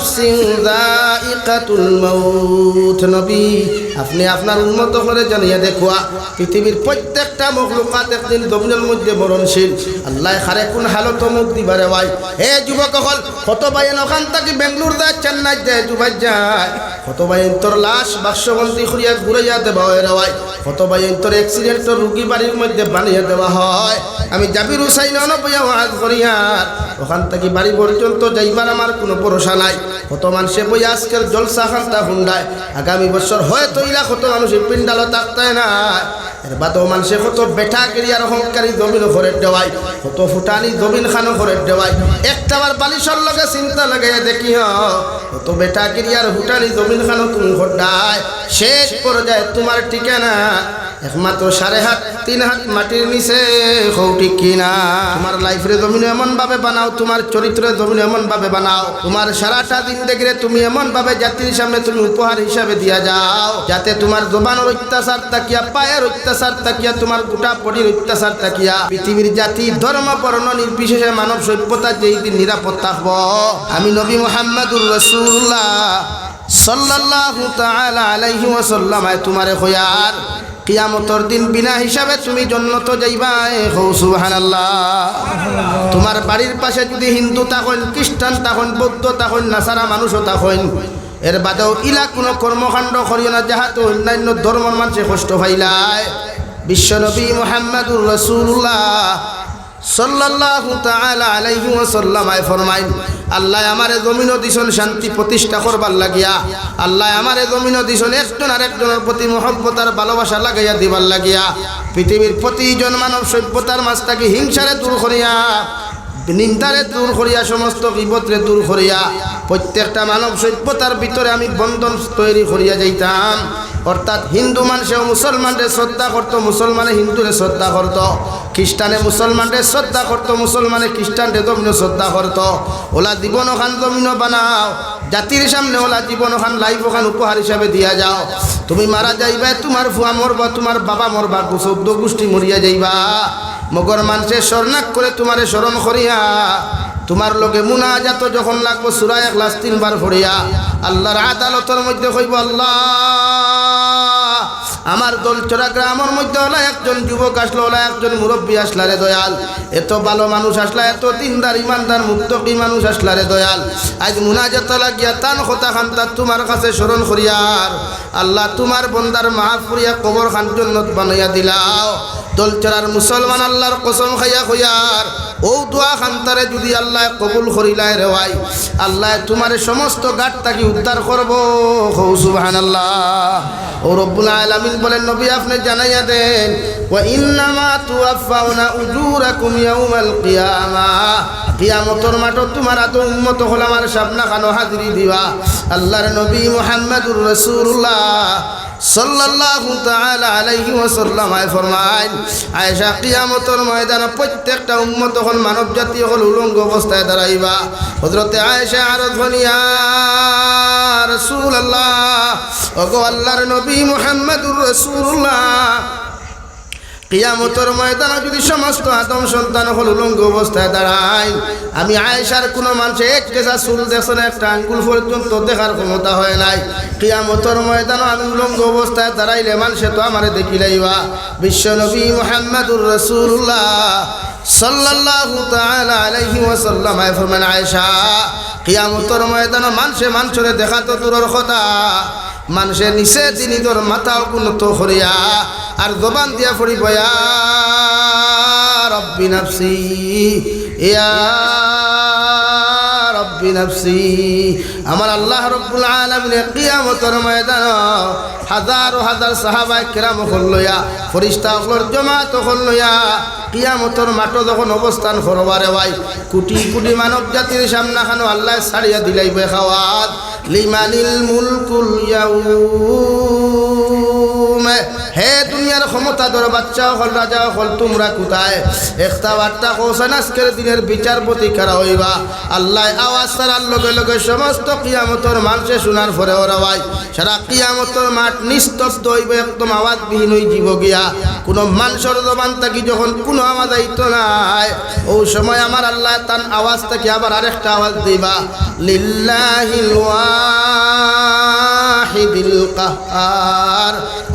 নাফসিন যায়িকাতুল মাউত। নবী আপনি আপনার উম্মত করে জানিয়ে দেখুয়া পৃথিবীর প্রত্যেকটা মখলুকাত একদিন জমিনের মধ্যে মরণশীল। আল্লাহ খারে কোন হালত মুখ দিবারে ভাই। হে যুবক হল কত ভাই ওখান থেকে বেঙ্গলোর যায়, চেন্নাই যায়, দুবাই যায়, কত ভাই তোর লাশ বাক্সবন্দি করিয়া ঘুরাইয়া দেওয়া হয় রে ভাই। কত ভাই তোর অ্যাক্সিডেন্টের রুগী বাড়ির মধ্যে বানিয়ে দেওয়া হয়। আমি জাবির হুসাইন অনবয়া ওয়াজ করিয়ার ওখান থেকে বাড়ি পর্যন্ত যাইবার আমার কোনো ভরসা নাই। কত মানুষে বই আজকের জলসা খান্তা হুন্ডায়, আগামী বছর হয়তো ইলা কত মানুষের পিন্ডালও থাকতে না। এর বাদেও মানুষে কত বেঠা কেরিয়ার অহংকারী জমিন ঘরে দেওয়াই, কত ফুটানি জমিন খানো ঘরে দেওয়াই। একটাবার বালিশর লগে চিন্তা লাগে দেখি কত বেঠা কেরিয়ার ফুটানি জমিন খানো তুমি ঘটায়। শেষ পর্যায়ে তোমার ঠিকানা একমাত্র 3.5 হাত 3 হাত মাটির নিচে। ঠিক কিনা? তোমার লাইফরে জমিন এমন ভাবে বানাও, তোমার চরিত্রের জমিন এমন ভাবে বানাও, তোমার সারাটা দিন দেখলে তুমি এমন ভাবে জাতির সামনে তুমি উপহার হিসাবে দিয়া যাও, যাতে তোমার জবানের অত্যাচার তাকিয়া, পায়ের অত্যাচার তাকিয়া, তোমার গোটা বডির অত্যাচার তাকিয়া পৃথিবীর জাতি ধর্ম বর্ণ নির্বিশেষে মানব সভ্যতা যেই দিন নিরাপদ থাকব। আমি নবী মুহাম্মদুর রাসূলুল্লাহ সাল্লাল্লাহু তাআলা আলাইহি ওয়াসাল্লাম তোমারে কয়ার কিয়ামতের দিন বিনা হিসাবে তুমি জান্নাত যাইবা। সুবহানাল্লাহ। তোমার বাড়ির পাশে যদি হিন্দু থাকেন, খ্রিস্টান থাকেন, বৌদ্ধ থাকেন, নাসারা মানুষও থাকেন, এর বাদেও ইলা কোনো কর্মকাণ্ড করিও না যাহাতে অন্যান্য ধর্মের মানুষে কষ্ট পাইলায়। বিশ্বনবী মুহাম্মদুর রাসূলুল্লাহ সাল্লাল্লাহু তাআলা আলাইহি ওয়াসাল্লাম ফরমাইন, আল্লাহ আমারে জমিন দিছন শান্তি প্রতিষ্ঠা করবার লাগিয়া, আল্লাহ আমারে জমিন দিছন একজন আরেকজনের প্রতি মহব্বত আর ভালোবাসা লাগাইয়া দিবার লাগিয়া, পৃথিবীর প্রতিজন মানব সভ্যতার মাঝ থেকে হিংসারে দূর করিয়া, নিন্দারে দূর করিয়া, সমস্ত বিপদরে দূর করিয়া প্রত্যেকটা মানব সভ্যতার ভিতরে আমি বন্ধন তৈরি করিয়া যাইতাম। অর্থাৎ হিন্দু মানুষেও মুসলমানরে শ্রদ্ধা করত, মুসলমানে হিন্দুরে শ্রদ্ধা করত, খ্রিস্টানে মুসলমানরে শ্রদ্ধা করত, মুসলমানে খ্রিস্টানরে জমিন শ্রদ্ধা করত। ওলা জীবন ওখান জমিন বানাও, জাতির সামনে ওলা জীবন ওখান লাইফ ওখান উপহার হিসাবে দিয়া যাও। তুমি মারা যাইবা, তোমার ফুয়া মরবা, তোমার বাবা মরবা, 14 গোষ্ঠী মরিয়া যাইবা। মগর মানুষের স্মরণাক করে তোমারে স্মরণ করিয়া তোমার লোকে মুনাজাত যখন লাগবো সূরা ইখলাস 3 বার পড়িয়া আল্লাহর আদালতের মধ্যে কইব, আল্লাহ আমার দলচরা গ্রামের মধ্যে ওলা একজন যুবক আসলো, ওলা একজন মুরব্বী আসলা রে দয়াল, এত ভালো মানুষ আসলা, এত দিনদার ইমানদার মুত্তাকি মানুষ আসলা রে দয়াল। আজ মুনাজাত লাগিয়া তান কথা খান্তা তোমার কাছে স্মরণ করিয়ার আল্লাহ তোমার বন্দার মাফ করিয়া কবর খান জান্নাত বানাইয়া দিলাও। দলচরার মুসলমান আল্লাহর কসম খাইয়া কইয়ার ও দোয়া খান্তারে যদি আল্লাহ কবুল করিলায় রে ভাই, আল্লাহ তোমার সমস্ত ঘাট থাকি উদ্ধার করব। সুবহানাল্লাহ। ও রব্বুল আলামিন বলেন, নবী আপনি জানাইয়া দেন, ওয়া ইন্নামা তুওয়াফাউনা উজুরাকুম ইয়াউমাল কিয়ামাহ, কিয়ামতের মাঠে তোমার এত উম্মত হল আমার সামনে খানো হাজিরি দিবা। আল্লাহর নবী মুহাম্মদুর রাসূলুল্লাহ সাল্লাল্লাহু তাআলা আলাইহি ওয়াসাল্লাম ফরমায়, আয়েশা কিয়ামতের ময়দানে প্রত্যেকটা উম্মত হল মানব জাতি হল উলঙ্গ অবস্থায় দাঁড়াইবা। হযরতে আয়েশা আরজ করেন, ইয়া রাসূলুল্লাহ, ওগো আল্লাহর নবী মুহাম্মদুর রাসূলুল্লাহ, কিয়ামতের ময়দানে যদি সমস্ত আদম সন্তান হল উলঙ্গ অবস্থায় দাঁড়ায়, আমি আয়েশার কোনো মানুষে এক কেসা চুল দেখছেন একটা আঙ্গুল পর্যন্ত দেখার ক্ষমতা হয় নাই। কিয়ামতের ময়দানে আমি উলঙ্গ অবস্থায় দাঁড়াইলে মানুষে তো আমারে দেখিলাইবা। বিশ্বনবী মুহাম্মদুর রাসূলুল্লাহ সাল্লাল্লাহু তাআলা আলাইহি ওয়াসাল্লাম ফরমান, আয়েশা কিয়ামতের ময়দানে মানুষে দেখা তো দূরের কথা, মানুষের নিচে তিনি তোর মাথা উন্নত করিয়া আর জবান দিয়া পড়িব, ইয়া রব্বি নাফসি, ইয়া রব্বি নাফসি। আমার আল্লাহ রব্বুল আলামিন কিয়ামতের ময়দান হাজার হাজার সাহাবায়ে কেরাম লইয়া, ফেরেশতা সকল জমাত লইয়া কিয়ামতের মাঠে যখন অবস্থান করবারে ভাই, কোটি কোটি মানব জাতির সামনে খানো আল্লাহ ছাড়িয়া দিলাইবে খাওয়াত, লিমানিল মুলকুল ইয়াউম, হে দুনিয়ার ক্ষমতাধর বাচ্চা হল রাজা হল তোমরা কোথায় একটা বার্তা হোসেন আজকের দিনের বিচারপতি কারা হইবা আল্লাহ আওয়াজ ছাড়ার লগে লগে সমস্ত কিয়ামতর মানুষে শোনার পরে ওরা ভাই সারা কিয়ামতর মাঠ নিস্তব্ধ হইবে একদম আওয়াজবিহীন হয়ে জীব গিয়া কোনো মানুষের জবান থাকি যখন কোনো আওয়াজ আইত নাই ওই সময় আমার আল্লাহ তার আওয়াজ থেকে আবার আরেকটা আওয়াজ দিবা লিল্লাহিল ওয়াহিদিল কাহ্হার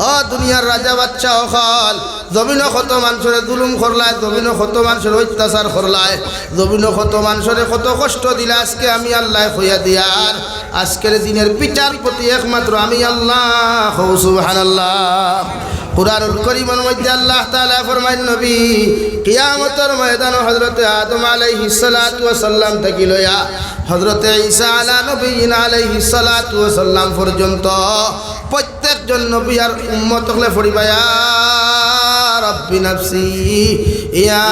ও দুনিয়ার রাজা বাচ্চা হল জমিন কত মানুষের জুলুম করলায় জমিন কত মানুষের অত্যাচার করলায় জমিন কত মানুষের কত কষ্ট দিলে আজকে আমি আল্লাহ হইয়া দিয়ার আজকের দিনের বিচারপতি একমাত্র আমি আল্লাহ সুবহানাল্লাহ কুরআনুল কারীমের মধ্যে আল্লাহ তাআলা ফরমায় নবী কিয়ামতের ময়দানে হযরতে আদম আলাইহিস সালাতু ওয়াস সালাম থেকে লয়া হযরতে ঈসা আলা নবিয়িনা আলাইহিস সালাতু ওয়াস সালাম পর্যন্ত প্রত্যেকজন নবী আর উম্মত হলে পড়িবা ইয়া রাব্বি নাফসি ইয়া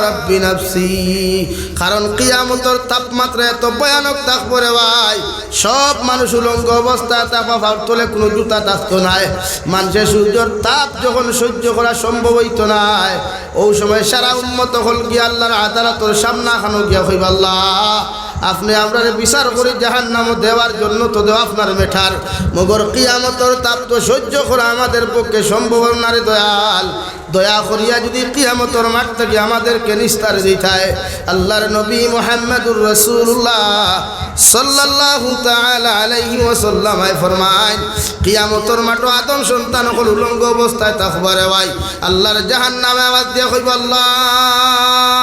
রাব্বি নাফসি কারণ কিয়ামতের তাপমাত্রা এত ভয়ানক থাকবে রে ভাই সব মানুষ উলঙ্গ অবস্থা তাপা তোলে কোনো জুতা থাকতো নাই মানুষের সূর্যের তাপ যখন সহ্য করা সম্ভব হইতো নাই ওই সময় সারা উম্মত হল গিয়া আল্লাহর আদালতের সামনা খানো গিয়া হইবা আল্লাহ আপনি আমরা বিচার করে জাহান্নাম দেওয়ার জন্য তো দেওয়া আপনার মেঠার মগর কিয়ামতের তাপ তো সহ্য করা আমাদের পক্ষে সম্ভব না রে দয়াল দয়া করিয়া যদি কিয়ামতের মাঠ থেকে আমাদেরকে নিস্তার দিতায় আল্লাহর নবী মুহাম্মদুর রাসূলুল্লাহ সাল্লাল্লাহু তাআলা আলাইহি ওয়াসাল্লাম ফরমায় কিয়ামতের মাঠ আদম সন্তান হল উলঙ্গ অবস্থায় থাকবারে ভাই আল্লাহর জাহান্নামে আওয়াজ দিয়ে কইব আল্লাহ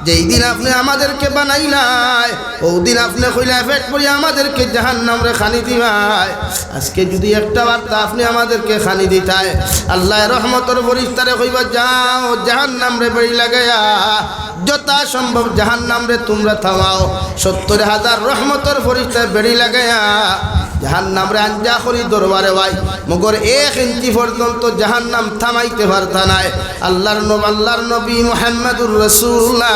যেই দিন আপনি আমাদেরকে বানাইলাই ওই দিন আপনি কইলা পেট পড়ি আমাদেরকে জাহান্নাম রে খানি দিবাই আজকে যদি একটা বার্তা আপনি আমাদেরকে খানি দিতায় আল্লাহ রহমতের ফেরেশতারে কইবা যাও জাহান্নাম রে বেড়ি লাগায়া যথা সম্ভব জাহান্নাম রে তোমরা থামাও ৭০,০০০ রহমতের ফেরেশতা বেড়ি লাগায়া জাহান্নাম রে আঞ্জা করি দরবারে ভাই মগর ১ ইঞ্চি পর্যন্ত জাহান্নাম থামাইতে পারতা নাই আল্লাহর নবী মুহাম্মদুর রাসূলুল্লাহ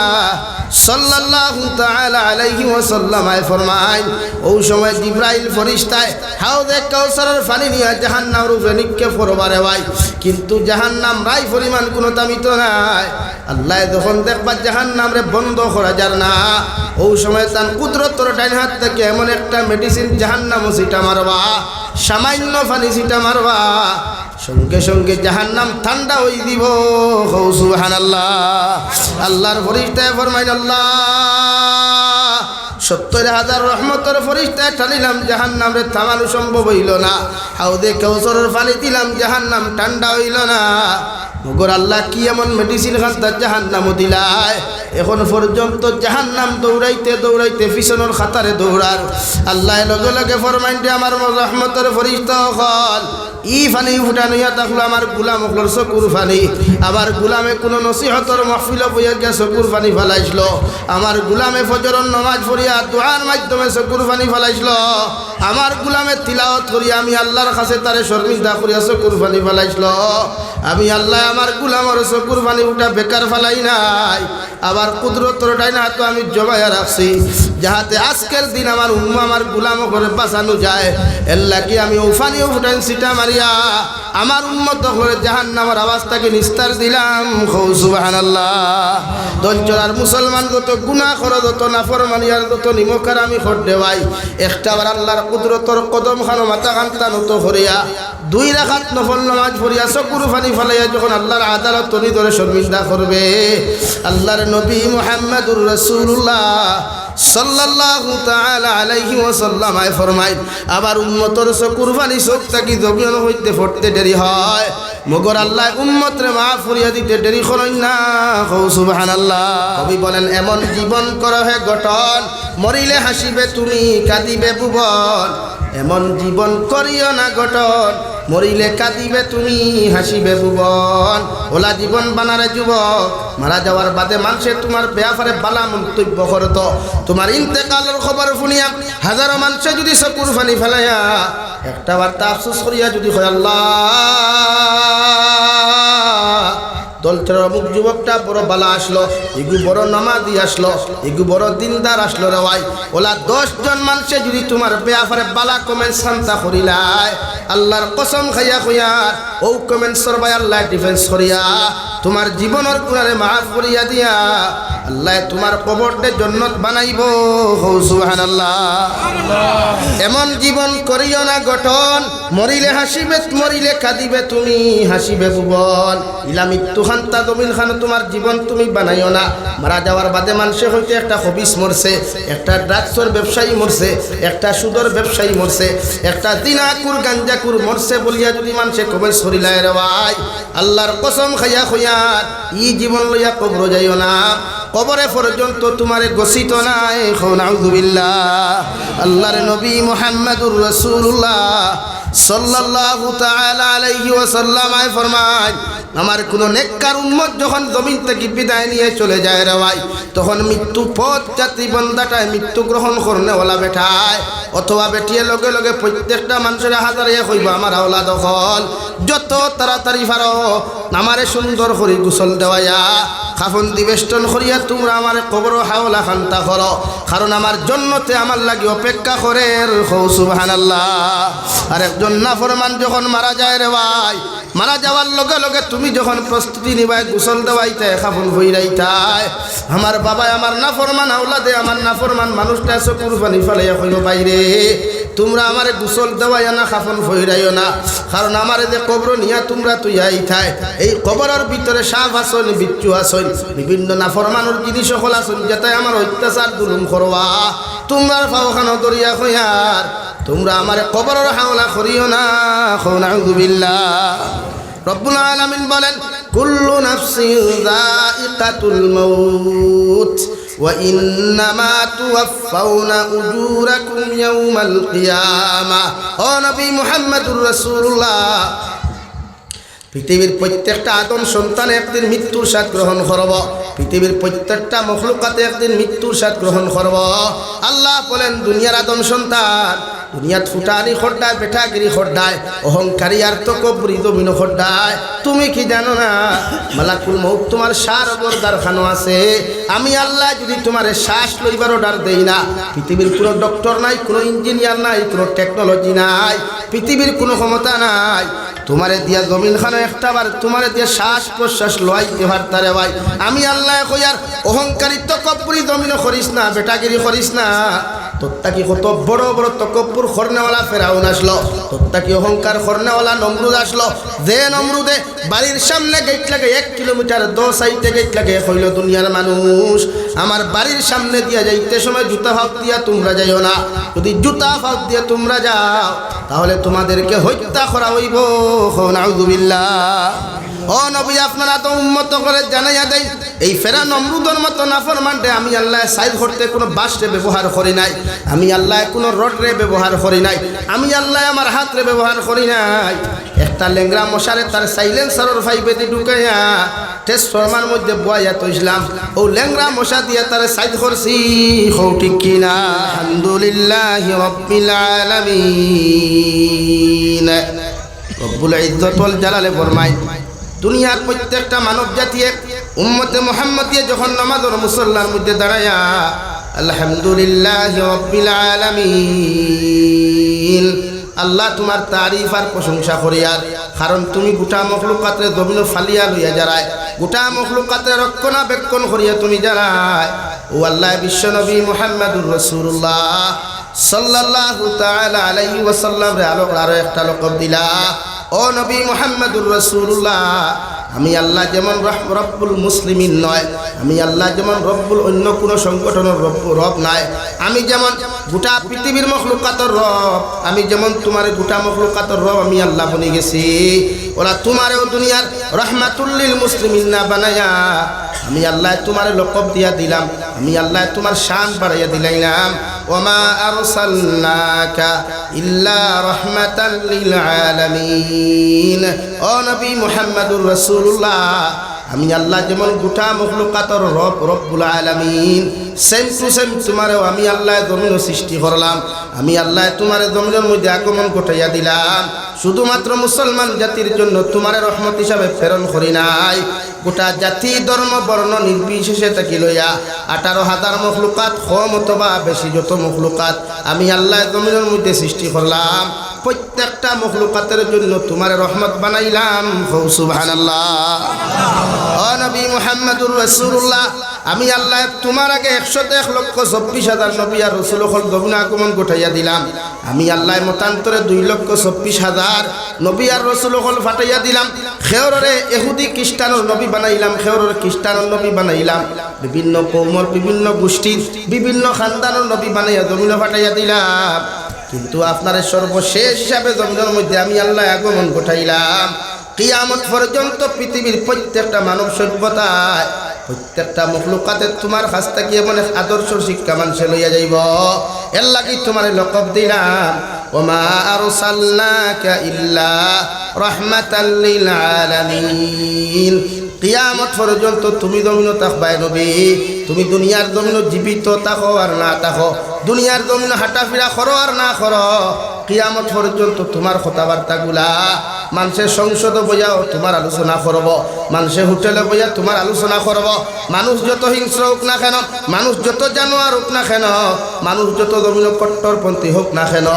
সাল্লাল্লাহু তাআলা আলাইহি ওয়াসাল্লাম ফরমায় ওই সময় জিবরাইল ফেরেশতায় হাউজে কাউসারের পানি নিয়ে জাহান্নামের উপরে নিক্ষেপ করবারে ভাই কিন্তু জাহান্নাম রাই পরিমাণ কোনো দামিত নাই আল্লাহ যখন দেখবা জাহান্নাম রে বন্ধ করা যার না ওই সময় তার কুদরতের ডাইন হাত থেকে এমন একটা মেডিসিন জাহান্নাম সিটা মারবা সামান্য পানি সিটা মারবা সঙ্গে সঙ্গে জাহান্নাম ঠান্ডা হয়ে দিব সুবহানাল্লাহ আল্লাহর ফেরেশতায় ফরমায় আল্লাহ ৭০,০০০ রহমতের ফেরেশতায় ঠানিলাম জাহান্নাম রে থামানো সম্ভব হইল না হাউদে কাউসারের পানি দিলাম জাহান্নাম ঠান্ডা হইল না মগর আল্লাহ কি এমন মেডিসিন খান্তা জাহান্নাম দিলায় এখন পর্যন্ত জাহান্নাম দৌড়াইতে দৌড়াইতে পিছনের খাতারে দৌড়ার আল্লাহ লগে লগে ফরমাইন দে আমার রহমতের ফেরেশতা হল ই ফানি ফুটানিয়া থাকলো আমার গুলাম হকলর চকুর ফানি আমার গুলামে কোনো নসিহতর মাহফিল বইয়া গিয়া চকুর ফানি ফেলাইছিল আমার গুলামে ফজরের নামাজ পড়িয়া দোয়ার মাধ্যমে চকুর ফানি ফেলাইছিল আমার গুলামে তিলাওয়াত করিয়া আমি আল্লাহর কাছে তারে শর্মিন্দা করিয়া চকুর ফানি ফেলাইছিল আমি আল্লাহ আমার গুলামের চকুর ফানি উঠা বেকার ফেলাই নাই আবার কুদরতের ডাইন হাত আমি জমাইয়া রাখছি যাহাতে আজকের দিন আমার উম্মা আমার গুলাম করে বাঁচানো যায় এর লাগি আমি উফানিও ফুটাইন সিটা মারিয়া আমার উম্মত করে জাহান্নামের আওয়াজটাকে নিস্তার দিলাম সুবহানাল্লাহ দঞ্চলার মুসলমান যত গুনাহ করে যত নাফরমানি আর যত নিমকার আমি করতে ভাই একটাবার আল্লাহর কুদরতের কদম খানো মাথা কান্তা নত করিয়া 2 রাকাত নফল নামাজ পড়িয়া চকুর পানি ফেলাইয়া যখন আল্লাহর আদালত তনি ধরে শর্মিন্দা করবে আল্লাহর নবী মুহাম্মদুর রাসূলুল্লাহ সাল্লাল্লাহু তাআলা আলাইহি ওয়াসাল্লাম ফরমায় আবার উম্মতের চকুর পানি চোখ থাকি জমিন হইতে পড়তে দেরি হয় মগর আল্লাহ উম্মতরে মাফ করিয়া দিতে দেরি করেন না সুবহানাল্লাহ কবি বলেন এমন জীবন করো হে গঠন মরিলে হাসিবে তুমি কাঁদিবে ভুবন এমন জীবন করিও না গঠন মরিলে কাঁদিবে তুমি হাসিবে ভুবন ওলা জীবন বানারে যুবক মারা যাওয়ার বাদে মানুষে তোমার ব্যাপারে বালা মন্তব্য করত তোমার ইন্তেকালের খবর শুনিয়া হাজারো মানুষে যদি চকুর পানি ফেলাইয়া একটা বার্তা আফসোস করিয়া যদি হয় আল্লাহ দলটার অমুক যুবকটা বড় বালা আসলো, এগু বড় নামাজি আসলো, এগু বড় দিনদার আসলো রে ভাই। ওলা 10 জন মানুষে যদি তোমার ব্যাপারে বালা কমেন্ট শান্তা করিলাই, আল্লাহর কসম খাইয়া কইয়া ও কমেন্ট সরবাই আল্লাহ ডিফেন্স করিয়া তোমার জীবনের গুনারে মাফ করিয়া দিয়া আল্লাহ তোমার কবরটা জান্নাত বানাইব। সুবহানাল্লাহ। এমন জীবন করিও না গঠন, মরিলে হাসিবে মরিলে কাঁদিবে তুমি, হাসিবে ভুবন। ইলা মৃত্যু খান্তা জমিন খান তোমার জীবন তুমি বানাইও না। মারা যাওয়ার বাদে মানুষের হইতে একটা হবিস মরছে, একটা ড্রাগসের ব্যবসায়ী মরছে, একটা সুদর ব্যবসায়ী মরছে, একটা দিনাকুর গাঞ্জাকুর মরছে বলিয়া যদি মানুষে কবে সরিলায় রে ভাই, আল্লাহর কসম খাইয়া খইয়ার ই জীবন লইয়া কবর যাইও না। কবরে পর্যন্ত তোমারে গসিত নাই। নাউযুবিল্লাহ। আল্লাহর নবী মুহাম্মদুর রাসূলুল্লাহ সাল্লাল্লাহু তাআলা আলাইহি ওয়াসাল্লাম ফরমায়, আমার কোন নেককার উম্মত যখন জমিন থেকে বিদায় নিয়ে চলে যায় রে ভাই, তখন মৃত্যু পথ যাত্রী বন্দাটায় মৃত্যু গ্রহণ করনেওয়ালা বেঠায় অথবা বেটিয়ে লগে লগে প্রত্যেকটা মানুষের হাজারে কইব আমার আওলাদ হল যত তাড়াতাড়ি পারো আমারে সুন্দর করে গোসল দেওয়াইয়া কাফন দিবেষ্টন করিয়া তোমরা আমার কবর হাওলা খান্তা করো, কারণ আমার জন্নতে আমার লাগি অপেক্ষা করে। সুবহানাল্লাহ। আর একজন নাফরমান যখন মারা যায় রে ভাই, মারা যাওয়ার লগে লগে তুমি যখন প্রস্তুতি নিবাই গোসল দেওয়াইতে কাফন ভইরাইতাই, আমার বাবা আমার নাফরমান আওলাদে আমার নাফরমান মানুষটা চকুর পানি ফেলাইয়া কইল বাইরে তোমরা আমারে গোসল দেওয়াইয়া না কাফন ভইরাইও না, কারণ আমারে যে কবর নিয়া তোমরা তুই আইতাই এই কবরের ভিতরে সাপ আসন বিচ্ছু আসন বিভিন্ন নাফরমানের জিনিস সকল আসন যাতে আমার অত্যাচার জুলুম করবা, তোমরা ফাওখানো দরিয়া কইয়ার তোমরা আমারে কবরের হাওলা করিও না। নাউযুবিল্লাহ। রব্বুল আলামিন বলেন কুল্লু নাফসিন যায়িকাতুল মাউত ওয়া ইন্নামা তুওয়াফাউনা উজুরাকুম ইয়াওমাল কিয়ামাহ। ও নবী মুহাম্মদুর রাসূলুল্লাহ, পৃথিবীর প্রত্যেকটা আদম সন্তান একদিন মৃত্যুর স্বাদ গ্রহণ করব, পৃথিবীর প্রত্যেকটা মখলুকাতে একদিন মৃত্যুর স্বাদ গ্রহণ করব। আল্লাহ বলেন দুনিয়ার আদম সন্তান দুনিয়াত ফুটানি খড্ডায় বেঠাগিরি খড্ডায় অহংকারী আর তকব্বুরি জমিন খড্ডায়, তুমি কি জানো না মালাকুল মউত তোমার সার বরদার খানো আছে। আমি আল্লাহ যদি তোমার শ্বাস লইবার অর্ডার দেই না, পৃথিবীর কোনো ডক্টর নাই, কোনো ইঞ্জিনিয়ার নাই, কোনো টেকনোলজি নাই, পৃথিবীর কোনো ক্ষমতা নাই তোমারে দিয়া জমিন খানো একটা বার তোমারে দিয়া শ্বাস প্রশ্বাস লইতে পারতারে ভাই। আমি আল্লাহ কইয়ার অহংকারী তকব্বুরি জমিন করিস না, বেটাগিরি করিস না। তোরটা কি কত বড় বড় তকব্বুর খরনেওয়ালা ফেরাউন আসলো, তোরটা কি অহংকার খরনেওয়ালা নমরুদ আসলো, যে নমরুদে বাড়ির সামনে গেট লাগে 1 কিলোমিটার 2 সাইডে গেট লাগে কইল দুনিয়ার মানুষ আমার বাড়ির সামনে দিয়া যাইতে সময় জুতা ফাঁক দিয়া তোমরা যাইও না, যদি জুতা ফাঁক দিয়া তোমরা যাও তাহলে তোমাদেরকে হত্যা করা হইব। নাউযুবিল্লাহ। ও নবী আপনারা তো উম্মত করে জানাইয়া দেই এই ফেরা নমরুদের মতো নাফরমানরে আমি আল্লাহ সাইজ করতে কোনো বাঁশরে ব্যবহার করি নাই, আমি আল্লাহ কোনো রডরে ব্যবহার করি নাই, আমি আল্লাহ আমার হাতরে ব্যবহার করি নাই। একটা লেংরা মশারে তার সাইলেন্সারের ফাইবেতে ঢুকাইয়া ট্রান্সফরমার মধ্যে বয়াইয়া তো ইসলাম ও লেংরা মশা দিয়া তার সাইজ করছি। হও ঠিক কিনা? আলহামদুলিল্লাহি রাব্বিল আলামিন। রব্বুল ইজ্জত ওয়াল জালালে ফরমায় দুনিয়ার প্রত্যেকটা মানব জাতি উম্মতে মুহাম্মদিয়া যখন নামাজের মুসল্লার মধ্যে দাঁড়ায়া আলহামদুলিল্লাহি রাব্বিল আলামিন আল্লাহ তোমার তারিফ আর প্রশংসা করিয়ার, কারণ তুমি গোটা মখলুকাতের জমিন ফালিয়া লইয়া যারায়, গোটা মখলুকাতের রক্ষণাবেক্ষণ করিয়া তুমি যারায়। ও আল্লাহ বিশ্ব নবী মুহাম্মদুর রাসূলুল্লাহ সাল্লাল্লাহু তাআলা আলাইহি ওয়াসাল্লাম রে আরো একটা লকব দিলা। ও নবী মুহাম্মদুর রাসূলুল্লাহ, আমি আল্লাহ যেমন রব্বুল মুসলিমিন নয়, আমি আল্লাহ যেমন রব্বুল অন্য কোনো সংগঠনের রব নাই, আমি যেমন গোটা পৃথিবীর মখলুকাতের রব, আমি যেমন তোমার গোটা মখলুকাতের রব আমি আল্লাহ বনে গেছি। ওরা তোমারও দুনিয়ার রহমাতুল্লিল মুসলিমিন না বানায়া আমি আল্লাহ তোমার লকব দিয়া দিলাম, আমি আল্লাহ তোমার শান বাড়াইয়া দিলাইলাম। ওমা আরসালনাকা ইল্লা রাহমাতাল লিল আলামিন। ও নবী মুহাম্মদুর রাসূলুল্লাহ, আমি আল্লাহ যেমন গোটা মখলুকাতর রব্বুল আলামিন সেম টু সেম তোমারও আমি আল্লাহ জমিন সৃষ্টি করলাম। আমি আল্লাহ তোমার জমিনের মধ্যে আগমন ঘটাইয়া দিলাম। শুধুমাত্র মুসলমান জাতির জন্য তোমার রহমত হিসাবে প্রেরণ করি নাই, গোটা জাতি ধর্ম বর্ণ নির্বিশেষে থাকি লইয়া 18,000 মখলুকাত কম অথবা বেশি যত মখলুকাত আমি আল্লাহ জমিনের মধ্যে সৃষ্টি করলাম, প্রত্যেকটা মখলুকাতের জন্য তোমার রহমত বানাইলাম। সুবহানাল্লাহ। ও নবী মুহাম্মদুর রাসূলুল্লাহ, আমি আল্লাহ তোমার আগে 101,24,000 নবী আর রাসূল হল জমিন আগমন ঘটাইয়া দিলাম। আমি আল্লাহ মতান্তরে 2,24,000 নবী আর রাসূল হল ফাটাইয়া দিলাম। খেয়রে ইহুদি খ্রিস্টানের নবী বানাইলাম, খেয়রের খ্রিস্টানের নবী বানাইলাম, বিভিন্ন কওমর বিভিন্ন গোষ্ঠীর বিভিন্ন খানদানের নবী বানাইয়া জমিনে ফাটাইয়া দিলাম। কিন্তু আপনার সর্বশেষ হিসাবে জমিনের মধ্যে আমি আল্লাহ আগমন ঘটাইলাম। কিয়ামত পর্যন্ত পৃথিবীর প্রত্যেকটা মানব সভ্যতায় প্রত্যেকটা মখলুকাতে তোমার কাছ থেকে এমন এক আদর্শ শিক্ষা মানুষে লইয়া যাইব, এর লাগি তোমার লকব দিলাম ওমা আরসালনাকা ইল্লা রাহমাতাল লিল আলামিন। কিয়ামত পর্যন্ত তুমি জমিন থাকবাই নবী, তুমি দুনিয়ার জমিন জীবিত থাকো আর না থাকো, দুনিয়ার জমিন হাঁটাফিরা করো আর না করো, কিয়ামত পর্যন্ত তোমার কথাবার্তাগুলা মানুষের সংসদে বইয়াও তোমার আলোচনা করব, মানুষের হোটেলে বইয়া তোমার আলোচনা করব। মানুষ যত হিংস্র হোক না কেন, মানুষ যত জানোয়ার হোক না কেন, মানুষ যত জমিন কট্টরপন্থী হোক না কেন,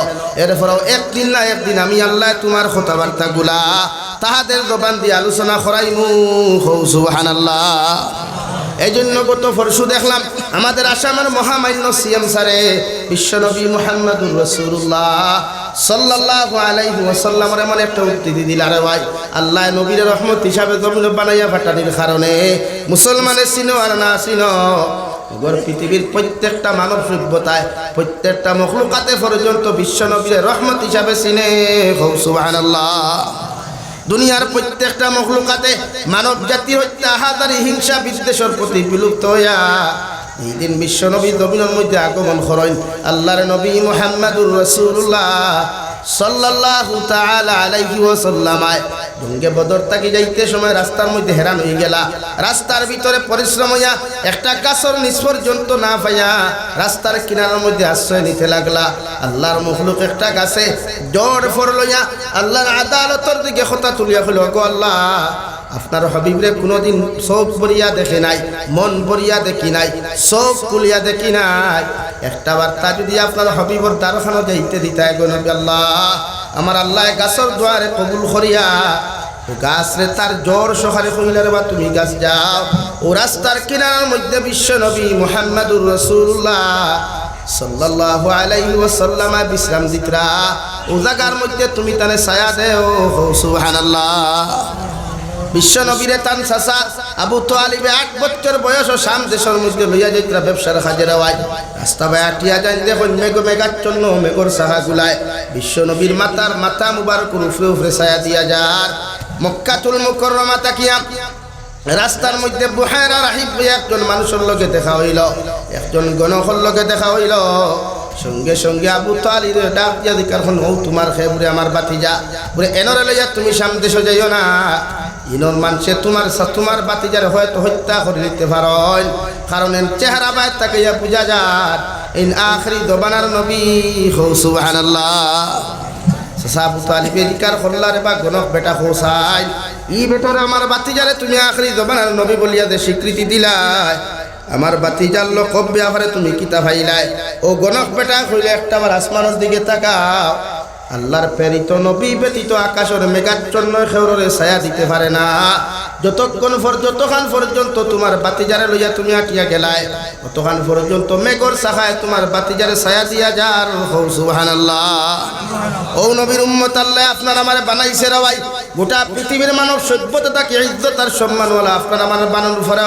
এরপরেও একদিন না একদিন আমি আল্লাহ তোমার কথাবার্তাগুলা তাহাদের জবান দিয়ে আলোচনা করাইমু। সুবহানাল্লাহ। এই জন্য গত পরশু দেখলাম আমাদের আসামের মহামান্য সিএম স্যারে বিশ্বনবী মুহাম্মদুর রাসূলুল্লাহ সাল্লাল্লাহু আলাইহি ওয়াসাল্লামের এমন একটা উক্তিটি দিল, আরে ভাই আল্লাহ নবীর রহমত হিসাবে জমিন বানাইয়া ফাটানির কারণে মুসলমানের চিনো আর না চিনো পৃথিবীর প্রত্যেকটা মানব সভ্যতায় প্রত্যেকটা মখলুকাতে পর্যন্ত বিশ্বনবীর রহমত হিসাবে চিনে। সুবহানাল্লাহ। দুনিয়ার প্রত্যেকটা মখলুকাতে মানব জাতির অত্যাচারী হিংসা বিদ্বেষের প্রতি বিলুপ্ত হইয়া এই দিন বিশ্বনবী জমিনের মধ্যে আগমন করেন। আল্লাহর নবী মুহাম্মদুর রাসূলুল্লাহ সাল্লাল্লাহু তাআলা আলাইহি ওয়াসাল্লাম জঙ্গে বদর তাকি যাইতে সময় রাস্তার মধ্যে হেরান হয়ে গেলা, রাস্তার ভিতরে পরিশ্রম হইয়া একটা গাছের নিচ পর্যন্ত না পাইয়া রাস্তার কিনারার মধ্যে আশ্রয় নিতে লাগলা। আল্লাহর মখলুক একটা গাছে জোর ফর লইয়া আল্লাহর আদালতের দিকে কথা তুলিয়া কইল, গো আল্লাহ আপনার হাবিবরে কোনোদিন চোখ ভরিয়া দেখে নাই, মন ভরিয়া দেখি নাই, চোখ খুলিয়া দেখি নাই, একটা বার্তা যদি আপনার হাবিবর দ্বারখানা যাইতে দিতাই গো নবী আল্লাহ, আমার আল্লাহ গাছের দ্বারে কবুল করিয়া গাছ রে তার জোর সহারে কইলা রে বা তুমি গাছ যাও, ও রাস্তার কিনারার মধ্যে বিশ্ব নবী মুহাম্মদুর রাসূলুল্লাহ সাল্লাল্লাহু আলাইহি ওয়াসাল্লাম বিশ্রাম দিতরা, ও জায়গার মধ্যে তুমি তানে ছায়া দেও। সুবহানাল্লাহ। বিশ্ব নবীরে তান চাচা আবু তালিবে 8 বছর বয়স ও শাম দেশের মধ্যে লইয়া যাইতরা ব্যবসার হাজিরা হয়, রাস্তা বায়াটিয়া যান দেখুন মেঘাচ্ছন্ন মেঘর সাহা গুলায় বিশ্ব নবীর মাথা মুবারকের উপরে উপরে ছায়া দিয়া যার। মক্কাতুল মুকাররমা তাকিয়া রাস্তার মধ্যে বুহায়রা রাহিব একজন মানুষের লগে দেখা হইল, একজন গণকের লগে দেখা হইল। সঙ্গে সঙ্গে আবু তালিব ডাক দিয়া দিকার হন, ও তোমার খেবরে আমার বাতিজা বলে এনরে লইয়া তুমি সামনে দেশে যাইও না, ইনর মানুষে তোমার বাতিজার হয়তো হত্যা করে নিতে পারেন, কারণ এর চেহারা বাইর তাকাইয়া বুঝা যায় ইন আখরি দবানার নবী। সুবহানাল্লাহ। সাবু তালিবের ইকার হল্লারে বা গণক বেটা হোসাইন ই বেটার আমার বাতিজারে তুমি আখরি দবানার নবী বলিয়া দে স্বীকৃতি দিলাই, আমার বাতিজার লকব ব্যাপারে তুমি কিতা ভাইলাই, ও গণক বেটা কইলে একটাবার আসমানের দিকে তাকাও, আল্লাহর প্রেরিত নবী ব্যতীত আকাশের মেঘাচ্ছন্ন খেউরে ছায়া দিতে পারে না। যতক্ষণ পর্যন্ত তোমার বাতিজারে লইয়া তুমি আটিয়া গেলাই, ততক্ষণ পর্যন্ত মেঘর শাখায় তোমার বাতিজারে ছায়া দিয়া যার। সুবহানাল্লাহ। ও নবীর উম্মত আল্লাহ আপনার আমার বানাইছে রে ভাই, গোটা পৃথিবীর মানব সভ্যতা তাকে ইজ্জত আর সম্মানওয়ালা আপনার আমার বানানোর পরে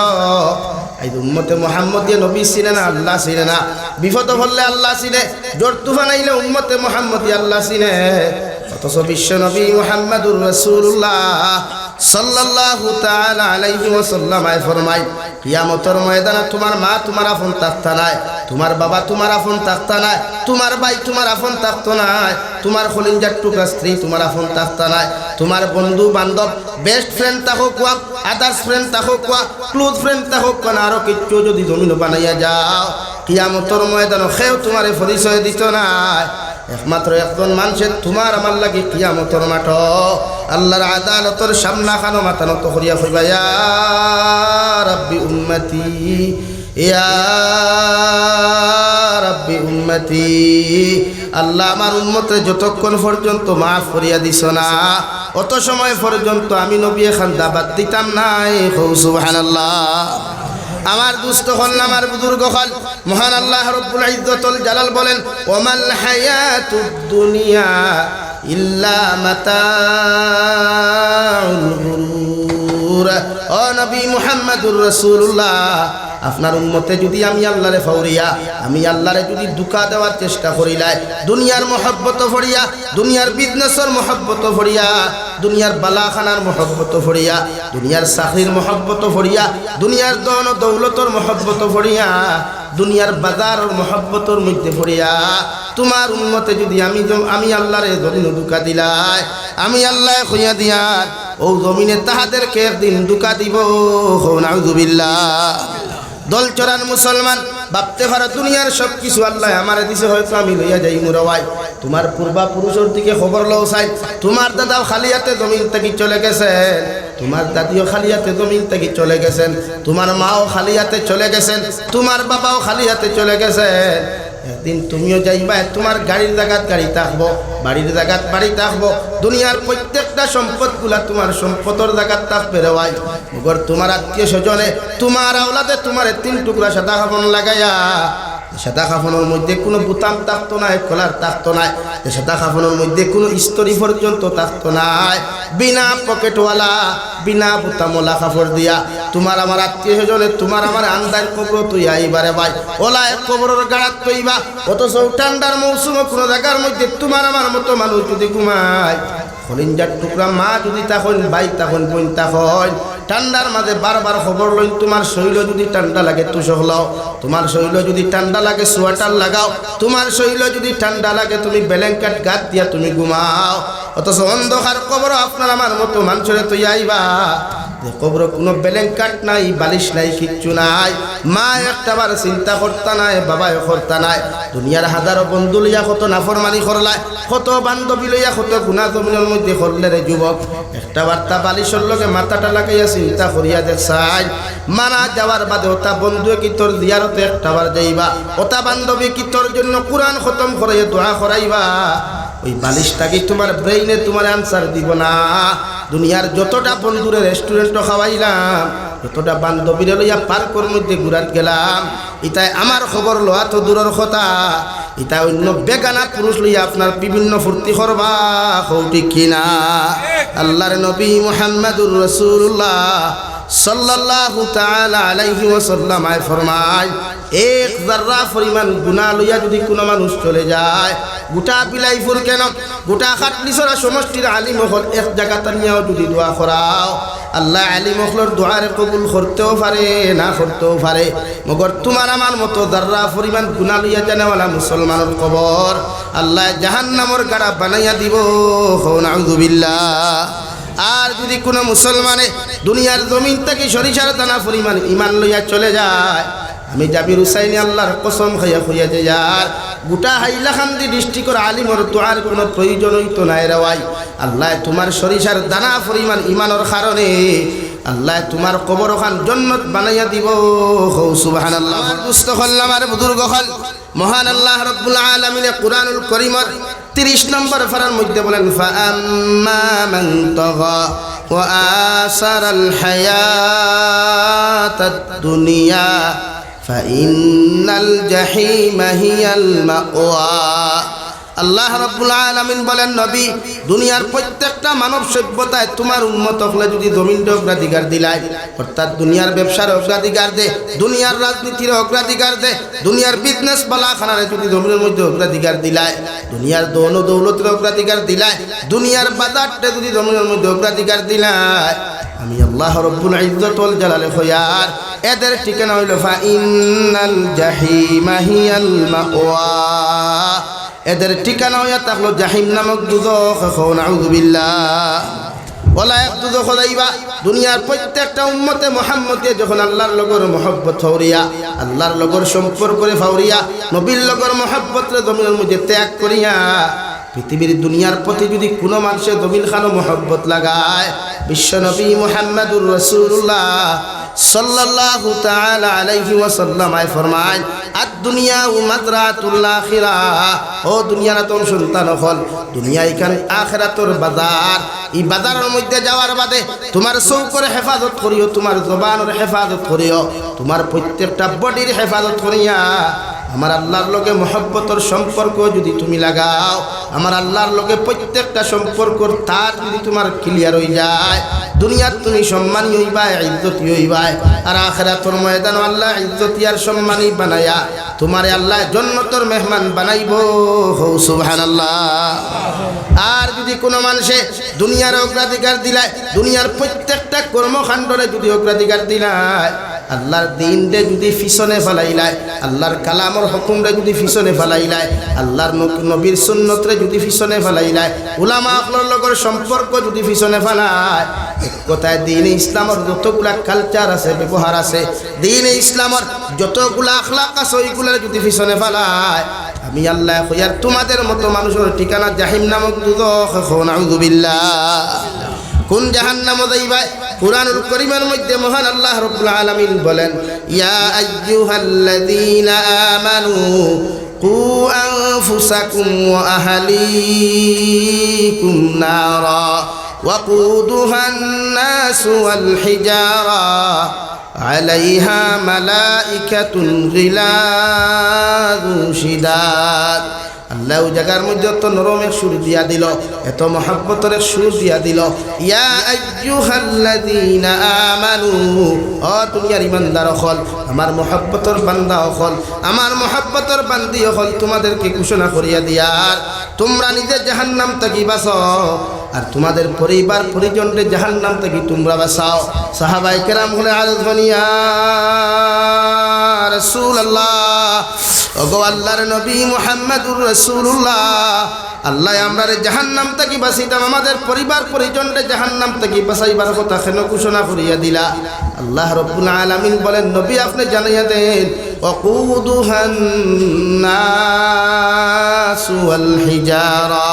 এই উম্মতে মুহাম্মদিয়া নবী চিনে না, আল্লাহ চিনে না, বিপদ হলে আল্লাহ চিনে, জোর তুফান আইলে উম্মতে মুহাম্মদিয়া আল্লাহ চিনে। অথচ বিশ্ব নবী মুহাম্মদুর রাসূলুল্লাহ সাল্লাল্লাহু তাআলা আলাইহি ওয়াসাল্লাম ফরমায়, কিয়ামতের ময়দানে তোমার মা তোমার আপন থাকতা নাই, তোমার বাবা তোমার আপন থাকতা নাই, তোমার ভাই তোমার আপন থাকতো নাই, তোমার খলিজার টুকরা স্ত্রী তোমার আপন থাকতা নাই, তোমার বন্ধু বান্ধব বেস্ট ফ্রেন্ড থাকুক কোয়া, আদার্স ফ্রেন্ড থাকুক কোয়া, ক্লোজ ফ্রেন্ড থাকুক কোয়া, আরো কিছু যদি জমিন বানাইয়া যাও, কিয়ামতের ময়দানে কেউ তোমার পরিচয় দিত না। একমাত্র একজন মানুষের তোমার আমার লাগি কিয়ামতের মাঠ আল্লাহর আদালতের সামনা খানো মাথা নত করিয়া কইবা, ইয়া রাব্বি উম্মতি, ইয়া রাব্বি উম্মতি। আল্লাহ আমার উম্মতের যতক্ষণ পর্যন্ত মাফ করিয়া দিছ না, অত সময় পর্যন্ত আমি নবী খান্দা বাদ দিতাম নাই। সুবহানাল্লাহ। আমার দুস্থ হল, আমার বুজুর্গ হল, মহান আল্লাহ রব্বুল ইজ্জতুল জালাল বলেন, ওমাল হায়াতুদ দুনিয়া ইল্লা মাতাউল গুরুর। ও নবী মুহাম্মদুর রাসূলুল্লাহ, আপনার উম্মতে যদি আমি আল্লাহরে ফাউরিয়া, আমি আল্লাহরে যদি দুকা দেওয়ার চেষ্টা করিলাই, দুনিয়ার মহব্বত ফড়িয়া, দুনিয়ার বিজনেসের মহব্বত ফড়িয়া, দুনিয়ার বালাখানার মহব্বত ফড়িয়া, দুনিয়ার চাকরির মহব্বত ফড়িয়া, দুনিয়ার দন দৌলতর মহব্বত ফড়িয়া, দুনিয়ার বাজারের মহব্বতর মধ্যে ফড়িয়া তোমার উম্মতে যদি আমি আল্লাহরে জমিন দুকা দিলাই, আমি আল্লাহ খুঁয়া দিয়ার ও জমিনে তাহাদেরকে একদিন দুকা দিব। নাউযুবিল্লাহ। দল চরান মুসলমান ভাবতে পারো দুনিয়ার সব কিছু আল্লাহ আমার দিছে, হয়তো আমি লইয়া যাই মুরাওয়াই। তোমার পূর্বা পুরুষের দিকে খবর লও চাই, তোমার দাদাও খালিয়াতে জমিন থেকে চলে গেছেন, তোমার দাদিও খালিয়াতে জমিন থেকে চলে গেছেন, তোমার মাও খালিয়াতে চলে গেছেন, তোমার বাবাও খালিয়াতে চলে গেছেন। একদিন তুমিও যাইবা, তোমার গাড়ির জায়গাত গাড়ি থাকবো, বাড়ির জায়গাত বাড়ি থাকবো, দুনিয়ার প্রত্যেকটা সম্পদগুলা তোমার সম্পদের জায়গাত থাকবে রে ভাই। মগর তোমার আত্মীয় স্বজনে, তোমার আওলাদে তোমার 3 টুকরা সাদা কাপড় লাগাইয়া, সাদা কাপড়ের মধ্যে কোনো বুতাম থাকতো নাই, কলার থাকতো নাই, সাদা কাপড়ের মধ্যে কোনো স্তরি পর্যন্ত থাকতো নাই, বিনা পকেটওয়ালা, বিনা বুতামওয়ালা কাপড় দিয়া তোমার আমার আত্মীয় স্বজনে, তোমার আমার আন্দার কবর তুই আইবারে ভাই, ওলায় কবরের গাড়াত তৈবা। অথচ ঠান্ডার মৌসুমে কোনো জায়গার মধ্যে তোমার আমার মতো মানুষ যদি ঘুমায়, কলিঞ্জার টুকরা মা যদি তখন, ভাই তখন, বোন তখন, ঠান্ডার মাঝে বারবার খবর লই, তোমার শরীর যদি ঠান্ডা লাগে তুষক লাও, তোমার শরীর যদি ঠান্ডা লাগে সোয়াটার লাগাও, তোমার শরীর যদি ঠান্ডা লাগে তুমি ব্ল্যাঙ্কেট গাদ দিয়া তুমি ঘুমাও। অথচ অন্ধকার কবর আপনার আমার মতো মানুষের তুই আইবা, কবর কোনো ব্ল্যাঙ্কেট নাই, বালিশ নাই, কিচ্ছু নাই, মা একটাবার চিন্তা করতা নাই, বাবাও করতা নাই। দুনিয়ার হাজারো বন্ধু লইয়া কত নাফরমানি করলাই, কত বান্ধবী লইয়া কত গুণা জমিনের মধ্যে করলে রে যুবক, একটা বার্তা বালিশের লগে মাথাটা লাগাইয়া চিন্তা করিয়া দেখছাই, মারা যাওয়ার বাদে ওটা বন্ধুয়ে কি তোর জিয়ারতে একটাবার যাইবা, ওটা বান্ধবী কি তোর জন্য কোরআন খতম করাইয়া দোয়া করাইবা, ওই বালিশটা কি তোমার ব্রেইনে তোমার আনসার দিব না। দুনিয়ার যতটা বন্ধুরে রেস্টুরেন্টও খাওয়াইলাম, যতটা বান্ধবীরে লইয়া পার্কের মধ্যে ঘুরাত গেলাম, ইতাই আমার খবর লওয়া তো দূরের কথা, ইতা অন্য বেগানা পুরুষ লইয়া আপনার বিভিন্ন ফুর্তি করবা, হৌটি কিনা। আল্লাহর নবী মুহাম্মদুর রাসূলুল্লাহ সাল্লাল্লাহু তাআলা আলাইহি ওয়াসাল্লাম ফরমায়, এক যারা পরিমাণ গুনাহ লইয়া যদি কোনো মানুষ চলে যায়, গোটা বিলাইপুর কেন, গোটা খাটলিছড়া সমষ্টির আলিম হল এক জায়গাতে নিয়েও যদি দোয়া করাও, আল্লাহ আলিম হলর দোয়ারে কবুল করতেও পারে, না করতেও পারে। মগর তোমার আমার মতো যারা পরিমাণ গুনাহ লইয়া জানেওয়ালা মুসলমানের কবর আল্লাহ জাহান্নামের গাড়া বানাইয়া দিব। নাউযুবিল্লাহ। আর যদি কোনো মুসলমানে দুনিয়ার জমিন থেকে সরিষার দানা পরিমাণ ইমান লইয়া চলে যায়, আমি জাবির হুসাইনি আল্লাহর কসম খাইয়া খুইয়া যে যার গোটা হাইলাকান্দি ডিস্ট্রিক্টের আলিমর দোয়ার কোনো প্রয়োজন হইতো নাই রে ভাই। আল্লাহ তোমার সরিষার দানা পরিমাণ ইমানের কারণে আল্লাহ তোমার কবর খান জান্নাত বানাইয়া দিব। সুবহানাল্লাহ। দুস্থ হল্লাম আর বুজুর্গ হল, মহান আল্লাহ রাব্বুল আলামিন কুরআনুল কারীমের 30 নম্বর পারার মধ্যে বলেন, ফাআম্মা মান তাগা ওয়া আসারাল হায়াতাদ দুনিয়া ফাইন্নাল জাহিমা হিয়াল মাওয়া। আল্লাহ রাব্বুল আলামিন বলেন, নবী দুনিয়ার প্রত্যেকটা মানব সভ্যতায় তোমার উম্মত হলে যদি জমিনটা অগ্রাধিকার দিলাই, অর্থাৎ দুনিয়ার ব্যবসার অগ্রাধিকার দে, দুনিয়ার রাজনীতির অগ্রাধিকার দে, দুনিয়ার বিজনেস বালাখানারে যদি জমিনের মধ্যে অগ্রাধিকার দিলাই, দুনিয়ার দৌন দৌলতের অগ্রাধিকার দিলাই, দুনিয়ার বাজারটা যদি জমিনের মধ্যে অগ্রাধিকার দিলাই, আমি আল্লাহ রব্বুল ইজ্জত ওয়াল জালালে খয়ার এদের ঠিকানা হইল ফাইন্নাল জাহিমা হিয়াল মাওয়া। এদের ঠিকানা হইয়া থাকলো জাহিম নামক দুজখ। নাউযুবিল্লাহ। ওলা একটু যখন আইবা দুনিয়ার প্রত্যেকটা উম্মতে মুহাম্মদে যখন আল্লাহর লগর মহব্বত ফাউরিয়া আল্লাহর লগর সম্পর্ক করে ফাউরিয়া নবীর লগর মহব্বত রে জমিনের মধ্যে ত্যাগ করিয়া পৃথিবীর দুনিয়ার প্রতি যদি কোনো মানুষের জমিন খানো মহব্বত লাগায় বিশ্ব নবী মুহাম্মদুর রাসূলুল্লাহ সাল্লাল্লাহু তাআলা আলাইহি ওয়াসাল্লাম আয় ফরমায় আদ-দুনিয়া মাযরাতুল আখিরাহ ও দুনিয়ার তোম সন্তান হল দুনিয়া এখানে আখিরাতের বাজার এই বাজারের মধ্যে যাওয়ার বাদে তোমার চৌকর হেফাজত করিও তোমার জবানের হেফাজত করিও তোমার প্রত্যেকটা বডির হেফাজত করিয়া আমার আল্লাহর লগে মহব্বতের সম্পর্ক যদি তুমি লাগাও আমার আল্লাহর লগে প্রত্যেকটা সম্পর্কর তার যদি তোমার ক্লিয়ার হয়ে যায় দুনিয়ার তুমি সম্মানী হইবা ইজ্জতি হইবা আর আখিরাতের ময়দান আল্লাহ ইজ্জতি আর সম্মানী বানায়া তোমারে আল্লাহ জান্নাতের মেহমান বানাইবো সুবহানাল্লাহ। আর যদি কোনো মানুষে দুনিয়ার অগ্রাধিকার দিলায় দুনিয়ার প্রত্যেকটা কর্মকাণ্ডরে যদি অগ্রাধিকার দিলায় আল্লাহর দিনরে যদি পিছনে ফেলাইলায় আল্লাহর কালামর হুকুমরে যদি পিছনে ফেলাইলায় আল্লাহর নবীর সুন্নতরে যদি পিছনে ফেলাইলায় উলামা আকলর লগর সম্পর্ক যদি পিছনে ফেলায় কোথায় দ্বীন ইসলামের যতগুলা কালচার আছে ব্যবহার আছে দ্বীন ইসলামের যতগুলা আখলাক আছে ওইগুলার যদি পিছনে ফেলায় আমি আল্লাহ কইয়ার তোমাদের মতো মানুষের ঠিকানা জাহিম নামক দুজখ নাউযুবিল্লাহ। কোন জাহান্নাম যাইবা কুরআনুল কারীমের মধ্যে মহান আল্লাহ রাব্বুল আলামিন বলেন ইয়া আইয়ুহাল্লাযীনা আমানু কু আনফুসাকুম ওয়া আহলিকুম নারা ওয়াকুদুহান নাসু ওয়াল হিজারা আলাইহা মালাইকাতুন গিলাযুন শিদাদ। আল্লাহ জায়গার মধ্যে এত নরম এক সুর দিয়া দিল এত মহব্বতের এক সুর দিয়া দিল ইয়া আইয়ুহাল্লাযীনা আমানু ও দুনিয়ার ইমানদার হল আমার মহব্বতের বান্দা হল আমার মহব্বতের বান্দি হল তোমাদেরকে ঘোষণা করিয়া দিয়ার তোমরা নিজে জাহান্নাম থেকে বাঁচাও আর তোমাদের পরিবার পরিজনরে জাহান্নাম থেকে তোমরা বাঁচাও। সাহাবায়ে কেরাম হলে আরজ বানিয়া রাসূলুল্লাহ ওগো আল্লাহর নবী মুহাম্মদুর রাসূলুল্লাহ আল্লাহ আমরারে জাহান্নাম থেকে বাঁচাইতাম আমাদের পরিবার পরিজনরে জাহান্নাম থেকে বাঁচাইবার কথা কেন ঘোষণা করিয়া দিলা? আল্লাহ রাব্বুল আলামিন বলেন নবী আপনি জানাইয়া দেন ওয়াকুদুহান নাসু ওয়াল হিজারা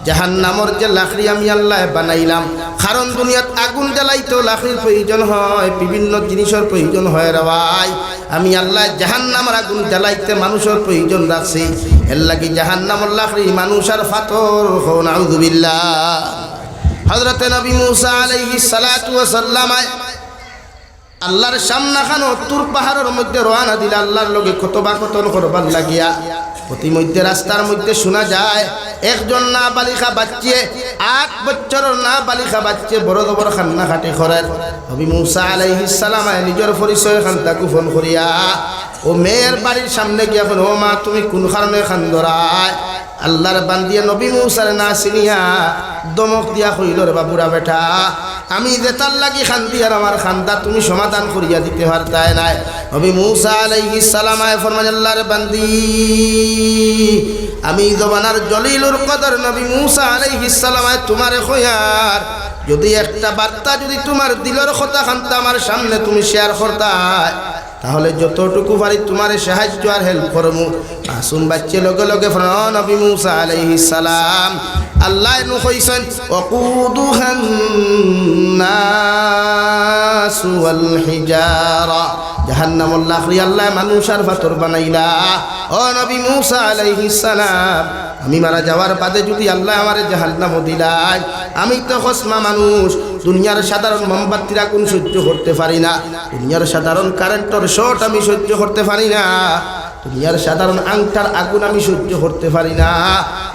জাহান্নামর যে লাকড়ি আমি আল্লাহ বানাইলাম কারণ দুনিয়াত আগুন জ্বালাইতেও লাকড়ির প্রয়োজন হয় বিভিন্ন জিনিসের প্রয়োজন হয় রে ভাই আমি আল্লাহ জাহান্নামের আগুন জ্বালাইতে মানুষের প্রয়োজন রাখছি এর লাগি জাহান্নামের লাকড়ি মানুষ আর পাথর নাউযুবিল্লাহ। হযরত নবী মুসা আলাইহিস সালাতু ওয়াস সালাম আল্লাহর সামনাখানো তুর পাহাড়ের মধ্যে রওনা দিল আল্লাহর লগে কতবা কতন করবার লাগিয়া প্রতিমধ্যে রাস্তার মধ্যে শোনা যায় একজন না বালিকা বাচ্চে 8 বছরের না বালিকা বাচ্চে বড় বড় খান্না খাটি করেন নবী মুসা আলাইহিস সালাম নিজের পরিচয় খান্তা গোপন করিয়া ও মেয়ের বাড়ির সামনে গিয়া বলে ও মা তুমি কোন কারণে খান্দরায় আল্লাহর বান্দিয়া নবী মুসার না চিনিয়া দমক দিয়া কইল রে বাবুরা বেটা আমি যেতার লাগি খান্দি আর আমার খান্দা তুমি সমাধান করিয়া দিতে পারতাই নাই। নবী মুসা আলাইহিস সালাম ফরমান আল্লাহর বান্দি আমি জমানার জলিলুল কদর নবী মুসা আলাইহিস সালাম তোমারে কইয়ার যদি একটা বার্তা যদি তোমার দিলের কথা খান্তা আমার সামনে তুমি শেয়ার করতাই তাহলে যতটুকু পারি তোমারে সাহায্য আর হেল্প করমু। মাসুম বাচ্চা লগে লগে নবী মুসা আলাইহিস সালাম আল্লাহ নু কইছেন ওয়াকুদুহান নাসু ওয়াল হিজারা জাহান্নামুল লাকড়ি আল্লাহ মানুষ আর পাথর বানাইলা। ও নবী মুসা আলাইহিস সালাম আমি মারা যাওয়ার বাদে যদি আল্লাহ আমারে জাহান্নামও দিলাই আমি তো খসমা মানুষ দুনিয়ার সাধারণ মোমবাতির আগুন সহ্য করতে পারি না দুনিয়ার সাধারণ কারেন্টের শর্ট আমি সহ্য করতে পারি না দুনিয়ার সাধারণ আংটার আগুন আমি সহ্য করতে পারি না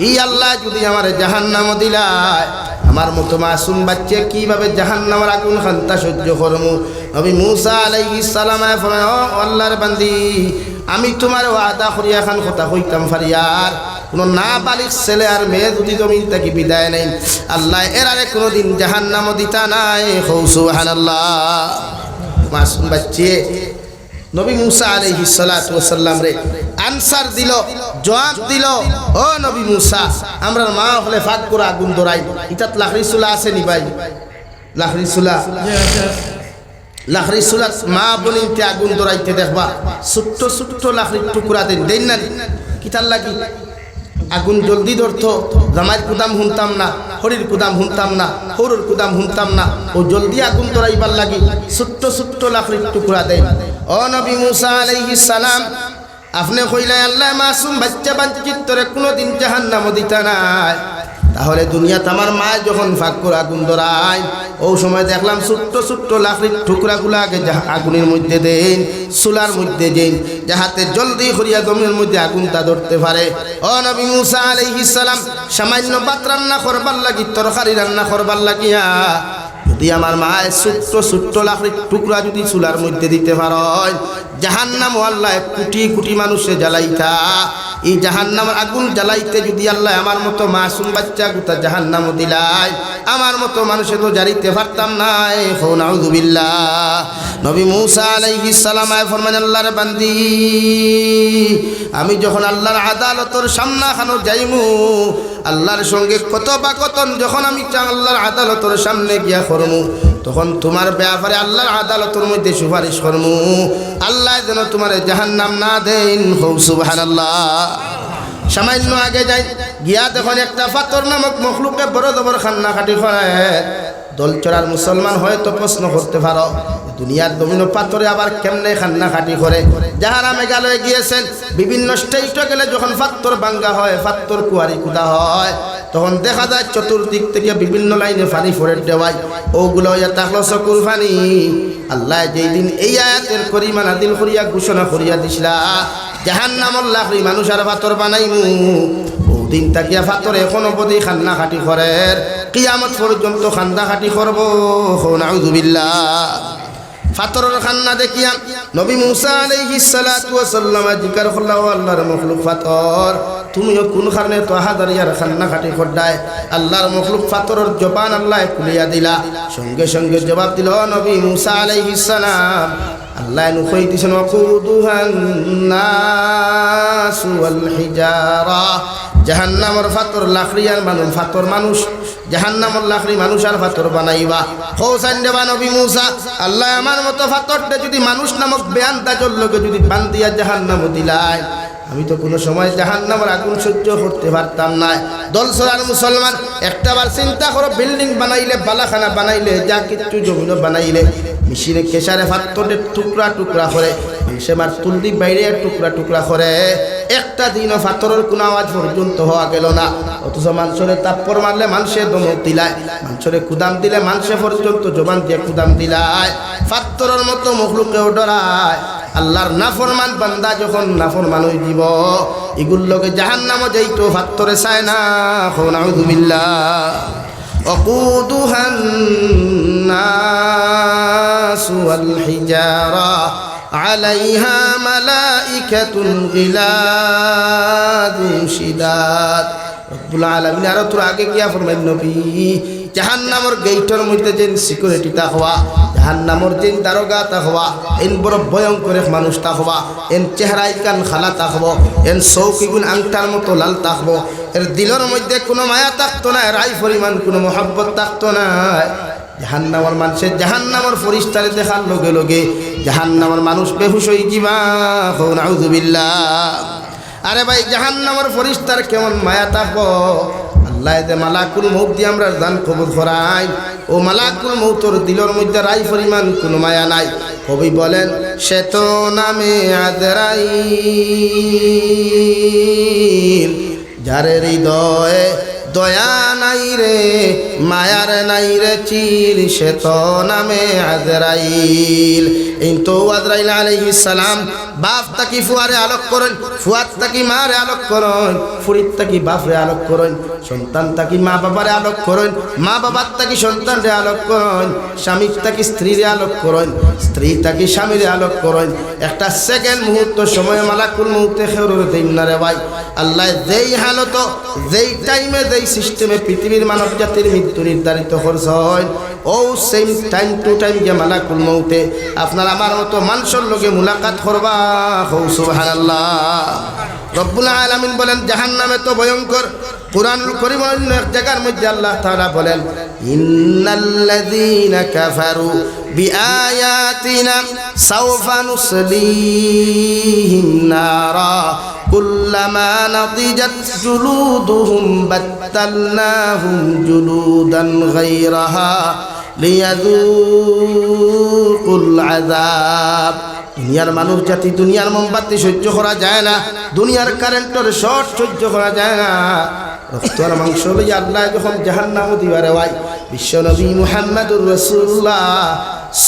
এই আল্লাহ যদি আমারে জাহান্নামও দিলাই আমার মতো মাসুম বাচ্চা কিভাবে জাহান্নামের আগুন খান্তা সহ্য করমু? নবী মুসা আলাইহিস সালাম ফরমায় ও আল্লাহর বান্দি আমি তোমার ওয়াদা করিয়া খান কথা কইতাম ফারিয়ার কোনো না বালিক ছেলে আর মেয়ে যদি জমিন থেকে বিদায় নেই আল্লাহ এর আরে কোনোদিন জাহান্নামও দিতা নাই সুবহানাল্লাহ। মাসুম বাচ্চা নবী মুসা আলাইহিস সালাতু ওয়াস সালাম রে আনসার দিল, জবাব দিল, ও নবী মুসা, আমরা মা হলে ফাঁক করে আগুন ধরাই। ইতাত লাখড়ি চুলা আছে নি ভাই? লাখড়ি চুলা, লাখড়ি চুলা মা বনিতে আগুন ধরাইতে দেখবা ছোট্ট ছোট্ট লাখড়ির টুকরা দেন, দেন না? কিতার লাগি আগুন জলদি ধরতো, জামাইয়ের কুদাম শুনতাম না, হরির কুদাম শুনতাম না, হরুর কুদাম শুনতাম না, ও জলদি আগুন ধরাইবার লাগি ছোট্ট ছোট্ট লাখড়ির টুকরা দেন। ও নবী মুসা আলাইহিস সালাম, আপনি কইলাই আল্লাহ মাসুম বাচ্চা বাঞ্চিত্তরে কোনোদিন জাহান্নামে দিতা নাই, তাহলে দুনিয়াতে আমার মা যখন ফাঁক করে আগুন ধরায়, ও সময় দেখলাম ছোট্ট ছোট্ট লাকড়ির টুকরাগুলো আগে আগুনের মধ্যে দেন, চুলার মধ্যে দেন, যাহাতে জলদি করিয়া জমির মধ্যে আগুনটা ধরতে পারে। ও নবী মুসা আলাইহিস সালাম, সামান্য ভাত রান্না করবার লাগি, তরকারি রান্না করবার লাগিয়া যদি আমার মায়ের ছোট্ট ছোট্ট লাকড়ির টুকরা যদি চুলার মধ্যে দিতে পারেন, জাহান্নাম আল্লাহ কোটি কোটি মানুষে জ্বালাইতা। এই জাহান্নামের আগুন জ্বালাইতে যদি আল্লাহ আমার মতো মাসুম বাচ্চা গোটা জাহান্নাম দিলাই, আমার মতো মানুষে তো জারিতে পারতাম না। নাউযুবিল্লাহ। নবী মুসা আলাইহিস সালাম ফরমান, আল্লাহর বান্দি, আমি যখন আল্লাহর আদালতের সামনাখানো যাইমু, আল্লাহর সঙ্গে কত বা কতন যখন আমি আল্লাহর আদালতের সামনে গিয়া করমু, তখন তোমার ব্যাপারে আল্লাহর আদালতের মধ্যে সুপারিশ করমু, আল্লাহ যেন তোমার জাহান্নাম না দেন। সুবহানাল্লাহ। সামান্য আগে যাই গিয়া দেখুন একটা পাথর নামক মখলুকে বড় জবর খান্না খাটি করে। দলচরার মুসলমান হয়তো প্রশ্ন করতে পারো, দুনিয়ার জমিন পাথরে আবার কেমনে খান্না খাটি করে? যাহারা মেঘালয়ে গিয়েছেন, বিভিন্ন স্টেটে গেলে যখন পাথর ভাঙ্গা হয়, পাথর কুয়ারি কুদা হয়, তখন দেখা যায় চতুর্দিক থেকে বিভিন্ন লাইনে পানি ফোড়ে দেওয়ায়, ওগুলো ইয়া থাকলো চকুর পানি। আল্লাহ যেই দিন এই আয়াতের করিমা নাযিল করিয়া ঘোষণা করিয়া দিছিলা, জাহান্নামর লাকড়ি মানুষ আর পাথর বানাইমু, দিন তাকিয়া পাথর এখন অবধি খান্না খাটি করে, কিয়ামত পর্যন্ত খান্না খাটি করবো। নাউযুবিল্লাহ। পাথরের খান্না দেখিয়া নবী মুসা আলাইহিস সালাতু ওয়াস সালাম জিকার করলাম, আল্লাহর মখলুক পাথর, তুমিও কোন কারণে তো হাজারিয়ার খান্না খাটি করদায়? আল্লাহর মখলুক পাথরের জবান আল্লাহ খুলিয়া দিলা, সঙ্গে সঙ্গে জবাব দিল নবী মুসা আলাইহিস সালাম, আল্লাহ নুকই দিছেন, ওয়াকুদুহান নাস ওয়াল হিজারা, জাহান্নামের পাথর লাকড়ি আর মানুষ, পাথর মানুষ, জাহান্নামের লাকড়ি মানুষ আর পাথর বানাইবা। হোসাইন দেবা নবী মুসা, আল্লাহ আমার মতো পাথরটা যদি মানুষ নামক বেয়ান্দাজের লোকে যদি বান্দিয়া জাহান্নাম দিলাই, আমি তো কোনো সময় জাহান্নামের আগুন সহ্য করতে পারতাম না। দলসরার মুসলমান, একটাবার চিন্তা করো, বিল্ডিং বানাইলে, বালাখানা বানাইলে, যা কিছু জমিন বানাইলে, মেশিনে কেশারে পাথরের টুকরা টুকরা করে, সে মার তুলদি বাইরে টুকরা টুকরা করে, একটা দিনও পাথরের কোনো আওয়াজ পর্যন্ত হওয়া গেল না। অথচ মানুষের তাপ্পর মারলে মানুষের দমক দিলায়, মানুষের কুদাম দিলে মানুষে পর্যন্ত জবান দিয়ে কুদাম দিলায়, পাথরের মতো মখলুকেও ডরায়। আল্লাহর নাফরমান বান্দা যখন নাফরমান হয়ে যাব, এগুলোকে জাহান্নামে যাইতো পাথরে চায় না। নাউযুবিল্লাহ। وقودها الناس والحجارة عليها ملائكة غلاظ شداد। রব্বুল আলামিন আরো তোর আগে গিয়া ফরমাইল, নবী, জাহান্নামের গেইটের মধ্যে যেন সিকিউরিটি থাকবা, জাহান্নামের যেন দারোগা থাকবা, এন বড় ভয়ঙ্কর এক মানুষ থাকবা, এন চেহারায় কান খালা থাকবো, এন চৌকিগুন আংটার মতো লাল থাকবো, এর দিলের মধ্যে কোনো মায়া থাকতো না, রাই পরিমাণ কোনো মহব্বত থাকতো না। জাহান্নামের মানুষের জাহান্নামের ফরিস্তারে দেখার লগে লগে জাহান্নামের মানুষ বেহুশ হয়ে যাবা। নাউযুবিল্লাহ। আরে ভাই, জাহান্নামের ফরিস্তার কেমন মায়া থাকবো? আল্লাহ যে মালাকুল মউত দিয়ে আমরা জান কবুল করাই, ও মালাকুল মউতর দিলের মধ্যে রাই পরিমাণ কোনো মায়া নাই। কবি বলেন, সে তো নামে আজরাইল, যারে হৃদয়ে দয়া নাই রে, মায়ার নাই রে চির, সে তো নামে আজরাইল। এই তো আজরাইল আলাইহিস সালাম বাপ তাকি ফুয়ারে আলোক করেন, ফুয়াত তাকি মারে আলোক করেন, ফুরিত তাকি বাপরে আলোক করেন, সন্তান তাকি মা বাবারে আলোক করেন, মা বাবার তাকি সন্তানরে আলোক করেন, স্বামী তাকি স্ত্রীরে আলোক করেন, স্ত্রী তাকি স্বামীরে আলোক করেন। একটা সেকেন্ড মুহূর্ত সময় মালাকুল মউতে খেউর দেন না রে ভাই। আল্লাহ যেই হালত, যেই টাইমে, যেই সিস্টেমে পৃথিবীর মানব জাতির মৃত্যু নির্ধারিত করছেন, ও সেম টাইম টু টাইম যে মালাকুল মউতে আপনার আমার মতো মানুষের লগে মুলাকাত করবা। সুবহানাল্লাহ। রব্বুল আলামিন বলেন জাহান্নামে তো ভয়ঙ্কর। কুরআনুল কারীম অন্য এক জায়গার মধ্যে আল্লাহ তাআলা বলেন ইন্নাল্লাযীনা কাফারু বিআয়াতিনা সাওফা নুসলিহিম নারা কুল্লামা নাদিজাত জুলুদুহুম বাদদালনাহুম জুলুদান গায়রাহা লিয়াযুকুল আযাব। দুনিয়ার মানুষ জাতি দুনিয়ার মোমবাতি সহ্য করা যায় না, দুনিয়ার কারেন্টের শর্ট সহ্য করা যায় না। রক্ত আর মাংস লইয়া আল্লাহ যখন জাহান্নামে দিবারে ভাই বিশ্বনবী মুহাম্মদুর রাসূলুল্লাহ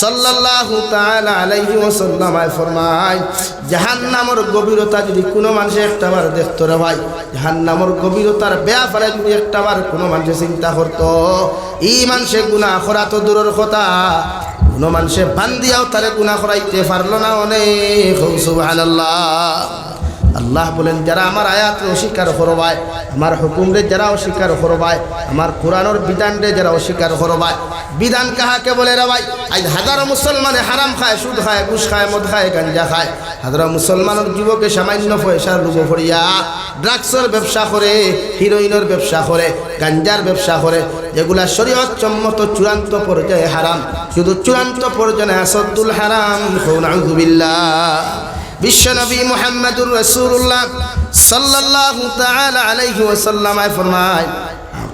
সাল্লাল্লাহু তাআলা আলাইহি ওয়াসাল্লাম ফরমায় জাহান্নামের গভীরতা যদি কোনো মানুষ একটাবার দেখতো রে ভাই, জাহান্নামের গভীরতার ব্যাপারে যদি একটাবার কোনো মানুষ চিন্তা করতো, এই মানুষে গুনাহ করা তো দূরের কথা, কোনো মানুষে বান্দিয়াও তারে গুনাহ করাইতে পারলো না অনেক। সুবহানাল্লাহ। আল্লাহ বলেন যারা আমার আয়াত অস্বীকার করবায়, আমার হুকুমরে যারা অস্বীকার করবায়, আমার কোরআনের বিধানরে যারা অস্বীকার করবায়, বিধান কাহাকে বলে রে ভাই? আজ হাজারো মুসলমানে হারাম খায়, সুদ খায়, ঘুষ খায়, মদ খায়, গাঞ্জা খায়। হাজারো মুসলমানের যুবকে সামান্য পয়সার লোভ করিয়া ড্রাগসের ব্যবসা করে, হিরোইনের ব্যবসা করে, গাঞ্জার ব্যবসা করে, যেগুলা শরীয়ত সম্মত চূড়ান্ত পর্যায়ে হারাম, শুধু চূড়ান্ত পর্যায়ে আসাদুল হারাম। নাউযু বিল্লাহ। বিশ্বনবী মুহাম্মদুর রাসূলুল্লাহ সাল্লাল্লাহু তাআলা আলাইহি ওয়াসাল্লাম ফরমায়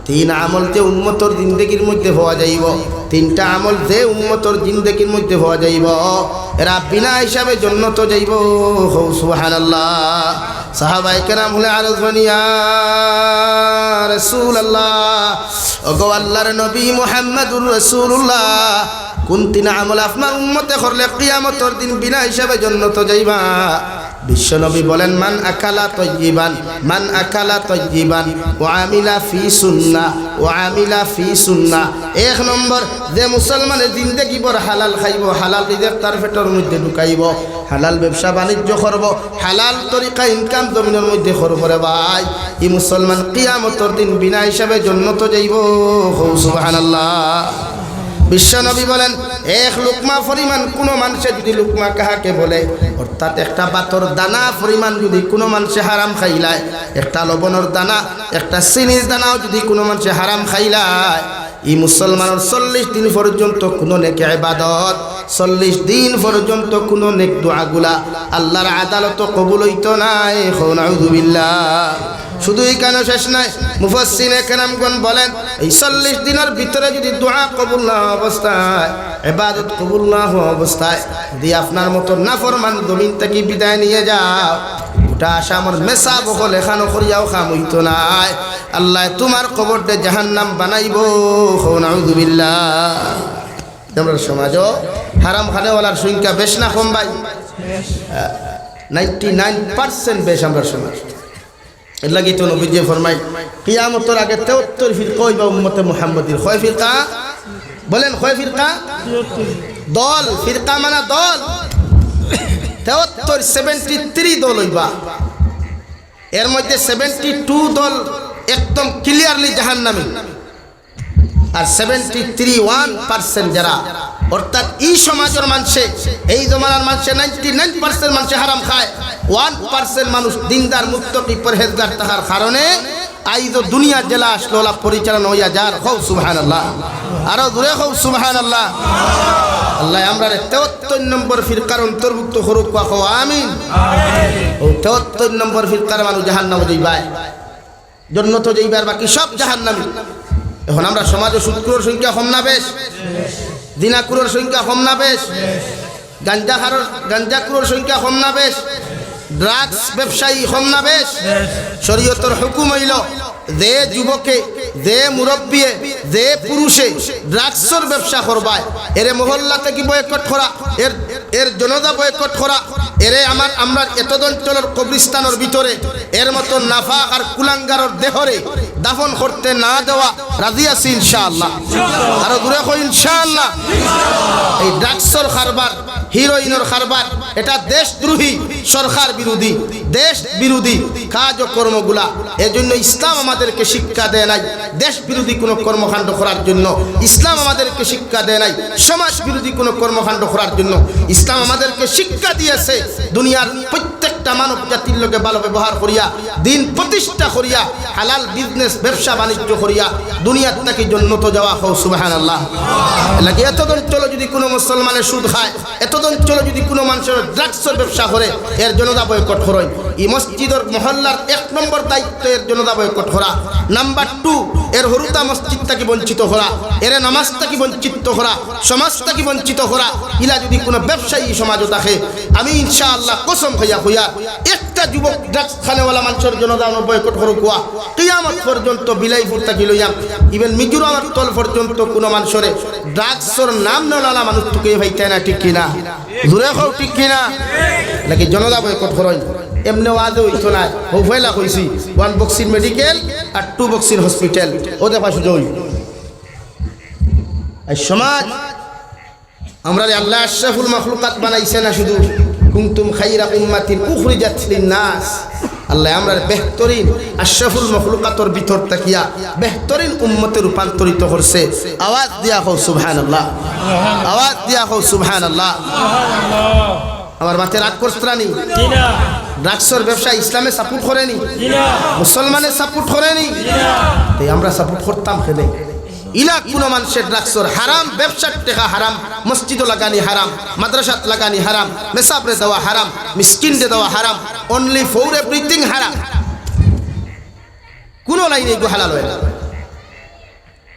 তিন আমল যে উম্মতর জিন্দেগির মধ্যে হওয়া যাইব, তিনটা আমল যে উম্মতর জিন্দেগির মধ্যে হওয়া যাইব, এরা বিনা হিসাবে জান্নাতে যাইব। সুবহানাল্লাহ। সাহাবায়ে কেরাম হলে আরজ বানিয়া রাসূলুল্লাহ, ওগো আল্লাহর নবী মুহাম্মদুর রাসূলুল্লাহ, কোন তিন আমল আপনার উম্মতে করলে কিয়ামতের দিন বিনা হিসাবে জান্নাতে যাইবা? বিশ্বনবী বলেন মান আকালা তাইয়িবান, মান আকালা তাইয়িবান ওয়া আমিলা ফি সুন্নাহ, ওয়া আমিলা ফি সুন্নাহ। এক নম্বর, যে মুসলমানের জিন্দেগি ভর হালাল খাইব, হালাল রিজিক তার পেটের মধ্যে ঢুকাইব, হালাল ব্যবসা বাণিজ্য করব, হালাল তরিকা ইনকাম জমিনের মধ্যে করব রে ভাই, এই মুসলমান কিয়ামতের দিন বিনা হিসাবে জান্নাতে যাইব। সুবহানাল্লাহ। বিশ্বনবী বলেন এক লুকমা পরিমাণ কোনো মানুষে যদি, লুকমা কাহাকে বলে? অর্থাৎ একটা বাতর দানা পরিমাণ যদি কোনো মানুষে হারাম খাইলায়, একটা লবণের দানা, একটা চিনির দানাও যদি কোনো মানুষে হারাম খাইলায়, এই মুসলমানের 40 দিন পর্যন্ত কোনো নেক ইবাদত, 40 দিন পর্যন্ত কোনো নেক দোয়াগুলা আল্লাহর আদালত কবুল হইতো নাই। নাউযু বিল্লাহ। শুধু এই কেন শেষ নাই, মুফাসসিরে কেরামগণ বলেন এই 40 দিনের ভিতরে যদি দোয়া কবুল না অবস্থায়, ইবাদত কবুল না হওয়া অবস্থায় যদি আপনার মতো নাফরমান জমিন থেকে বিদায় নিয়ে যাও, ওটা আশা আমার মেসা বকল এখানো করিয়াও খাম হইতো নাই, আল্লাহ তোমার কবরটা জাহান্নাম বানাইব। নাউযু বিল্লাহ। আমরা সমাজও হারাম খানেওয়ালার সংখ্যা বেশ না কম ভাই? 99% বেশ আমরা সমাজ। এর লাগি তো নবীজি ফরমাই কিয়ামতের আগে 73 ফিরকা হইবা উম্মতে মুহাম্মদীর। কয় ফিরকা বলেন? কয় ফিরকা? দল। ফিরকা মানে দল। 73 দল হইবা। এর মধ্যে 72 দল একদম ক্লিয়ারলি জাহান্নামী, আর 73% যারা, অর্থাৎ এই সমাজের মানুষে, এই জমানার মানুষে 99% মানুষে হারাম খায়, 1% মানুষ দিনদার মুত্তাকি পরহেজগার তাহার কারণে আইজ দুনিয়া জেলা আসলো পরিচালনা হইয়া যার। হও সুবহানাল্লাহ। আরো দূরে হও সুবহানাল্লাহ। আল্লাহ আমরা 73 নম্বর ফিরকার অন্তর্ভুক্ত করুক। কও আমিন। ও 73 নম্বর ফিরকার মানুষ জাহান্নামে যাইবাই, জান্নাতে যাইবার, বাকি সব জাহান্নামী। এখন আমরা সমাজে সুদখোরের সংখ্যা কম না বেশ? জিনাখোরের সংখ্যা কম না বেশ? গাঞ্জাখোরের সংখ্যা কম না বেশ? ড্রাগস ব্যবসায়ী কম না বেশ? শরীয়তের হুকুম হইল যে যুবকে, যে মুরব্বিয়ে, যে পুরুষে ড্রাগসের ব্যবসা করবায়, এর মহল্লা থেকে বয়কট করা, এর জনতা বয়কট করা, এরে আমরা এতদ অঞ্চলের কবরস্থানের ভিতরে এর মতো নাফাক আর কুলাঙ্গারের দেহরে দাফন করতে না দেওয়া রাজি আছি ইনশাআল্লাহ। আরো দূরে কই ইনশাআল্লাহ। এই ড্রাগসের কারবার, হিরোইনের কারবার, এটা দেশদ্রোহী, সরকার বিরোধী, দেশ বিরোধী কাজ ও কর্মগুলা। এজন্য ইসলাম আমাদেরকে শিক্ষা দেয় নাই দেশ বিরোধী কোনো কর্মকাণ্ড করার জন্য। ইসলাম আমাদেরকে শিক্ষা দেয় নাই সমাজ বিরোধী কোনো কর্মকাণ্ড করার জন্য। ইসলাম আমাদেরকে শিক্ষা দিয়েছে দুনিয়ার প্রত্যেকটা মানব জাতির লোকে ভালো ব্যবহার করিয়া, দিন প্রতিষ্ঠা করিয়া, হালাল বিজনেস ব্যবসা বাণিজ্য করিয়া দুনিয়ার থেকে জন্নত যাওয়া হোক। সুবহানাল্লাহ। লাগে এতদিন চলো যদি কোনো মুসলমানের সুদ খায়, এতদিন চলো যদি কোনো মানুষের ড্রাগসের ব্যবসা করে, এর জনতা বয়কট করেন। এই মসজিদের মহল্লার 1 নম্বর দায়িত্ব এর জনতা বয়কট করা। নাম্বার 2 এর হরুতা মসজিদ থেকে বঞ্চিত করা, এর নামাজ থেকে বঞ্চিত করা, সমাজ থেকে বঞ্চিত করা। ইলা যদি কোনো ব্যবসায়ী সমাজও থাকে, আমি ইনশাআল্লাহ কসম খাইয়া হইয়া একটা যুবক ড্রাগস খানেওয়ালা মানুষের জনতা বয়কট করুক, কিয়ামত পর্যন্ত বিলাইপুর থেকে লইয়াম ইভেন মিজোরামের তল পর্যন্ত কোনো মানুষের ড্রাগসের নাম নেওয়ালা মানুষ তোকে ভাইতে না, ঠিক কিনা? জোরে হোক ঠিক কিনা? নাকি জনতা বয়কট করেন? এমনি ওয়াদে হইতো না। ও ফেলা কইছি 1 বক্সির মেডিকেল আর 2 বক্সির হসপিটাল, ওদের পাশে যাই। এই সমাজ আমরা আল্লাহ আশরাফুল মাখলুকাত বানাইছে না, শুধু কুনতুম খাইরা উম্মাতিন উখরিজাত লিন-নাস। আল্লাহ আমরা বেহতরিন আশরাফুল মাখলুকাতের ভিতর তাকিয়া বেহতরিন উম্মতে রূপান্তরিত করছে। আওয়াজ দিয়া হোক সুবহানাল্লাহ, আওয়াজ দিয়া হোক সুবহানাল্লাহ। আমার মাথায় রাগ করছরানি? ড্রাগসের ব্যবসা ইসলামে সাপোর্ট করেনি, মুসলমানের সাপোর্ট করেনি, তাই আমরা সাপোর্ট করতাম খেলে। ইলা কোনো মানুষের ড্রাগসের হারাম, ব্যবসার টাকা হারাম, মসজিদে লাগানি হারাম, মাদ্রাসাত লাগানি হারাম, মেসাবরে দেওয়া হারাম, মিসকিনরে দেওয়া হারাম, অনলি ফর এভরিথিং হারাম। কোনো লাইনে এগুলো হালাল হয় না।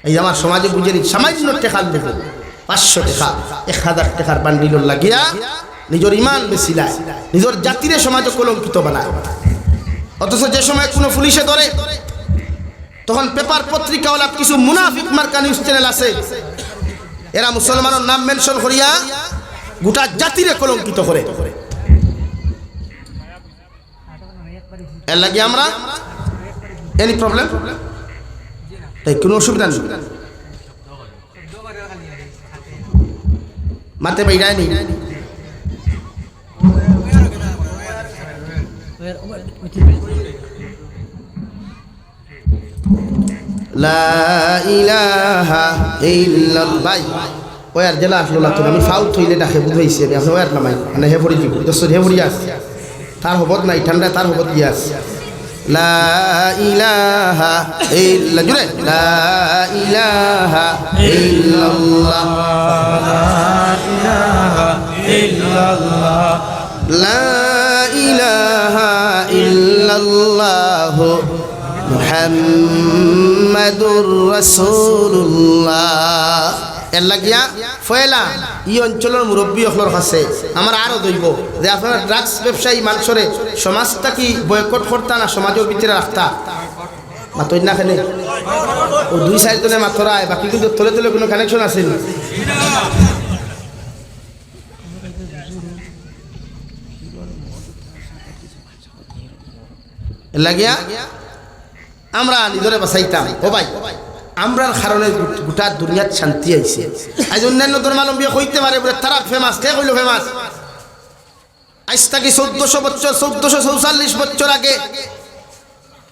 এই আমার সমাজে বুঝেনি সামান্য টাকা দেবো, 500 টাকা 1000 টাকার বান্ডিল লাগিয়া নিজের ইমান বেশিলায়, নিজের জাতিরে সমাজে কলঙ্কিত বানায়। অথচ যে সময় কোনো পুলিশে ধরে, তখন পেপার পত্রিকাওয়ালা কিছু মুনাফিক মার্কা নিউজ চ্যানেল আছে, এরা মুসলমানের নাম মেনশন করিয়া গোটা জাতিরে কলঙ্কিত করে। এর লাগে আমরা এনি প্রবলেম, তাই কোনো অসুবিধা নেই, মাতে বাইরায় নেই। লা ইলাহা ইল্লাল্লাহ। ভাই ওই আর জেলা আসলো লাগতো, আমি ফাউট হইলে ডাকে বুঝাইছি আমি আপনার ওয়ার নামাই মানে হে পড়ি দিব দশ হে পড়ি আস তার হবত নাই ঠান্ডা, তার হবত গিয়াস। লা ইলাহা ইল্লা জুরে লা ইলাহা ইল্লাল্লাহ, লা ইলাহা ইল্লাল্লাহ মুহাম্মাদুর রাসূলুল্লাহ। এর লাগিয়া ফয়লা ই অঞ্চলের মুরব্বী হলর কাছে আমার আরও দইব যে আপনারা ড্রাগস ব্যবসায়ী মানুষরে সমাজটা কি বয়কট করতা না সমাজের ভিতরে রাখতা? মাতই না খেলে ও 2-4 জনে মাথরায়, বাকি কিন্তু তলে তলে কোনো কানেকশন আছে না। লাগিয়া আমরা নিজরে বাঁচাইতাম। ও ভাই আমরার কারণে গোটা দুনিয়াত শান্তি আইছে। আজ অন্যান্য ধর্মাবলম্বী হইতে পারে বলে তারা ফেমাস, কে কইল ফেমাস? আজ থেকে 1400 বছর 1444 বছর আগে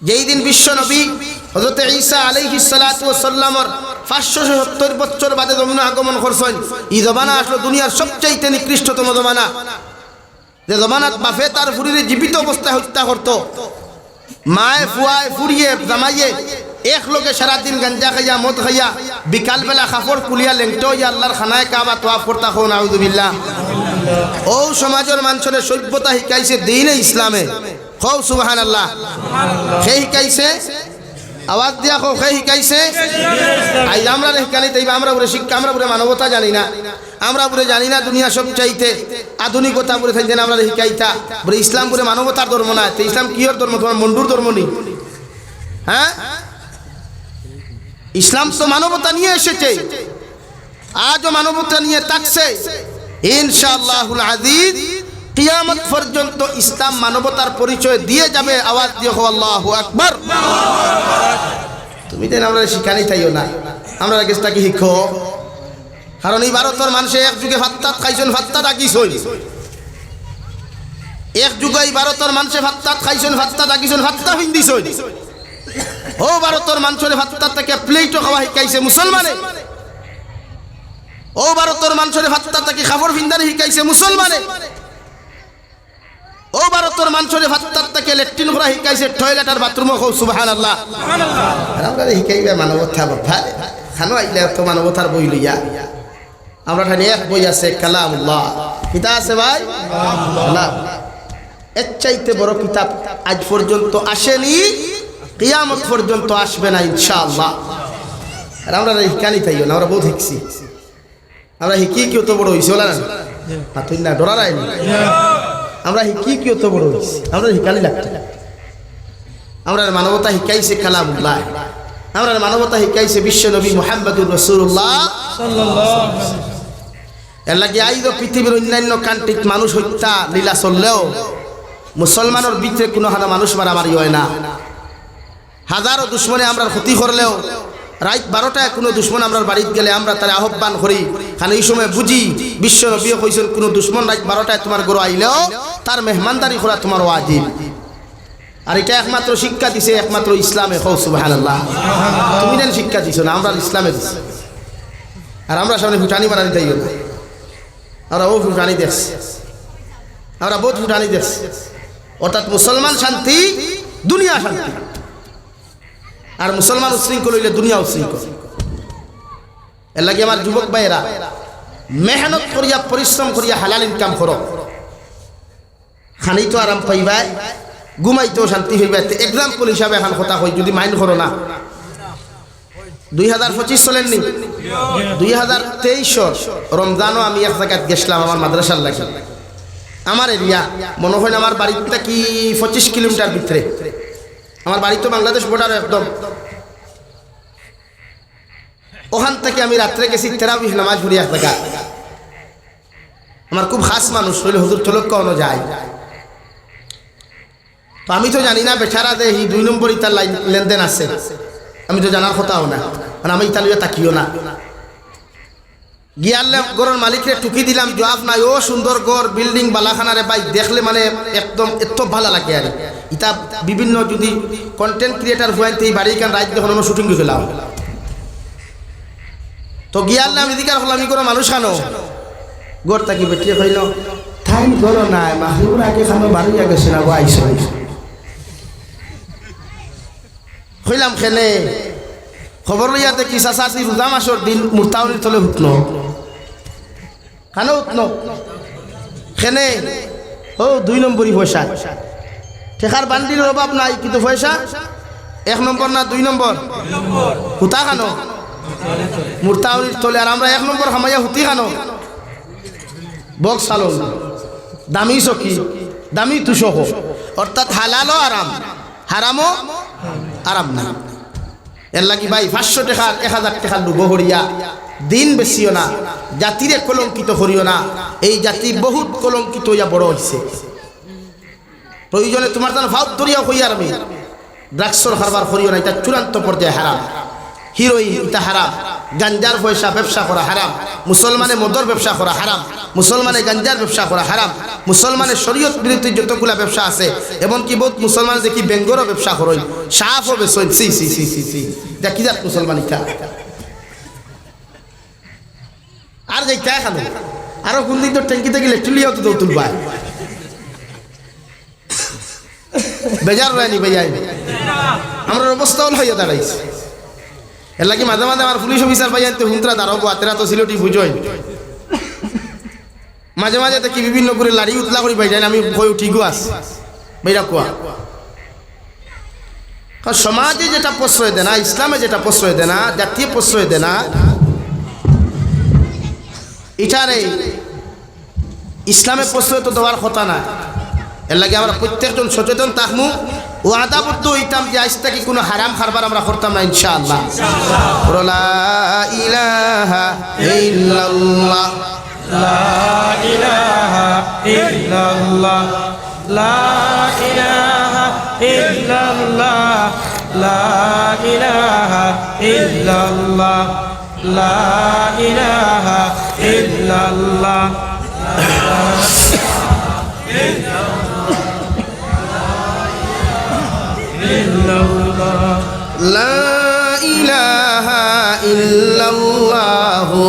যেই দিন বিশ্ব নবী হযরত ঈসা আলাইহিস সালাতু ওয়াস সালামের 570 বছর বাদে জমিনে আগমন করছেন, এই জমানা আসলো দুনিয়ার সবচাইতে নিকৃষ্টতম জমানা। যে জমানাত বাফে তার ফুরিরে জীবিত অবস্থায় হত্যা করত, মায়ে ফুয়ায় ফুরিয়ে জামাইয়ে এক লোকে সারাদিন গাঞ্জা খাইয়া মদ খাইয়া বিকালবেলা কাপড় কুলিয়া লেংটো ইয়া আল্লাহর খানায় কাবা তোয়াফ করতা হো নাউযুবিল্লাহ। ও সমাজের মানুষের সভ্যতা শিখাইছে দ্বীনে ইসলামে, হো সুবহানাল্লাহ। কে শিখাইছে? আওয়াজ দিয়া কো, কে শিখাইছে? আই আমরা শিখানি তাই আমরা পুরো শিক্ষা, আমরা পুরো মানবতা জানি না, আমরা পুরো জানি না দুনিয়া সব চাইতে আধুনিকতা পুরো থাকতে আমরা শিখাইতা পুরো ইসলাম পুরো মানবতার ধর্ম না। তো ইসলাম কিহর ধর্ম? তোমার মন্ডুর ধর্ম নি? হ্যাঁ, ইসলাম তো মানবতা নিয়ে এসেছে, আজও মানবতা নিয়ে থাকছে। ইনশাআল্লাহুল আজিজ কিয়ামত পর্যন্ত ইসলাম মানবতার পরিচয় দিয়ে যাবে। আওয়াজ দিয়ে আল্লাহু আকবার। তুমি দেন আমরা শিখানি তাইও না, আমরা গেছটা কি শিখো? কারণ এই ভারতের মানুষে এক যুগে ফাত্তাত খাইছেন, ফাত্তা ডাকিছই। এক যুগাই ভারতের মানুষে ভাত্তাত খাইছেন, ভাত্তা থাকিছেন, ভাত্তা হিন্দিছেন। ও ভারতের মানুষের ভাত্তা থেকে প্লেটও খাওয়া শিকাইছে মুসলমানে। ও ভারতের মানুষের ভাত্তা থেকে খাবার ফিন্দারে শিকাইছে মুসলমানে। ও ভারতের মানুষের ভাত্তার থেকে লেট্রিন করা শিকাইছে, টয়লেট আর বাথরুমও খাও। সুবহানাল্লাহ। আমরা শিকাইবে মানবতা ভাই খানো আইলে তো মানবতার বই লইয়া আমরা এখানে এক বই আছে কালামুল্লাহ। কিতাব আছে ভাই কালাম। এর চাইতে বড় কিতাব আজ পর্যন্ত আসেনি, কিয়ামত পর্যন্ত আসবে না ইনশাআল্লাহ। আর আমরা হিকানি তাইও না, আমরা বহুত শিখছি। আমরা হিকি কেউ তো বড় হয়েছি বলা না, তুই না ডরার আইনি। আমরা হিকি কেউ তো বড় হয়েছি, আমরা হিকানি লাগতো। আমরা মানবতা শিকাইছে কালামুল্লাহ, আমরা মানবতা শিকাইছে বিশ্ব নবী মুহাম্মদুর রাসূলুল্লাহ সাল্লাল্লাহু আলাইহি ওয়াসাল্লাম। এর লাগে আইদো পৃথিবীর অন্যান্য কান্ট্রিত মানুষ হত্যা লীলা চললেও মুসলমানের ভিতরে কোনো হানা মানুষ মারামারি হয় না। হাজারো দুশ্মনে আমরা ক্ষতি করলেও রাত 12টায় কোনো দুশ্মন আমরা বাড়িতে গেলে আমরা তার আহ্বান করি, কারণ এই সময় বুঝি বিশ্ব নবী কইছেন কোনো দুশ্মন রাত 12টায় তোমার ঘরে আইলেও তার মেহমানদারি করা তোমার ওয়াজিব। আর এটা একমাত্র শিক্ষা দিছে একমাত্র ইসলামে। কও সুবহানাল্লাহ। তুমি দেন শিক্ষা দিছো না, আমরা ইসলামে দিছি। আর আমরা সামনে ফুটানি মারানি তাইও না, আমরা ও ফুটানি দেশ, আমরা বহুত ফুটানি দেশ। অর্থাৎ মুসলমান শান্তি, দুনিয়া শান্তি। আর মুসলমান উশৃঙ্খল হইলে দুনিয়া উশৃঙ্খল। এর লাগে আমার যুবক ভাইয়েরা মেহনত করিয়া পরিশ্রম করিয়া হালাল ইনকাম করো। খানি তো আরাম পাইবাই, ঘুমাইতেও শান্তি হইবা। এক্সাম্পল হিসাবে এখন কথা কই, যদি মাইন্ড করো না। 2025 চলেননি, 2023 রমজানও আমি এক জায়গায় গেছিলাম আমার মাদ্রাসার লাগে। আমার এরিয়া মনে হয় আমার বাড়িটা কি 25 কিলোমিটার ভিতরে। আমার বাড়ি তো বাংলাদেশ বর্ডার একদম। ওখান থেকে আমি রাত্রে গেছি তারাবিহ নামাজ পড়ি এক জায়গা। আমার খুব খাস মানুষ হইলে হুজুর চলক কখনো যায়। তো আমি তো জানি না বেচারা যে এই 2 নম্বর ইতার লেনদেন আছে, আমি তো জানার কথাও না, মানে আমি ইতালিও তাকিও না। গিয়ারলে গড়ের মালিকরে টুকি দিলাম, জবাব নাই। ও সুন্দর গড়, বিল্ডিং বালাখানারে ভাই দেখলে মানে একদম এত ভালো লাগে। আর ইতা বিভিন্ন যদি কন্টেন্ট ক্রিয়েটার হইতে এই বাড়ি কান রাত যখন শুটিং গেলাম, তো গিয়ারলে আমি দিকার হলাম, আমি কোনো মানুষ খানো গড় তাকি বেটিয়ে হইল ঠাই গড় নাই মাহরুর আগে খানো বাড়িয়া গেছে না, আইসো হইলাম খেনে খবর লইয়া দেখি চাচা রোজা মাসের দিন মুরতাউনির তলে হুতনো খানো উঠনো খেনে। ও 2 নম্বরই পয়সা, ঠেকার বান্ডির অভাব নাই, কিন্তু পয়সা 1 নম্বর না 2 নম্বর হুতা খানো মুরতাউনির তলে। আর আমরা 1 নম্বর খামাইয়া হুতি খানো বক্স সালন, দামি চকি, দামি তুষক। অর্থাৎ হালালও আরাম, হারামও আরাম না। এর লাগি ভাই 500 টাকা 1000 টাকা ডুবো হরিয়া দিন বেশিও না, জাতিরে কলঙ্কিত করিও না। এই জাতি বহুত কলঙ্কিত হইয়া বড় হয়েছে। প্রয়োজনে তোমার যেন ভাব ধরিয়া হইয়া রাখবে। ড্রাগসর হারবার করিও না, এটা চূড়ান্ত পর্যায়ে হারাম। হিরোইন এটা হারাম, গাঞ্জার পয়সা ব্যবসা করা হারাম, মুসলমানে মদর ব্যবসা করা হারাম, মুসলমানে গাঞ্জার ব্যবসা করা হারাম, মুসলমানের শরীয়ত বিরোধী যতগুলা ব্যবসা আছে, এমনকি বহুত মুসলমান দেখি বেঙ্গরও ব্যবসা করই, সাফও বেসই। সি সি সি সি সি যা কি যাক মুসলমান ইটা আর যাই কে খানো। আরো কোন দিন তো ট্যাঙ্কি থেকে লেটুলিয়াও তো তুলবা বেজার রায়নি ভাইয়াই। আমরা অবস্থা হল হইয়া দাঁড়াইছে। এর লাগে মাঝে মাঝে আমার পুলিশ অফিসার ভাই আনতে হুন্তরা দাঁড়াবো, আতেরা তো সিলটি বুঝই। মাঝে মাঝে দেখি বিভিন্ন করে লাড়ি উতলা করি ভাই, আমি ভয় উঠিগো আস বেরা কোয়া। কারণ সমাজে যেটা প্রশ্রয় দেয় না, ইসলামে যেটা প্রশ্রয় দেয় না, জাতীয় প্রশ্রয় দেয় না, এটারে ইসলামে প্রশ্রয় তো দেওয়ার কথা না। এর লাগে আমরা প্রত্যেকজন সচেতন থাকমু, ও আদাবদ্ধ হইতাম যে আজ থেকে কোনো হারাম খারবার আমরা করতাম না ইনশাআল্লাহ। লা ইলাহা ইল্লাল্লাহ, লা ইলাহা ইল্লাল্লাহ, লা ইলাহা ইল্লাল্লাহ, লা ইলাহা ইল্লাল্লাহ, লা ইলাহা ইল্লাল্লাহ। illallah লা ইলাহা ইল্লাল্লাহু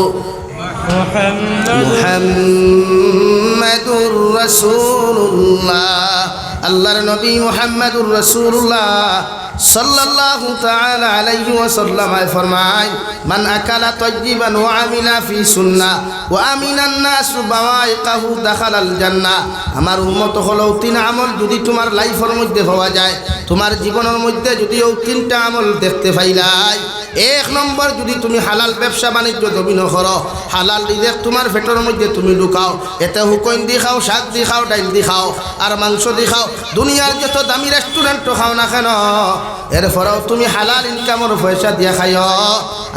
মুহাম্মাদুর রাসূলুল্লাহ আল্লাহর নবী মুহাম্মাদুর রাসূলুল্লাহ সাল্লাল্লাহু তাআলা আলাইহি ওয়াসাল্লাম ফরমায় মান আকালা তাইয়িবান ওয়া আমিলা ফি সুন্নাহ ওয়া আমিনান নাস বাওয়াইকাহু দাখালাল জান্নাহ আমার উম্মত হলো তিন আমল যদি তোমার লাইফের মধ্যে পাওয়া যায় তোমার জীবনের মধ্যে যদি এই তিনটা আমল দেখতে পাইলাই এক নম্বর যদি তুমি হালাল ব্যবসা বাণিজ্য দমিন করো হালাল রিজিক তোমার পেটের মধ্যে তুমি ঢুকাও এতে হুকইন দি খাও শাক দি খাও ডাইল দি খাও আর মাংস দি খাও দুনিয়ার যত দামি রেস্টুরেন্ট খাও না কেন এরপরেও তুমি হালাল ইনকামের পয়সা দিয়া খাইও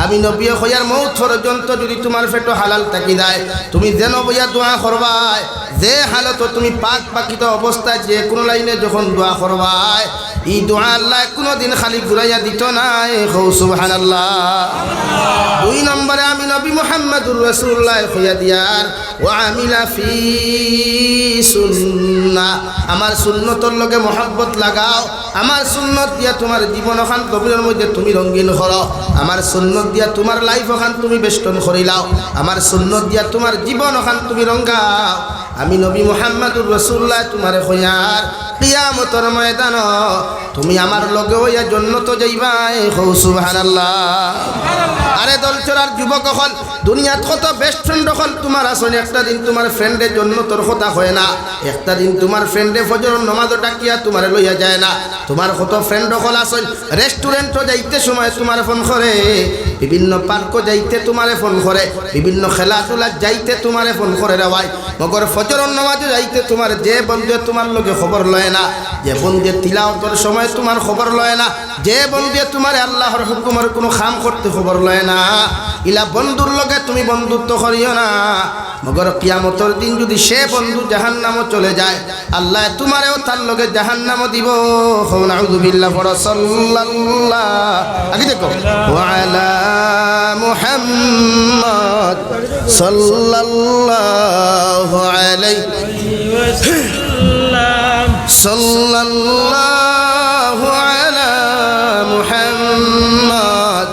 আমি নবী হইয়ার মৌত পর্যন্ত যদি তোমার পেট হালাল থাকি যায় তুমি যেন বইয়া দোয়া করবাই যে হালত তুমি পাক পাকিত অবস্থায় যে কোনো লাইনে যখন দোয়া করবাই এই দোয়া আল্লাহ কোনোদিন খালি ঘুরাইয়া দিত নাই সুবহানাল্লাহ দুই নম্বরে আমি নবী মুহাম্মদুর রাসূলুল্লাহ হইয়া দিয়ার ওয়া আমিলা ফি সুন্নাহ আমার সুন্নতর লগে মহব্বত লাগাও আমার সুন্নত দিয়া তোমার জীবন ওখান কবিরের মধ্যে তুমি রঙিন করো আমার সুন্নত দিয়া তোমার লাইফ ওখান তুমি বেষ্টন করিলাও আমার সুন্নত দিয়া তোমার জীবন ওখান তুমি রঙাও আমি নবী মুহাম্মদুর রাসূলুল্লাহ তোমারে কইয়ার কিয়ামতের ময়দান তুমি আমার লগে হইয়া জান্নাত যাইবাই সুবহানাল্লাহ আরে দলচরার যুবক হল দুনিয়াত কত বেস্ট ফ্রেন্ড হল তোমার আসলে একটা দিন তোমার ফ্রেন্ডের জন্য তোর কথা হয় না একটা দিন তোমার ফ্রেন্ডে ফজর নামাজ ডাকিয়া তোমারে লইয়া যায় না তোমার কত ফ্রেন্ড হল আসল রেস্টুরেন্টও যাইতে সময় তোমার ফোন করে বিভিন্ন পার্কও যাইতে তোমারে ফোন করে বিভিন্ন খেলাধুলা যাইতে তোমারে ফোন করে রে ভাই মগর ফজর নামাজও যাইতে তোমার যে বন্ধু তোমার লগে খবর লয় না যে বন্ধু তিলাওয়াতের সময় তোমার খবর লয় না যে বন্ধু তোমার আল্লাহর হুকুমের কোনো কাম করতে খবর লয় না ইলা বন্ধুর লগে তুমি বন্ধুত্ব করিও না মগর কিয়ামতের দিন যদি সে বন্ধু জাহান্নামে চলে যায় আল্লাহ তোমারেও তার লগে জাহান্নামে দিব নাউযু বিল্লাহ সাল্লাল্লাহু আগে দেখো ওয়া আলা মুহাম্মদ সাল্লাল্লাহু আলাইহি ওয়াসাল্লাম সাল্লাল্লাহু আলা মুহাম্মদ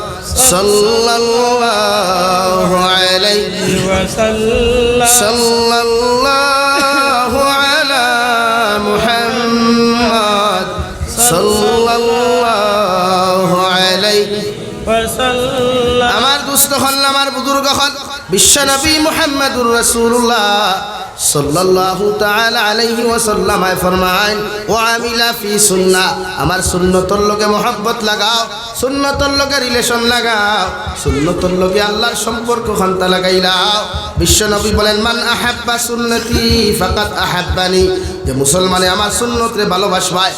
সাল্লাল্লাহু আলাইহি ওয়াসাল্লাম সাল্লাল্লাহু আলা মুহাম্মদ সাল্লাল্লাহু আলাইহি ওয়াসাল্লাম আমার দুস্থ হল আমার বুজুর্গ হল বিশ্বনবী মুহাম্মদুর রাসূলুল্লাহ সাল্লাল্লাহু তাআলা আলাইহি ওয়াসাল্লাম ফরমায় ওয়া আমিলা ফি সুন্নাহ আমার সুন্নতর লগে মহব্বত লাগাও সুন্নতর লগে রিলেশন লাগাও সুন্নতর লগে আল্লাহর সম্পর্ক খান্তা লাগাইলাও বিশ্বনবী বলেন মান আহাব্বা সুন্নতি ফাকাদ আহাব্বানি যে মুসলমানে আমার সুন্নতরে ভালোবাসবায়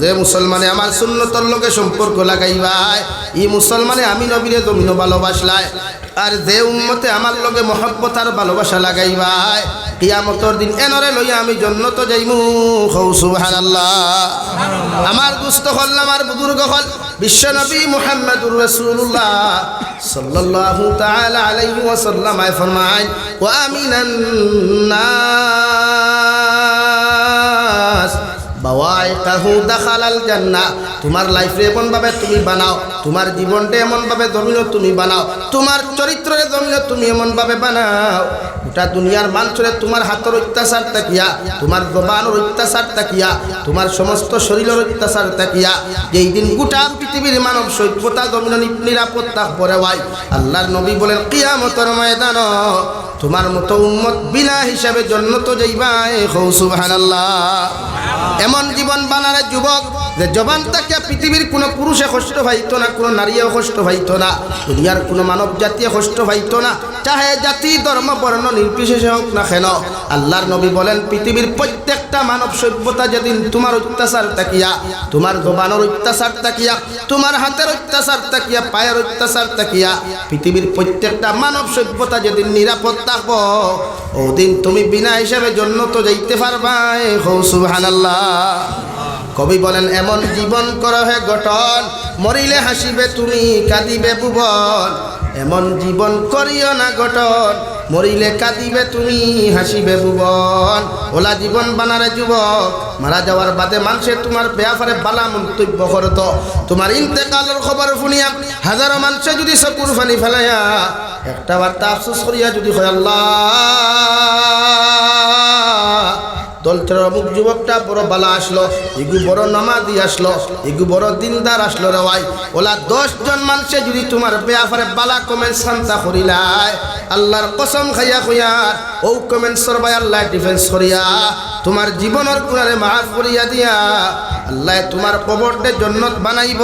যে মুসলমানে আমার সুন্নতর লগে সম্পর্ক লাগাইবায় এই মুসলমানে আমি নবীরে জমিনও ভালোবাসলায় আর যে উম্মতে আমার লগে মহব্বত আর ভালোবাসা লাগাইবায় কিয়ামতের দিন এনরে লইয়া আমি জান্নাত যাইমু সুবহানাল্লাহ আমার দুস্থ হল আমার বুজুর্গ হল বিশ্বনবী মুহাম্মদুর রাসূলুল্লাহ সাল্লাল্লাহু তাআলা আলাইহি ওয়াসাল্লাম ফরমায় ওয়া আমিনান নাস বাওয়াইকাহু দাখালাল জান্নাহ তোমার লাইফে এমন ভাবে তুমি বানাও তোমার জীবনটা এমন ভাবে জমিনো তুমি বানাও তোমার চরিত্রের জমিনো তুমি এমন ভাবে বানাও গোটা দুনিয়ার মানুষরে তোমার হাতের অত্যাচার তাকিয়া তোমার জবানের অত্যাচার তাকিয়া তোমার সমস্ত শরীরের অত্যাচার তাকিয়া যেই দিন গোটা পৃথিবীর মানব সভ্যতা জমিনো নিরাপত্তা পরে হয় আল্লাহর নবী বলেন কিয়ামতের ময়দান তোমার মতো উম্মত বিনা হিসাবে জান্নাত যাইবাই সুবহানাল্লাহ এমন জীবন বানারে যুবক যে জবান থেকে পৃথিবীর কোনো পুরুষে কষ্ট পাইতো না কোনো নারীও কষ্ট পাইতো না দুনিয়ার কোনো মানব জাতীয় কষ্ট পাইতো না চাহে জাতি ধর্ম বর্ণ নির্বিশেষে হোক না কেন আল্লাহর নবী বলেন পৃথিবীর প্রত্যেকটা মানব সভ্যতা যেদিন তোমার অত্যাচার তাকিয়া তোমার জবানের অত্যাচার তাকিয়া তোমার হাতের অত্যাচার তাকিয়া পায়ের অত্যাচার তাকিয়া পৃথিবীর প্রত্যেকটা মানব সভ্যতা যেদিন নিরাপদ থাকবো ওদিন তুমি বিনা হিসাবে জান্নাত যাইতে পারবাই সুবহানাল্লাহ কবি বলেন এমন জীবন কর হে গঠন মরিলে হাসিবে তুমি কাঁদিবে ভুবন এমন জীবন করিও না গঠন মরিলে কাঁদিবে তুমি হাসিবে ভুবন ওলা জীবন বানারে যুবক মারা যাওয়ার বাদে মানুষে তোমার ব্যাপারে বালা মন্তব্য করত তোমার ইন্তেকালের খবর শুনিয়া হাজারো মানুষে যদি চকুর পানি ফেলাইয়া একটা বার্তা আফসোস করিয়া যদি হয় আল্লাহ দলটার অমুক যুবকটা বড় বালা আসলো এগু বড় নামাজি আসলো এগু বড় দিনদার আসলো রে ভাই ওলা 10 জন মানুষে যদি তোমার ব্যাপারে বালা কমেন্ট শান্তা করিলায় আল্লাহর কসম খাইয়া কইয়ার ও কমেন্ট সরবাই আল্লাহ ডিফেন্স করিয়া তোমার জীবনের গুনারে মাফ করিয়া দিয়া আল্লাহ তোমার কবরতে জান্নাত বানাইব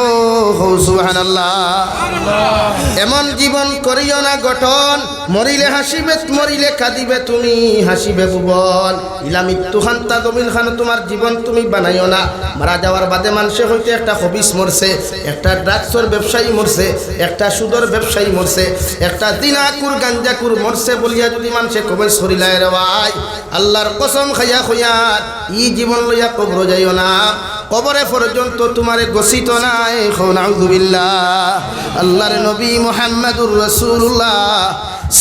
সুবহানাল্লাহ এমন জীবন করিও না গঠন মরিলে হাসিবে মরিলে কাঁদিবে তুমি হাসিবে ভুবন ইলা মৃত্যু খান্তা জমিন খান তোমার জীবন তুমি বানাইও না মারা যাওয়ার বাদে মানুষে হইতে একটা হবিস মরছে একটা ড্রাগসের ব্যবসায়ী মরছে একটা সুদর ব্যবসায়ী মরছে একটা দিনাকুর গাঞ্জাকুর মরছে বলিয়া যদি মানুষে কবর সরিলায় রে ভাই আল্লাহর কসম খাইয়া খইয়ার ই জীবন লইয়া কবর যাইও না কবরে পর্যন্ত তোমারে গসিত নাই নাউযুবিল্লাহ আল্লাহর নবী মুহাম্মদুর রাসূলুল্লাহ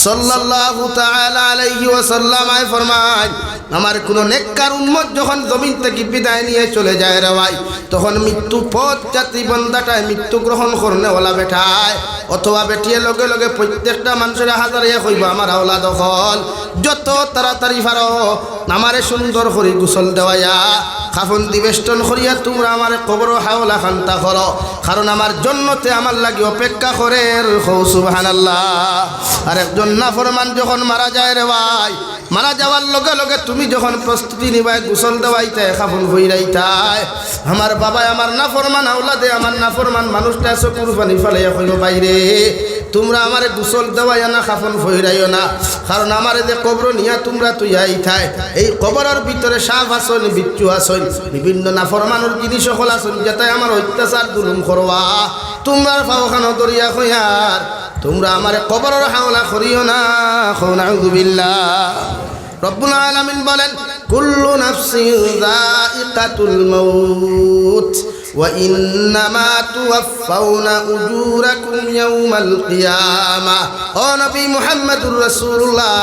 সাল্লাল্লাহু তাআলা আলাইহি ওয়াসাল্লাম ফরমায় আমার কোন নেককার উম্মত যখন জমিন থেকে বিদায় নিয়ে চলে যায় রে ভাই তখন মৃত্যু পথ যাত্রী বান্দাটায় মৃত্যু গ্রহণ করনে ওলা বেঠায় অথবা বেটিয়ে লগে লগে প্রত্যেকটা মানুষের হাজারে কইব আমার আওলাদ হল যত তাড়াতাড়ি পারো আমারে সুন্দর করে গোসল দেওয়াইয়া কাফন দিবেষ্টন করিয়া তোমরা আমার কবর হাওলা খান্তা করো কারণ আমার জন্নতে আমার লাগি অপেক্ষা করে সুবহানাল্লাহ আর একজন নাফরমান যখন মারা যায় রে ভাই মারা যাওয়ার লগে লগে তুমি যখন প্রস্তুতি নিবাই গোসল দেওয়াইতে কাফন হইরাইতাই আমার বাবা আমার নাফরমান আওলাদে আমার নাফরমান মানুষটা চকুর পানি ফেলাইয়া কইল বাইরে তোমরা আমারে গোসল দেওয়াইয়া না কাফন ফইরাইও না কারণ আমারে যে কবর নিয়া তোমরা তুই আইতাই এই কবরের ভিতরে সাপ আসন বিচ্ছু আসন বিভিন্ন নাফরমানের জিনিস সকল আসন যাতে আমার অত্যাচার জুলুম করবা তোমরা পাওখানো দরিয়া কইয়ার তোমরা আমারে কবরের হাওলা করিও না নাউযুবিল্লাহ রব্বুল আলামিন বলেন কুল্লু নাফসিন যায়িকাতুল মাউত ওয়া ইন্নামা তুওয়াফাউনা উজুরাকুম ইয়াওমাল কিয়ামাহ ও নবী মুহাম্মদুর রাসূলুল্লাহ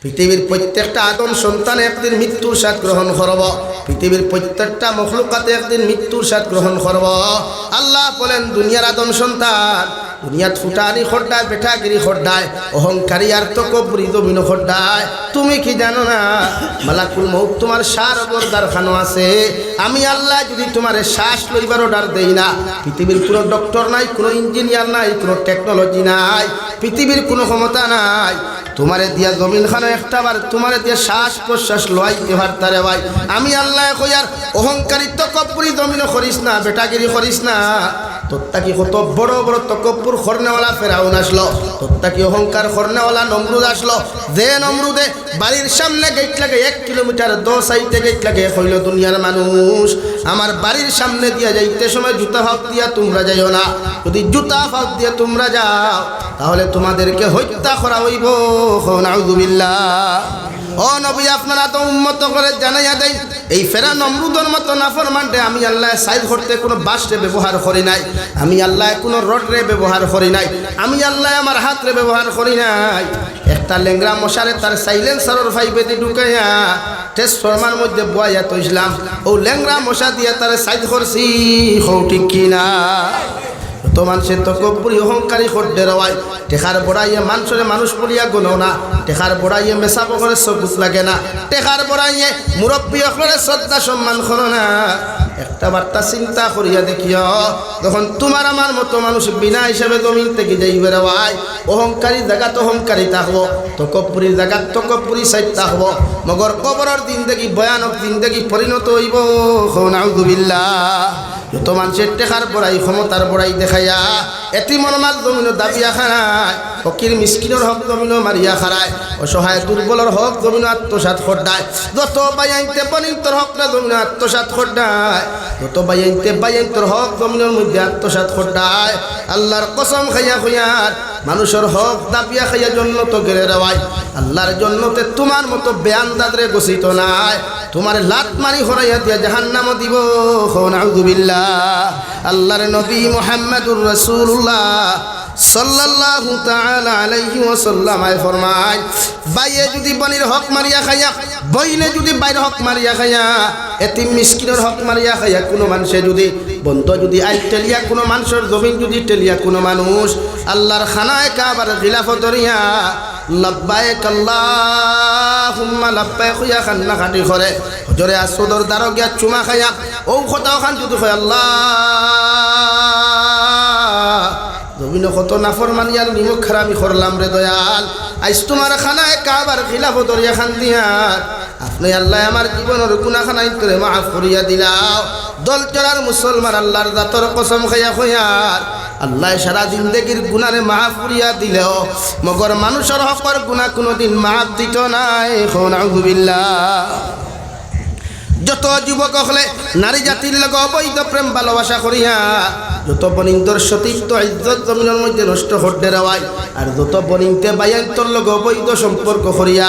পৃথিবীর প্রত্যেকটা আদম সন্তান একদিন মৃত্যুর স্বাদ গ্রহণ করব পৃথিবীর প্রত্যেকটা মখলুকাতে একদিন মৃত্যুর স্বাদ গ্রহণ করব আল্লাহ বলেন দুনিয়ার আদম সন্তান দুনিয়াত ফুটানি খড্ডায় বেঠাগিরি খড্ডায় অহংকারী আর তকব্বুরি জমিন খড্ডায় তুমি কি জানো না মালাকুল মউত তোমার সার বর্দার খানো আছে আমি আল্লাহ যদি তোমারে শ্বাস লইবার অর্ডার দেই না পৃথিবীর কোনো ডক্টর নাই কোনো ইঞ্জিনিয়ার নাই কোনো টেকনোলজি নাই পৃথিবীর কোনো ক্ষমতা নাই তোমারে দিয়া জমিন খানো একটা বার তোমারে দিয়া শ্বাস প্রশ্বাস লইতে পারতারে ভাই আমি আল্লাহ কইয়ার অহংকারী তকব্বুরি জমিন করিস না বেটাগিরি করিস না তোরটা কি কত বড় বড় তকব্বুর খরনেওয়ালা ফেরাউন আসলো তোরটা কি অহংকার খরনেওয়ালা নমরুদ আসলো যে নমরুদে বাড়ির সামনে গেট লাগে 1 কিলোমিটার 2 সাইডে গেট লাগে হইল দুনিয়ার মানুষ আমার বাড়ির সামনে দিয়া যাইতে সময় জুতা ফাঁক দিয়া তোমরা যাইও না যদি জুতা ফাঁক দিয়া তোমরা যাও তাহলে তোমাদেরকে হত্যা করা হইব নাউযুবিল্লাহ ও নবী আপনারা তো উম্মত করে জানাইয়া দেই এই ফেরা নমরুদের মতো নাফরমানরে আমি আল্লাহ সাইজ করতে কোনো বাসরে ব্যবহার করি নাই আমি আল্লাহ কোনো রডরে ব্যবহার করি নাই আমি আল্লাহ আমার হাতরে ব্যবহার করি নাই একটা লেংরা মশারে তার সাইলেন্সারের ফাইবে দি ঢুকাইয়া ট্রান্সফরমার মধ্যে বয়াইয়া তইছিলাম ও লেংরা মশা দিয়া তার সাইজ করছি হও ঠিক কিনা তো মানুষের তকব্বুরি অহংকারী খড্ডে রওয়ায় টেকার বড়াইয়ে মানুষের মানুষ বলিয়া গুনো না টেকার বড়াইয়ে মেশা বগরে সবুজ লাগে না টেকার বড়াইয়ে মুরব্বী অকলে শ্রদ্ধা সম্মান করো না একটা বার্তা চিন্তা করিয়া দেখিও যখন তোমার আমার মতো মানুষ বিনা হিসাবে জমিন থেকে যাইবে রওয়ায় অহংকারী জায়গাত অহংকারী থাকবো তকব্বুরির জায়গাত তকব্বুরি সাইড থাকবো মগর কবরের দিন দেখি ভয়ানক দিন দেখি পরিণত হইব নাউযুবিল্লাহ যত মানুষের টেকার বড়াই ক্ষমতার বড়াই দেখাইয়া এতিমর মাল জমিনও দাবিয়া খারায় ফকির মিসকিনের হক জমিনও মারিয়া খারায় অসহায় দুর্বলের হক জমিনও আত্মসাৎ খড্ডায় যত বাইয়াইতে বনিন্তর হক না জমিনও আত্মসাৎ খড্ডায় যত বাইয়াইন্তর হক জমিনের মধ্যে আত্মসাৎ খড্ডায় আল্লাহর কসম খাইয়া খুইয়ার মানুষের হক দাবিয়া খাইয়া জন্নত গেড়ে রেওয়ায় আল্লাহর জন্নতে তোমার মতো বেআন্দাজরে গছিত নাই তোমার লাত মারি হরাইয়া দিয়া জাহান্নামও দিব নাউযুবিল্লাহ আল্লাহর নবী মুহাম্মদুর রাসূলুল্লাহ সাল্লাল্লাহু তাআলা আলাইহি ওয়াসাল্লাম আয় ফরমায় বাইয়ে যদি বনির হক মারিয়া খায়া বইনে যদি বাইর হক মারিয়া খায়া এতিম মিসকিনের হক মারিয়া খায়া কোনো মানুষে যদি বন্ধ যদি আই টেলিয়া কোনো মানুষের জমিন যদি টেলিয়া কোনো মানুষ আল্লাহর খানায় কাবার খিলাফত ধরিয়া লাব্বাইক আল্লাহুম্মা লাব্বাইক হইয়া খান্না খাটি করে হজরে আসদর দ্বারা গিয়া চুমা খায়া ও কথা খান যদি হয় আল্লাহ জমিন কত নাফরমানি আর নিমক খারামি করলাম রে দয়াল আইস তোমার খানায় কাবার খিলাফত ধরিয়া খান দিয়া আপনি আল্লাহ আমার জীবনের গুনাহখানাই করে মাফ করিয়া দিলাও দল চলার মুসলমান আল্লাহর জাতর কসম খাইয়া খয়ার আল্লাহ সারা জিন্দেগির গুনারে মাফ করিয়া দিলেও মগর মানুষের হকর গুনাহ কোনোদিন মাফ দিত নাই নাউযুবিল্লাহ যত যুবক হলে নারী জাতির লগে অবৈধ প্রেম ভালোবাসা করিয়া যত বনিন্তর সতীত্ব ইজ্জত জমিনের মধ্যে নষ্ট হতে দেওয়ায় আর যত বনিনতে বাইন্তর লগে অবৈধ সম্পর্ক করিয়া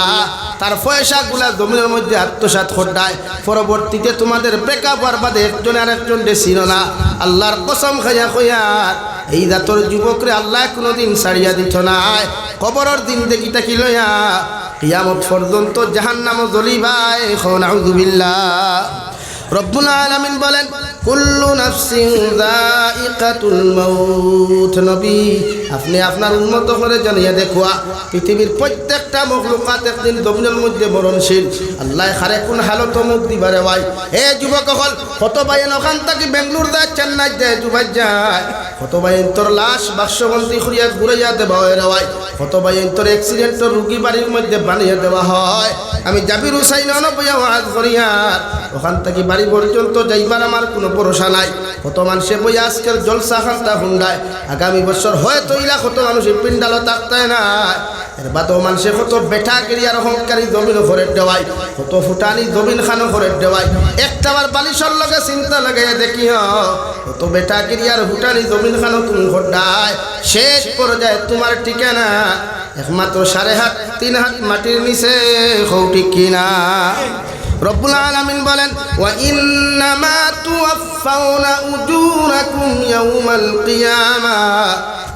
তার পয়সাগুলা জমিনের মধ্যে আত্মসাৎ ঘটায় পরবর্তীতে তোমাদের ব্রেকআপ হওয়ার বাদে একজন আর একজন ছিল না আল্লাহর কসম খাইয়া কইয়ার এই জাতর যুবকরে আল্লাহ কোনোদিন ছাড়িয়া দিত নাই কবরের দিন দেখিটা কি লইয়া কিয়ামত পর্যন্ত জাহান্নামও জ্বলিবাই নাউযুবিল্লাহ রব্বুল আলামিন বলেন কুল্লু নাফসিন যায়িকাতুল মাউত নবী আপনি আপনার উম্মত করে জানিয়ে দেখুয়া পৃথিবীর প্রত্যেকটা মখলুকাত একদিন জমিনের মধ্যে মরণশীল আল্লাহ খারে কোন হালত মুখ দিবারে ভাই এ যুবক হল কত বাইন ওখান থেকে বেঙ্গলোর যায় চেন্নাই যায় দুবাই যায় কত বাইন তোর লাশ বাক্সবন্দি করিয়া ঘুরাইয়া দেওয়া হয় রে ভাই কত বাইন তোর অ্যাক্সিডেন্টর রুগী বাড়ির মধ্যে বানিয়ে দেওয়া হয় আমি জাবির হুসাইন অনবয়া ওয়াজ করিয়া ওখান থেকে বাড়ি পর্যন্ত যাইবার আমার কোনো ভরসা নাই কত মানুষে বই আজকের জলসা খান্তা হুন্ডায় আগামী বছর হয়তো ইলা কত মানুষের পিন্ডালও থাকতায় না এর বাদও মানুষে কত বেঠা কেরিয়ার অহংকারী জমিন ঘরের দেওয়াই কত ফুটানি জমিন খানো ঘরের দেওয়াই একটাবার বালিশর লগে চিন্তা লাগাইয়া দেখিও কত বেঠা কেরিয়ার ফুটানি জমিন খানো তুমি ঘটায় শেষ পর্যায়ে তোমার ঠিকানা একমাত্র 3.5 হাত 3 হাত মাটির নিচে ঠিক কিনা রব্বুল আলামিন বলেন ওয়া ইন্নামা তুওয়াফাউনা উজুরাকুম ইয়াউমাল কিয়ামা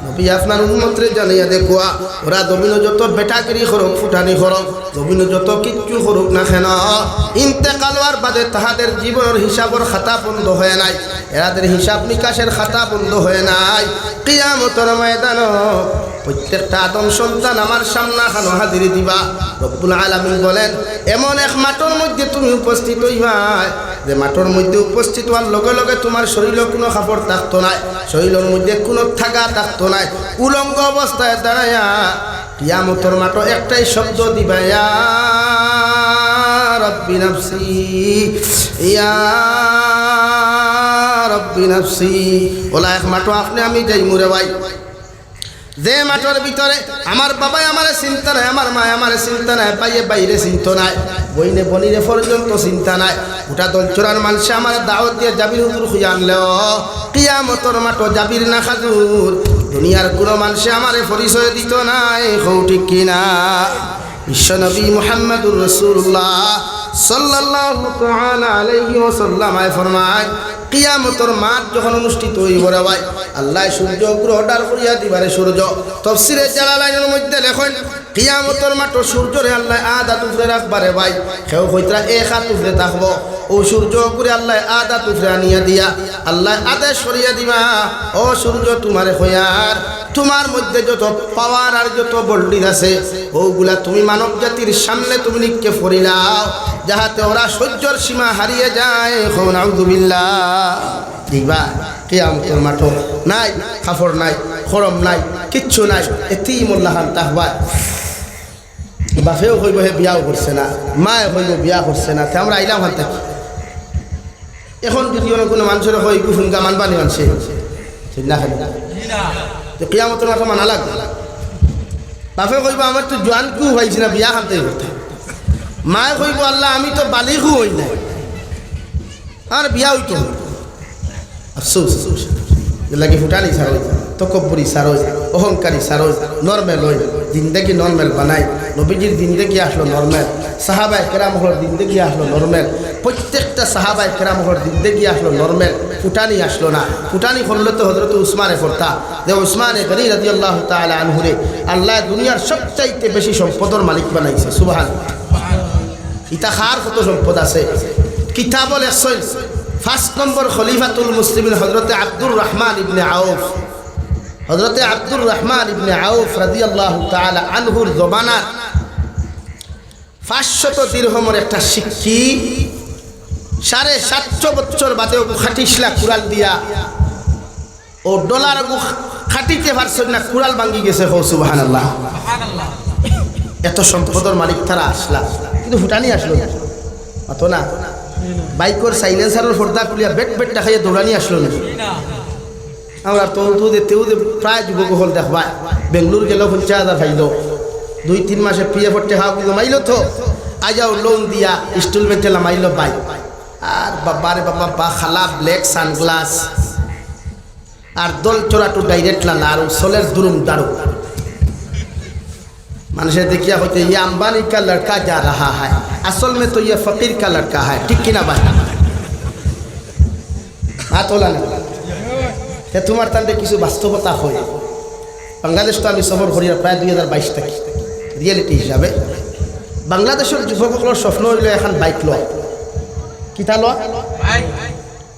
নবী আপনার উম্মতরে জানিয়া দেখুয়া ওরা জমিন যত বেটাগিরি করুক ফুটানি করুক জমিন যত কিচ্ছু করুক না কেন ইন্তেকাল হওয়ার বাদে তাহাদের জীবনের হিসাবের খাতা বন্ধ হয়ে নাই এরাদের হিসাব নিকাশের খাতা বন্ধ হয়ে নাই কিয়ামতের ময়দানে প্রত্যেকটা আদম সন্তান আমার সামনে খানো হাজিরি দিবা রব্বুল আলামিন বলেন এমন এক মাঠের মধ্যে তুমি উপস্থিত হইবা যে মাঠের মধ্যে উপস্থিত হওয়ার লগে লগে তোমার শরীরে কোনো কাপড় থাকতো না শরীরের মধ্যে কোনো থাকা থাকতো না উলঙ্গ অবস্থায় দাঁড়াইয়া কিয়ামতের মাঠে একটাই শব্দ দিবা ইয়া রব্বি নাফসি ইয়া রব্বি নাফসি ওলা এক মাঠে আপনি আমি যাই মুরে ভাই যে মাঠের ভিতরে আমার বাবাই আমার চিন্তা নাই আমার মা আমার চিন্তা নাই বাইরে বাইরে চিন্তা নাই বইনে বনিরে পর্যন্ত চিন্তা নাই গোটা দলচরার মানুষে আমার দাওয়াত দিয়ে জাবির হুজুর খুঁজে আনলেও কিয়ামতের মাঠে জাবির না খাজুর দুনিয়ার কোনো মানুষে আমারে পরিচয় দিত নাই ঠিক কিনা বিশ্বনবী মুহাম্মদুর রাসূলুল্লাহ সাল্লাল্লাহু তাআলা আলাইহি ওয়াসাল্লাম ফরমায় কিয়ামতের মাঠ যখন অনুষ্ঠিত হইব রে ভাই আল্লাহ সূর্য উপরে অর্ডার করিয়া দিবারে সূর্য তাফসীরে জালালাইনের মধ্যে লেখেন কিয়ামতের মাঠ সূর্যরে আল্লাহ আদা তুফরে রাখবারে ভাই কেউ কইতরা এক হাত তুফরে থাকবো ও সূর্য উপরে আল্লাহ আদা তুফরে আনিয়া দিয়া আল্লাহ আদেশ করিয়া দিবা ও সূর্য তোমারে হইয়ার তোমার মধ্যে যত পাওয়ার আর যত বল্ডিং আছে ওগুলা তুমি মানব জাতির সামনে তুমি নিক্ষেপ করিলাও যাহাতে ওরা সহ্যর সীমা হারিয়ে যায় নাউযুবিল্লাহ দিবা কিয়ামতের মাঠ নাই কাপড় নাই খরম নাই কিচ্ছু নাই এতিমুল্লাহান তাহবা বাপেও কইব হে বিয়াও করছে না মায়ে কইব বিয়া করছে না তে আমরা আইলাম হান থাকি এখন যদি কোনো মানুষের হয় গুফুনগা মানবানি মানছে না কিয়ামতের মাঠে মানা লাগবে বাপে কইব আমার তো জোয়ান কু হয়েছি না বিয়া খানতে করতে মায়ে কইব আল্লাহ আমি তো বালিকু হই নাই আর বিয়া হইতো আফসোস লাগি ফুটানি সারোই তকব্বরি সারোই অহংকারী সারোই নর্মেল হই জিন্দেগি নর্মেল বানাই নবীজির জিন্দেগি আসলো নরমাল, সাহাবা একরামহর জিন্দেগি আসলো নরমাল, প্রত্যেকটা সাহাবা একরামহর জিন্দেগি আসলো নরমাল, ফুটানি আসলো না। ফুটানি করলে তো হযরত উসমানে করতা, যে উসমানে গনি রাদিয়াল্লাহু তাআলা আনহুরে আল্লাহ দুনিয়ার সবচাইতে বেশি সম্পদের মালিক বানাইছে। সুবহানাল্লাহ। ইতা খার কত সম্পদ আছে কিতাবল একশন। 5 নম্বর খলিফাতুল মুসলিমিন হযরতে আব্দুর রহমান ইবনে আউফ, হযরতে আব্দুর রহমান ইবনে আউফ রাদিয়াল্লাহু তাআলা আনহুর জমানার 500 দিরহমের একটা সিক্কি 750 বছর বাদে খাটিসলা কুড়াল দিয়া ও ডলার খাটিতে পারছেন না, কুড়াল ভাঙ্গি গেছে। হো সুবহানাল্লাহ। এত সম্পদের মালিক তারা আসলা, কিন্তু ফুটানি আসলো না অত না। বাইকর সাইলেন্সারের পর্দা খুলিয়া বেট বেট দেখাইয়া দৌড়ানি আসলো না। আমরা তেও প্রায় যুবক হল দেখবা বেঙ্গলোর গেল 50,000 পাইল, 2-3 মাসে পিএফ টাকা মাইল তো আজাও লোন দিয়া ইনস্টলমেন্টে লামাইল বাইক। আর বাবারে বাবা বা খালা ব্ল্যাক সানগ্লাস আর দল চোরাটু ডাইরেক্ট লালা আর সোলের দুরুম দারু। মানুষে দেখিয়া হইতে ये अंबानी का लड़का जा रहा है, असल में तो ये फकीर का लड़का है। ठीक किना भाई? हाथ होला ना তে তোমার তান্ডে কিছু বাস্তবতা হয়। বাংলাদেশ তো আমি সফর করি প্রায় 2022 থেকে। রিয়েলিটি হিসাবে বাংলাদেশের যুবকসকলের স্বপ্ন হইল এখন বাইক লওয়া। কিতা লওয়া?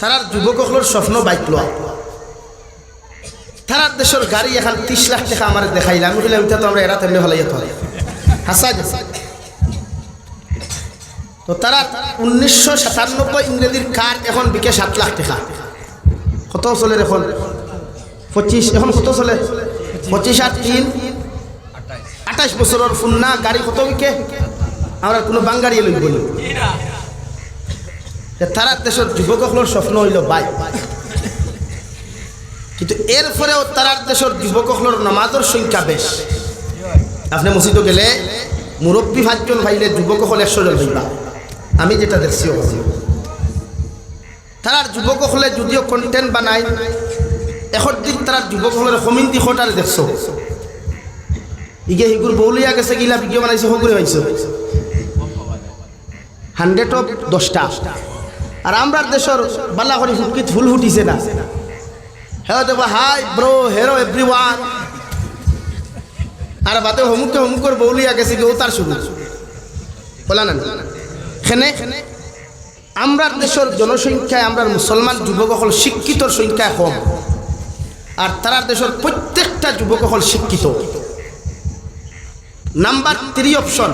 তারার যুবকসকলের স্বপ্ন বাইক লওয়া। তারার দেশের গাড়ি এখন 30 লাখ টাকা আমার দেখাইলাম। আমি বললাম এটা তো আমরা এরা তেমনি ভালো যেতে হবে। হাসা তো তারা 1997 ইংরেজির কার এখন বিকে 7 লাখ টাকা। কত চলে এখন? 25। এখন কত চলে? 25 আর 3 28 বছরের ফুন্না গাড়ি কত বিকে? আমরা কোনো বাঙ্গারি লইব বলি। তারা দেশের যুবকসকলের স্বপ্ন হইল বাইক, কিন্তু এরপরেও তারার দেশের যুবকসকলের নামাজের সংখ্যা বেশ। আপনি মসজিদে গেলে মুরব্বী 5 জন ভাইলে যুবকসকল 100 জন হইবা। আমি যেটা দেখছি তারার যুবকসকলে যদিও কন্টেন্ট বানায়, এখন দিন তারার যুবকসকলের কমিউনিটি খোটারে দেখছো ইগে হিগুর বৌলিয়া গেছে গিলা ভিডিও বানাইছে হগুরে হয়েছে 100 of 10টা। আর আমরা দেশের বালা করে হুকিত ফুল ফুটিছে না। হ্যাঁ দেখো হাই ব্রো হেরো এভরিওয়ান। আর বাদে হমুকে হমুকর বৌলিয়া গেছে কেউ তার শুরু বলা না। এখানে আমরা দেশের জনসংখ্যায় আমরা মুসলমান যুবকসকল শিক্ষিতর সংখ্যা কম, আর তারার দেশের প্রত্যেকটা যুবকসকল শিক্ষিত। নাম্বার 3 অপশন,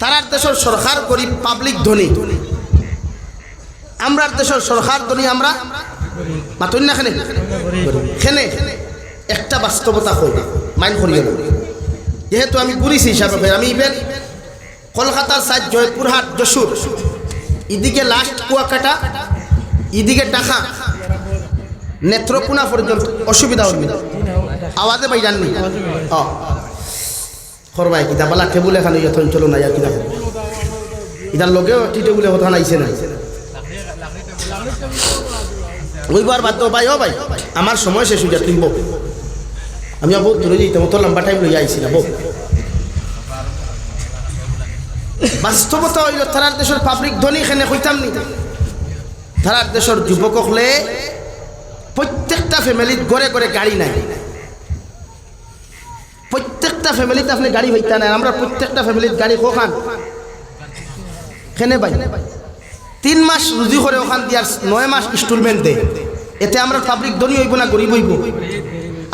তারার দেশের সরকার গরিব, পাবলিক ধনী। আমরা দেশের সরকার ধনী, আমরা মাতুন না খানে খেনে। একটা বাস্তবতা হই মাইন করিও না, যেহেতু আমি পুলিশ হিসাবে আমি ইভেন কলকাতার সাইড জয়পুরহাট যশোর এদিকে লাস্ট কুয়াকাটা এদিকে ঢাকা নেত্রকোনা পর্যন্ত অসুবিধা হল আওয়াজে পাই জাননি করবাই কিতা বলা টেবুল এখানে যত চলো না কিনা ইটার লগেও একটি টেবুলে কথা নাইছে না ওইবার বাদ ভাই। ও ভাই আমার সময় শেষ হয়ে যা তুমি বউ, আমি বউ তুলে যেতাম তো লম্বা টাইম লইয়া আইছি না বউ। বাস্তবতা হইল তারার দেশের পাবলিক ধনী এখানে কইতাম নি। তারার দেশের যুবক হলে প্রত্যেকটা ফ্যামিলির ঘরে ঘরে গাড়ি নাই। প্রত্যেকটা ফ্যামিলিতে আপনি গাড়ি হইতা নাই। আমরা প্রত্যেকটা ফ্যামিলির গাড়ি কোখান খেনে ভাই 3 মাস রুজি করে ওখান দিয়ে 9 মাস ইনস্টলমেন্ট দেয়। এতে আমরা পাবলিক ধনী হইব না গরিব হইব?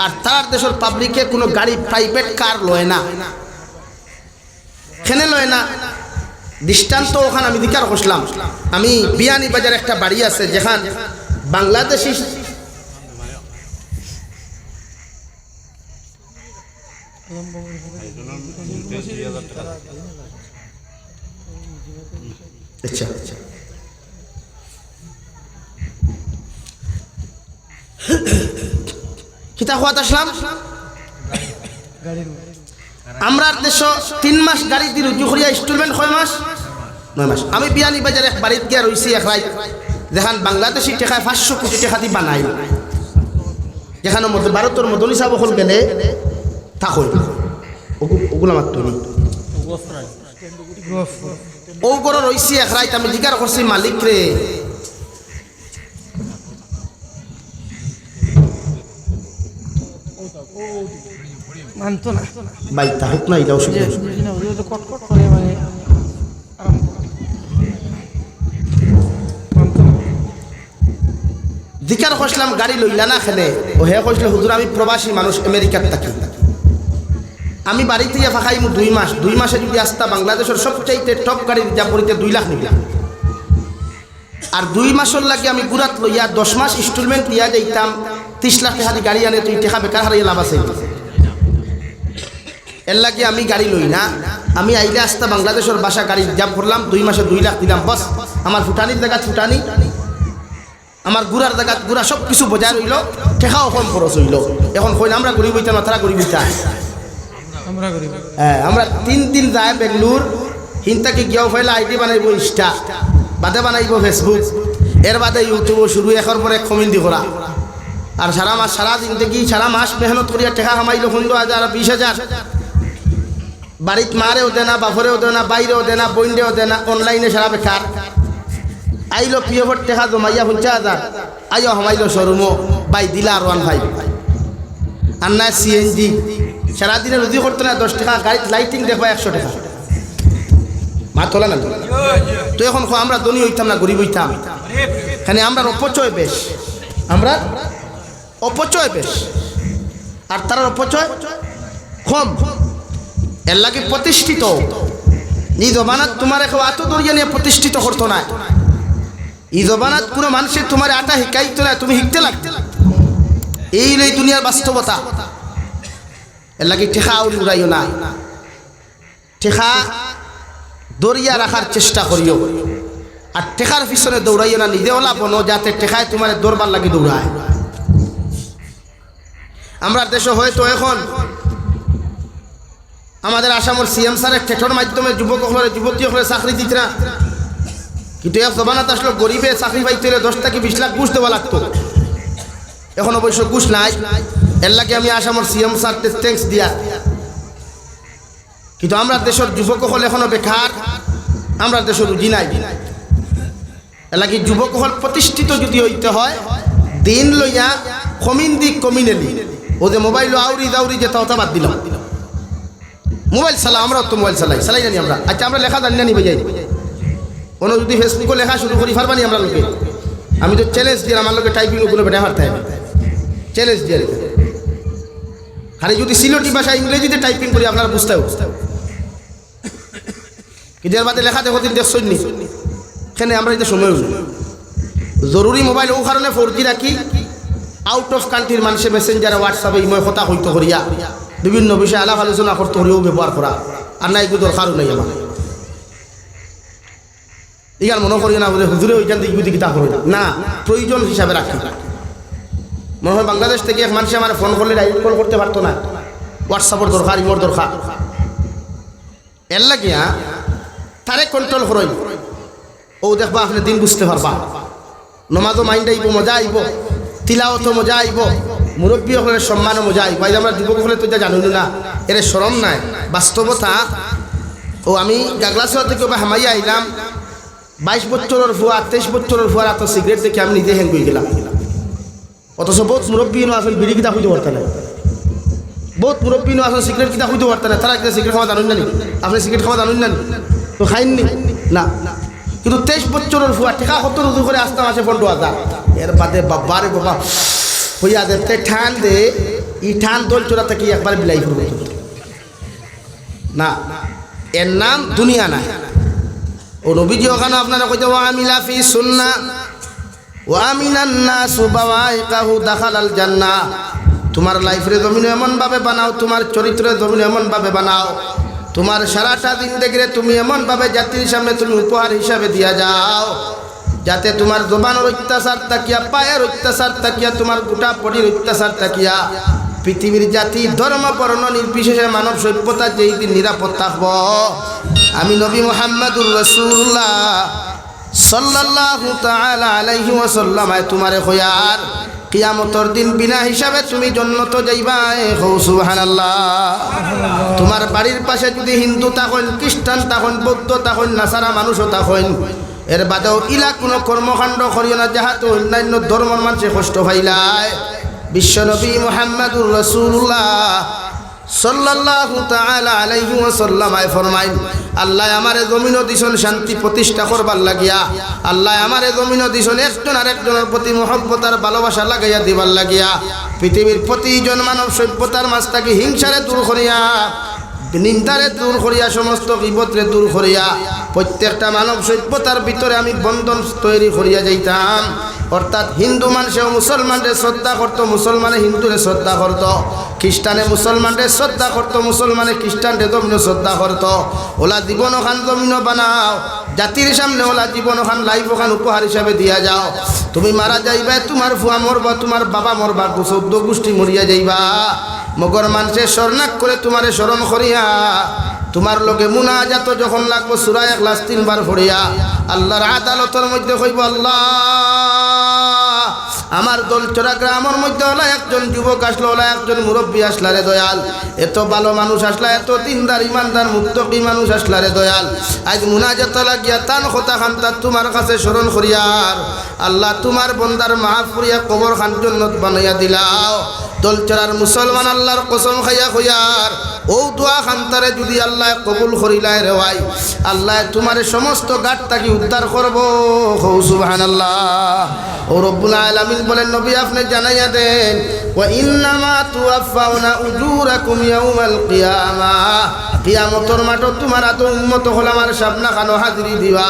আর তার দেশের পাবলিকে কোনো গাড়ি প্রাইভেট কার লয় না, খেনে লয় না। দৃষ্টান্ত ওখানে আমি দিকার বসলাম। আমি বিয়ানি বাজার একটা বাড়ি আছে যেখান বাংলাদেশি আচ্ছা আচ্ছা কিতা হওয়াত আসলাম আমরা দেশ 3 মাস গাড়ি দিয়ে রুজু করিয়া ইনস্টলমেন্ট 6 মাস 9 মাস। আমি বিয়ানি বাজারে এক বাড়িতে গিয়া রইছি এক রাত, যেখান বাংলাদেশি টাকায় 500 কোটি টাকা দিয়ে বানাই, যেখানে ভারতের মদনী সাহেব হল গেলে থাকুন ওগুলো মাত্র নি ও গরো রইছি এক রাইত আমি জিজ্ঞাসা করছি মালিক রে মানতো না ভাই তা হোক না এটা অসুবিধা কটকট করে মানে জিজ্ঞাসা করছিলাম গাড়ি লইলা না খেলে ও হে কইছিল হুজুর আমি প্রবাসী মানুষ আমেরিকার থাকি আমি বাড়িতে ফাঁকাইমু 2 মাসে যদি আসতা বাংলাদেশের সবচাইতে টপ গাড়ির যা পড়িতে 2 লাখ নিলাম আর 2 মাসের লাগে আমি গুরাত লইয়া 10 মাস ইনস্টলমেন্ট দিয়া যাইতাম 30 লাখ টাকা গাড়ি আনে তুই টাকা বেকার হারিয়ে লাভ আছে এর লাগে আমি গাড়ি লই না আমি আইলে আসতা বাংলাদেশের বাসা গাড়ি রিজার্ভ করলাম 2 মাসে 2 লাখ দিলাম বস আমার ফুটানির জায়গা ফুটানি আমার গুড়ার জায়গা গুড়া সব কিছু বজায় রইল টেকাও কম খরচ হইল এখন কই আমরা গরিব হইতাম না তারা গরিব হইতাম হ্যাঁ আমরা 3 দিন যায় বেঙ্গলোর হিনতাকে গিয়াও ফাইলে আইডি বানাইব ইনস্টা বাদে বানাইব ফেসবুক এর বাদে ইউটিউব শুরু এখর পরে কমেন্টি করা আর সারা মাস সারা জিন্দগি সারা মাস মেহনত করিয়া টাকা কামাইল 15,000 20,000 বাড়িত মারেও দে না বাপরেও দে না বাইরেও দে না বইন্ডেও দে না অনলাইনে সারা বেকার আইলো পিএফর টাকা জমাইয়া 50,000 আইও হামাইলো শোরুমও বাই দিলা আর 1.5 আর না সিএনজি সারাদিনে রুজি করতো না 10 টাকা গাড়িতে লাইটিং দেখবা 100 টাকা মা তোলা না তো এখন আমরা ধনী হইতাম না গরিব হইতাম এখানে আমরা অপচয় বেশ আমরা অপচয় বেশ আর তার অপচয় কম এর লাগে প্রতিষ্ঠিত এই জমানাত তোমার এখন এত দরিয়া নিয়ে প্রতিষ্ঠিত করতো না এই জমানাত কোনো মানুষের তোমার আটা শিকাইতো না তুমি শিখতে লাগতে এই দুনিয়ার বাস্তবতা এর লাগে টেকা উড়াইও না টেকা দরিয়া রাখার চেষ্টা করিও আর টেকার পিছনে দৌড়াইও না নিজে ওলা বনো যাতে টেকায় তোমার দৌড়বার লাগে দৌড়ায় আমরা দেশে হয়তো এখন আমাদের আসামের সিএম স্যারের ঠেঠর মাধ্যমে যুবক হলে যুবতী হলে চাকরি দিত না কিন্তু এক জমানাত আসলে গরিবে চাকরি পাইতে হলে 10 থেকে 20 লাখ ঘুষ দেওয়া লাগতো এখন অবশ্য ঘুষ নাই এর লাগে আমি আসামের সিএম স্যার থ্যাঙ্কস দিয়া কিন্তু আমরা দেশের যুবক হল এখনো বেকার আমরা দেশের রুজি নাই এর লাগে যুবক হল প্রতিষ্ঠিত যদি হইতে হয় দিন লইয়া কমিন দিক কমিনেলি ও যে মোবাইল আউরি দাউরি যেতে হতা বাদ দিলাম মোবাইল চালা আমরা তো মোবাইল চালাই জানি আমরা আচ্ছা আমরা লেখা জানি না নি ভাই কোনো যদি ফেসবুকে লেখা শুরু করি পারবানি আমরা লোকে আমি তো চ্যালেঞ্জ দিয়ে আমার লোকে টাইপিং ওগুলো বেটা হারতে হবে চ্যালেঞ্জ দিয়ে খালি যদি সিলেটি ভাষা ইংরেজিতে টাইপিং করি আপনারা বুঝতে হবে কিন্তু এর বাদে লেখা দেখো দিন দেখছই নি এখানে আমরা এটা সময় জরুরি মোবাইল ও কারণে 4G রাখি আউট অফ কান্ট্রির মানুষের মেসেঞ্জারে হোয়াটসঅ্যাপে ইময় কথা হইতে করিয়া বিভিন্ন বিষয়ে আলাপ আলোচনা করতে হলেও ব্যবহার করা আর না এগুলো দরকারও নেই আমার এখানে মনে করি না হুজুরে ওইখান থেকে এগুলো তা করি না প্রয়োজন হিসাবে রাখি মনে হয় বাংলাদেশ থেকে এক মানুষ আমার ফোন করলে ডাইরেক্ট কল করতে পারতো না হোয়াটসঅ্যাপের দরকার ইমোর দরকার এর লাগিয়া তারে কন্ট্রোল করই ও দেখবা আপনি দিন বুঝতে পারবা নমাজও মাইন্ড আইব মজা আইব তিলাওয়াতও মজা আইব মুরব্বী হলে সম্মানও মজা আইব এই আমরা যুবক হলে তো যা জানি না এর শরম নাই বাস্তবতা ও আমি গাগলাসোয়া থেকে হামাইয়া আইলাম 22 বছরের ফুয়া 23 বছরের ফুয়ার এত সিগারেট দেখে আমি নিজে হ্যাং হয়ে গেলাম অথচ বহুত মুরব্বী আসলে বিড়ি কিতা হইতে পারত না বহুত মুরব্বী আসলে সিগারেট কিতা হইতে পারত না তারা সিগারেট খাওয়া জানুন না আপনি সিগারেট খাওয়া জানুন না তো খাইননি না কিন্তু 23 বছরের ফুয়া টেকা কত রুজু করে আসতাম আছে 15,000 এর বাদে বাবারে বাবা হইয়া দেখতে ঠান দে ই ঠান দোল চোরা থেকে একবার বিলাই করবে না এর নাম দুনিয়া না ও নবীজি ওখানে আপনারা কইতে ওয়া আমিলা ফি সুন্নাহ ওয়া আমিনান নাস বাওয়াইকাহু দাখালাল জান্নাহ তোমার লাইফরে জমিন এমন ভাবে বানাও তোমার চরিত্রে জমিন এমন ভাবে বানাও তোমার সারাটা জিন্দেগিরে তুমি এমন ভাবে জাতির সামনে তুমি উপহার হিসাবে দিয়া যাও যাতে তোমার জবানের অত্যাচার তাকিয়া পায়ের অত্যাচার তাকিয়া তোমার গোটা বডির অত্যাচার তাকিয়া পৃথিবীর জাতি ধর্ম বর্ণ নির্বিশেষে মানব সভ্যতা যেই দিন নিরাপদ থাকব আমি নবী মুহাম্মদুর রাসূলুল্লাহ সাল্লাল্লাহু তাআলা আলাইহি ওয়াসাল্লাম তোমারে খয়ার কিয়ামতের দিন বিনা হিসাবে তুমি জান্নাতে যাইবা সুবহানাল্লাহ তোমার বাড়ির পাশে যদি হিন্দু থাকেন খ্রিস্টান থাকেন বৌদ্ধ থাকেন নাসারা মানুষও থাকেন এর বাদেও ইলা কোনো কর্মকাণ্ড করিও না যাহাতে অন্যান্য ধর্মের মানুষে কষ্ট পাইলায় বিশ্বনবী মুহাম্মদুর রাসূলুল্লাহ সাল্লাল্লাহু তাআলা আলাইহি ওয়াসাল্লাম ফরমাইন আল্লাহ আমারে জমিন দিছন শান্তি প্রতিষ্ঠা করবার লাগিয়া আল্লাহ আমারে জমিন দিছন একজন আরেকজনের প্রতি মহব্বত আর ভালোবাসা লাগাইয়া দিবার লাগিয়া পৃথিবীর প্রতিজন মানব সভ্যতার মাঝ থেকে হিংসারে দূর করিয়া নিন্দারে দূর করিয়া সমস্ত বিপদরে দূর করিয়া প্রত্যেকটা মানব সভ্যতার ভিতরে আমি বন্ধন তৈরি করিয়া যাইতাম অর্থাৎ হিন্দু মানুষেও মুসলমানরে শ্রদ্ধা করতো মুসলমানে হিন্দুরে শ্রদ্ধা করতো খ্রিস্টানে মুসলমানরে শ্রদ্ধা করতো মুসলমানে খ্রিস্টানরে জমিন শ্রদ্ধা করতো ওলা জীবন খান জমিন বানাও জাতির সামনে ওলা জীবন খান লাইফ খান উপহার হিসাবে দিয়া যাও তুমি মারা যাইবা তোমার ফুয়া মরবা তোমার বাবা মরবা 14 গোষ্ঠী মরিয়া যাইবা মগর মানুষের শরণাক করে তোমারে স্মরণ করিয়া তোমার লোকে মুনাজাত যখন লাগবো সূরা ইখলাস 3 বার পড়িয়া আল্লাহর আদালতের মধ্যে কইব আল্লাহ আমার দলচরা গ্রামের মধ্যে ওলা একজন যুবক আসলো ওলা একজন মুরব্বী আসলা রে দয়াল এত ভালো মানুষ আসলা এত দিনদার ইমানদার মুত্তাকি মানুষ আসলা রে দয়াল আজ মুনাজাত লাগিয়া তান কথা খান তার তোমার কাছে স্মরণ করিয়ার আল্লাহ তোমার বন্দার মাফ করিয়া কবর খান জান্নাত বানাইয়া দিলাও দলচরার মুসলমান আল্লাহর কসম খাইয়া কইয়ার ও দোয়া খান্তারে যদি আল্লাহ কবুল করিলায় রে ভাই আল্লাহ তোমার সমস্ত গাট তাকে উদ্ধার করব সুবহানাল্লাহ ও রব্বুল আলামিন বলেন নবী আপনি জানাইয়া দেন ওয়া ইন্নামা তুওয়াফাউনা উজুরাকুম ইয়াউমাল কিয়ামাহ কিয়ামতের মাঠে তোমার আত উম্মত হল আমার সামনে খানো হাজিরি দিবা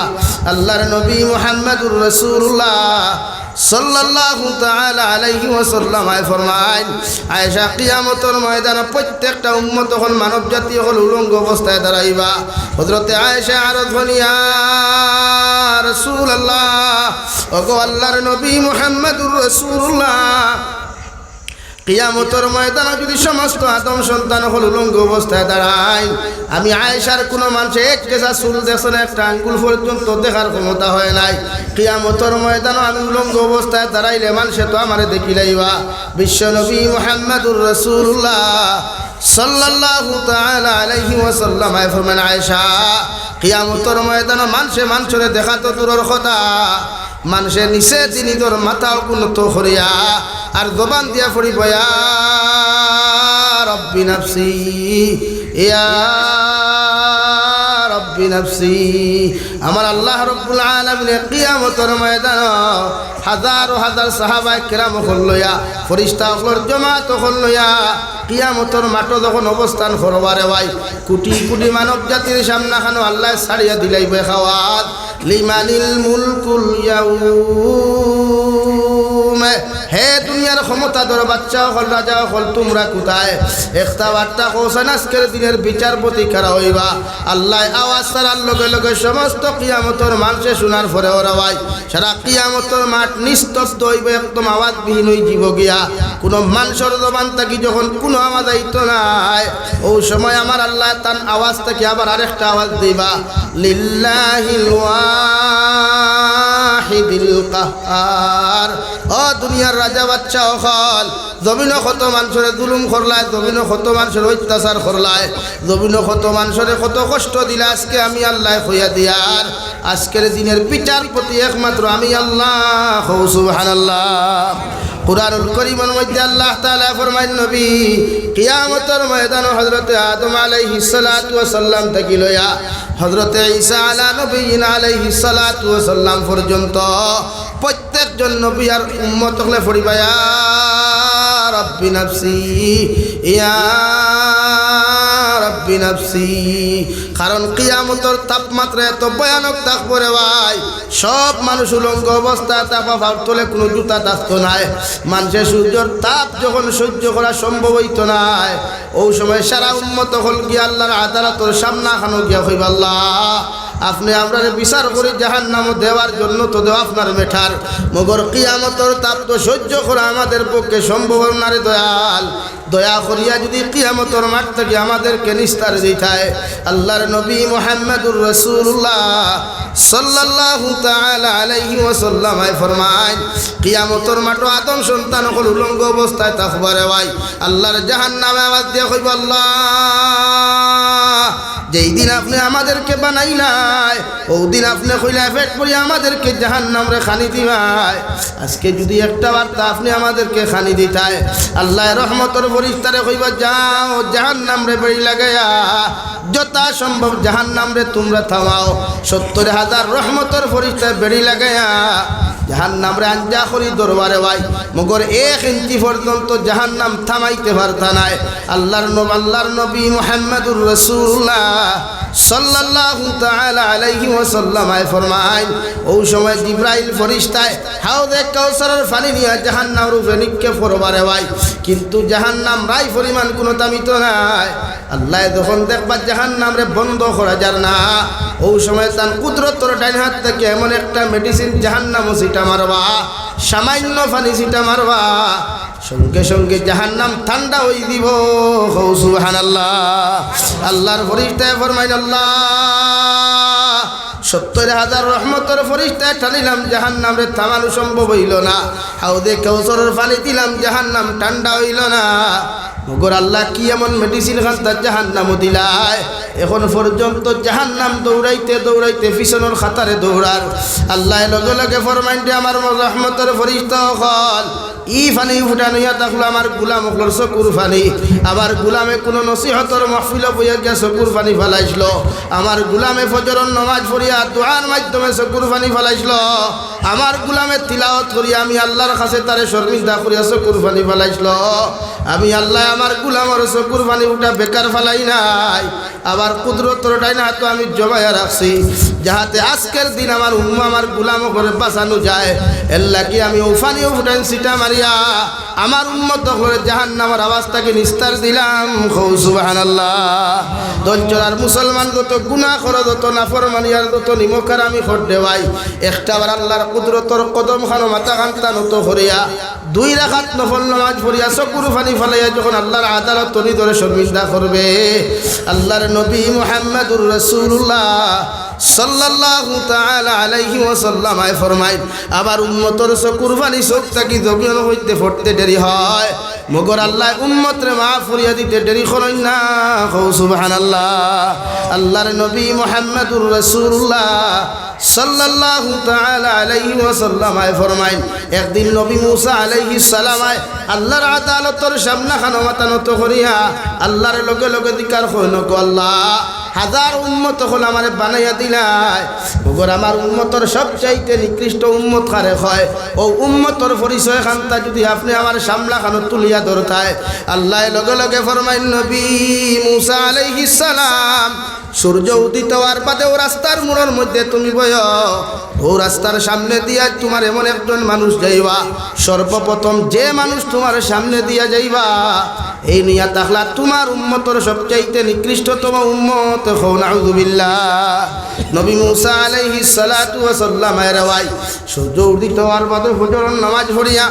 আল্লাহর নবী মুহাম্মদুর রাসূলুল্লাহ সাল্লাল্লাহু তাআলা আলাইহি ওয়াসাল্লাম ফরমায় আয়েশা কিয়ামতের ময়দানে প্রত্যেকটা উম্মত হল মানব জাতি হল উলঙ্গ অবস্থায় দাঁড়াইবা হযরতে আয়েশা আরজ বলিয়া রাসূলুল্লাহ ওগো আল্লাহর নবী মুহাম্মদুর রাসূলুল্লাহ কিয়ামতের ময়দানে যদি সমস্ত আদম সন্তান হল উলঙ্গ অবস্থায় দাঁড়ায় আমি আয়েশার কোনো মানুষ এক কেসা চুল দেখছেন একটা আঙ্গুল পর্যন্ত দেখার ক্ষমতা হয় নাই কিয়ামতের ময়দানে আমি উলঙ্গ অবস্থায় দাঁড়াইলে মানুষে তো আমারে দেখিলাইবা বিশ্বনবী মুহাম্মদুর রাসূলুল্লাহ সাল্লাল্লাহু তাআলা আলাইহি ওয়াসাল্লাম ফরমান আয়েশা কিয়ামতের ময়দানে মানুষে দেখা তো দূরের কথা মানুষের নিচে তিনি তোর মাথা উন্নত করিয়া আর জবান দিয়া পড়িব ইয়া রব্বি নাফসি ইয়া রব্বি নাফসি আমার আল্লাহ রব্বুল আলামিন কিয়ামতের ময়দানে হাজার হাজার সাহাবা কিরাম লইয়া ফেরেশতা সকলের জামাত লইয়া কিয়ামতের মাঠে যখন অবস্থান করবারে ভাই কোটি কোটি মানব জাতির সামনে খানো আল্লাহ ছাড়িয়া দিলাইবে খাওয়াত লিমানিল মুলকুল ইয়াউম হে দুনিয়ার ক্ষমতাধর বাচ্চা হল রাজা হল তোমরা কোথায় একটা বার্তা কৌশান আজকের দিনের বিচারপতি কারা হইবা আল্লাহ আওয়াজ ছাড়ার লগে লগে সমস্ত কিয়ামতের মানুষে শোনার পরে ওরা ভাই সারা কিয়ামতের মাঠ নিস্তব্ধ হইবে একদম আওয়াজবিহীন হয়ে জীব গিয়া কোনো মানুষের জবান থাকি যখন কোনো আওয়াজ আইতো নাই ওই সময় আমার আল্লাহ তার আওয়াজ থেকে আবার আরেকটা আওয়াজ দিবা লিল্লাহিল ওয়াহিদিল কাহ্হার ও দুনিয়ার রাজা বাচ্চা হল জমিন কত মানুষের জুলুম করলায় জমিন কত মানুষের অত্যাচার করলায় জমিন কত মানুষের কত কষ্ট দিলা আজকে আমি আল্লাহ হইয়া দিয়ার আজকের দিনের বিচারপতি একমাত্র আমি আল্লাহ সুবহানাল্লাহ কুরআনুল কারীমের মধ্যে আল্লাহ তাআলা ফরমায় নবী কিয়ামতের ময়দানে হযরতে আদম আলাইহিস সালাতু ওয়াস সালাম থেকে লইয়া হযরতে ঈসা আলা নবিয়িনা আলাইহিস সালাতু ওয়াস সালাম পর্যন্ত প্রত্যেকজন নবী আর উম্মত হলে পড়িবা ইয়া রাব্বি নাফসি ইয়া রাব্বি নাফসি কারণ কিয়ামতের তাপমাত্রা এত ভয়ানক থাকবে রে ভাই সব মানুষ উলঙ্গ অবস্থায় তাপা ফাউতলে কোনো জুতা থাকতো নাই মানুষের সূর্যের তাপ যখন সহ্য করা সম্ভব হইতো নাই ওই সময় সারা উম্মত হল গিয়া আল্লাহর আদালতের সামনা খানো গিয়া হইবা আল্লাহ আপনি আমরা বিচার করে জাহান্নাম দেওয়ার জন্য তো দেওয়া আপনার মেঠার মগর কিয়ামতর তাপ তো সহ্য করা আমাদের পক্ষে সম্ভব না রে দয়াল। দয়া করিয়া যদি কিয়ামতর মাঠ থেকে আমাদেরকে নিস্তার দিতায়। আল্লাহর নবী মুহাম্মদুর রাসূলুল্লাহ সাল্লাল্লাহু তাআলা আলাইহি ওয়াসাল্লাম ফরমায় কিয়ামতর মাঠ আদম সন্তান হল উলঙ্গ অবস্থায় থাকবারে ভাই আল্লাহর জাহান্নামে আওয়াজ দিয়ে কইব আল্লাহ যেই দিন আপনি আমাদেরকে বানাইলাই ওই দিন আপনি কইলা পেট পড়ি আমাদেরকে জাহান্নাম রে খানি দিবাই। আজকে যদি একটা বার্তা আপনি আমাদেরকে খানি দিতায় আল্লাহ রহমতের ফরিস্তারে কইবা যাও জাহান্নাম রে বেড়ি লাগাইয়া যথা সম্ভব জাহান্নাম রে তোমরা থামাও। 70,000 রহমতের ফরিস্তায় বেড়ি লাগাইয়া জাহান্নাম রে আঞ্জা করি দরবারে ভাই মগর 1 ইঞ্চি পর্যন্ত জাহান্নাম থামাইতে পারতা নাই। আল্লাহর নবী মুহাম্মদুর রাসূলুল্লাহ সাল্লাল্লাহু তাআলা আলাইহি ওয়াসাল্লাম ফরমায় ওই সময় জিবরাইল ফেরেশতায় হাউজে কাউসারের পানি নিয়ে জাহান্নাম রূপে নিক্ষেপ করবারে ভাই কিন্তু জাহান্নাম রাই পরিমাণ কোনো দামিত নাই। আল্লাহ যখন দেখবা জাহান্নাম রে বন্ধ করা যার না ওই সময় তার কুদরতর ডাইন হাত থেকে এমন একটা মেডিসিন জাহান্নাম সিটা মারবা সামান্য পানি সিটা মারবা সঙ্গে সঙ্গে জাহান্নাম ঠান্ডা হয়ে দিব। সুবহানাল্লাহ। আল্লাহর ফেরেশতায় ফরমাইল আল্লাহ 70,000 রহমতের ফেরেশতায় ঠালিলাম জাহান্নাম রে থামানো সম্ভব হইল না। হাউদে কাউসারের পানি দিলাম জাহান্নাম ঠান্ডা হইল না। মগর আল্লাহ কি এমন মেডিসিন খান্তা জাহান্নাম দিলায় এখন পর্যন্ত জাহান্নাম দৌড়াইতে দৌড়াইতে পিছনের খাতারে দৌড়ার। আল্লাহ লগে লগে ফরমাইতে আমার রহমতের ফেরেশতা হল ই ফানি ফুটানো ইয়া থাকলো আমার গুলাম হকলর চকুর ফানি। আবার গুলামে কোনো নসিহতর মাহফিল বইয়া গিয়া চকুর ফানি ফেলাইছিল। আমার গুলামে ফজরের নামাজ পড়িয়া দোয়ার মাধ্যমে চকুর ফানি ফেলাইছিল। আমার গুলামে তিলাওয়াত করিয়া আমি আল্লাহর কাছে তারে শর্মিন্দা করিয়া চকুর ফানি ফেলাইছিল। আমি আল্লাহ আমার গুলামের চকুর ফানি উঠা বেকার ফেলাই নাই। আবার কুদরতর ডাইনা হাত আমি জমাইয়া রাখছি যাহাতে আজকের দিন আমার উম্মা আমার গুলাম করে বাঁচানো যায়। এর লাগি আমি উফানিও ফুটান সিটা মারিয়া আমার উম্মত করে জাহান্নামের আওয়াজটাকে নিস্তার দিলাম। সুবহানাল্লাহ। দলচরার মুসলমান যত গুনাহ করে যত নাফরমানিয়ার যত নিমকার আমি করতে ভাই একটাবার আল্লাহর কুদরতর কদম খানো মাথা খান্তা নত করিয়া 2 রাকাত নফল নামাজ পড়িয়া চকুর পানি ফেলাইয়া যখন আল্লাহর আদালত তনি ধরে শর্মিন্দা করবে আল্লাহর নবী মুহাম্মদুর রাসূলুল্লাহ সাল্লাল্লাহু তাআলা আলাইহি ওয়াসাল্লাম ফরমায় আবার উম্মতর চকুর পানি চোখ থাকি জমিন হইতে পড়তে দেরি হয় মগর আল্লাহ উম্মতরে মাফ করিয়া দিতে দেরি করেন না। সুবহানাল্লাহ। আল্লাহর নবী মুহাম্মদুর রাসূলুল্লাহ সাল্লাল্লাহু তাআলা আলাইহি ওয়াসাল্লাম ফরমায় একদিন নবী মুসা আলাইহিস সালাম আল্লাহর আদালতের সামনে খানো মাথা নত করিয়া আল্লাহর লগে লগে দিকার কইন গো আল্লাহ 1000 উম্মত হল আমারে বানাইয়া দিলাই ওগর আমার উম্মতর সবচাইতে নিকৃষ্ট উম্মত কারে হয় ও উম্মতর পরিচয় খান্তা যদি আপনি আমার সামলা খানো তুলিয়া ধরতায় আল্লাহ লগে লগে ফরমাইন নবী মুসা আলাইহিস সালাম সূর্য উদিত হওয়ার বাদে ও রাস্তার মোড়ের মধ্যে তুমি বয় ও রাস্তার সামনে দিয়া তোমার এমন একজন মানুষ যাইবা সর্বপ্রথম যে মানুষ তোমার সামনে দিয়া যাইবা এই নিয়া তাহলা তোমার উম্মতর সবচাইতে নিকৃষ্টতম উম্মত হও নাউযুবিল্লাহ। নবী মুসা আলাইহিস সালাতু ওয়াস সালাম রাওয়াই সূর্য উদিত হওয়ার বাদে ফজরের নামাজ পড়িয়া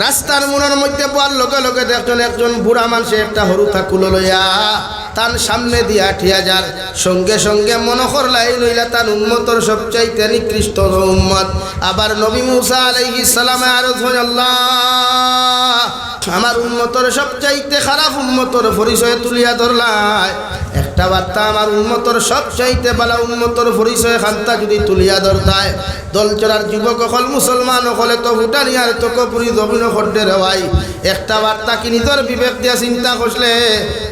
রাস্তার মোড়ের মধ্যে বল লগে লগে দেখছেন একজন বুড়া মানুষ একটা হরু থাকুল লইয়া তার সামনে দিয়া ঠিয়া যার সঙ্গে সঙ্গে মনে করলাই লইলা তার উম্মতর সবচাইতে নিকৃষ্ট উম্মত। আবার নবী মুসা আলাইহিস সালাম আরজ হয় আল্লাহ আমার উম্মতর সবচাইতে খারাপ উম্মতর পরিচয় তুলিয়া ধরলাই একটা বার্তা আমার উম্মতর সবচাইতে ভালো উম্মতর পরিচয় খান্তা যদি তুলিয়া ধরতায় দলচরার যুবক হল মুসলমান হলে তো ভুটানিয়ার তো কপুরি জমিন খড্ডে রেওয়াই একটা বার্তা কি নিজের বিবেক দিয়া চিন্তা করলে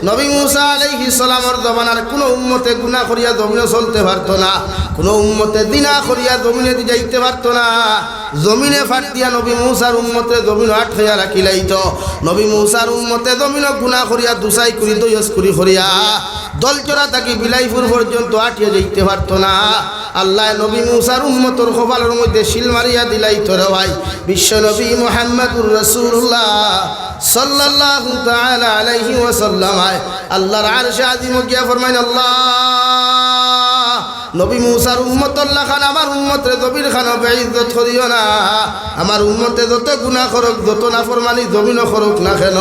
নবী মুসা আলাইহিস সালামের জমানার কোনো উম্মতে গুনাহ করিয়া জমিনে চলতে পারতো না, কোনো উম্মতে দিনা করিয়া জমিনে যাইতে পারতো না। জমিনে ফাট দিয়া নবী মুসার উম্মতে জমিন আটকাইয়া রাখিলাইত। নবী মুসার উম্মতে জমিন গুনাহ করিয়া দুসাই করি দয়স করি করিয়া দলচরা তাকে বিলাইপুর পর্যন্ত আটিয়ে যাইতে পারতো না। আল্লাহ নবী মুসার উম্মতর কপালের মধ্যে শিল মারিয়া দিলাইত রে ভাই বিশ্ব নবী মুহাম্মদুর রাসূলুল্লাহ সাল্লাল্লাহু তাআলা আলাইহি ওয়াসাল্লাম আল্লাহর আরশে আজিম গিয়া ফরমাইন আল্লাহ নবী মুসার উম্মতুল্লাহ খান আমার উম্মতের জমিন খান বেইজ্জত করিও না। আমার উম্মতে যত গুনাহ করুক যত নাফরমানি জমিনও করুক না কেন,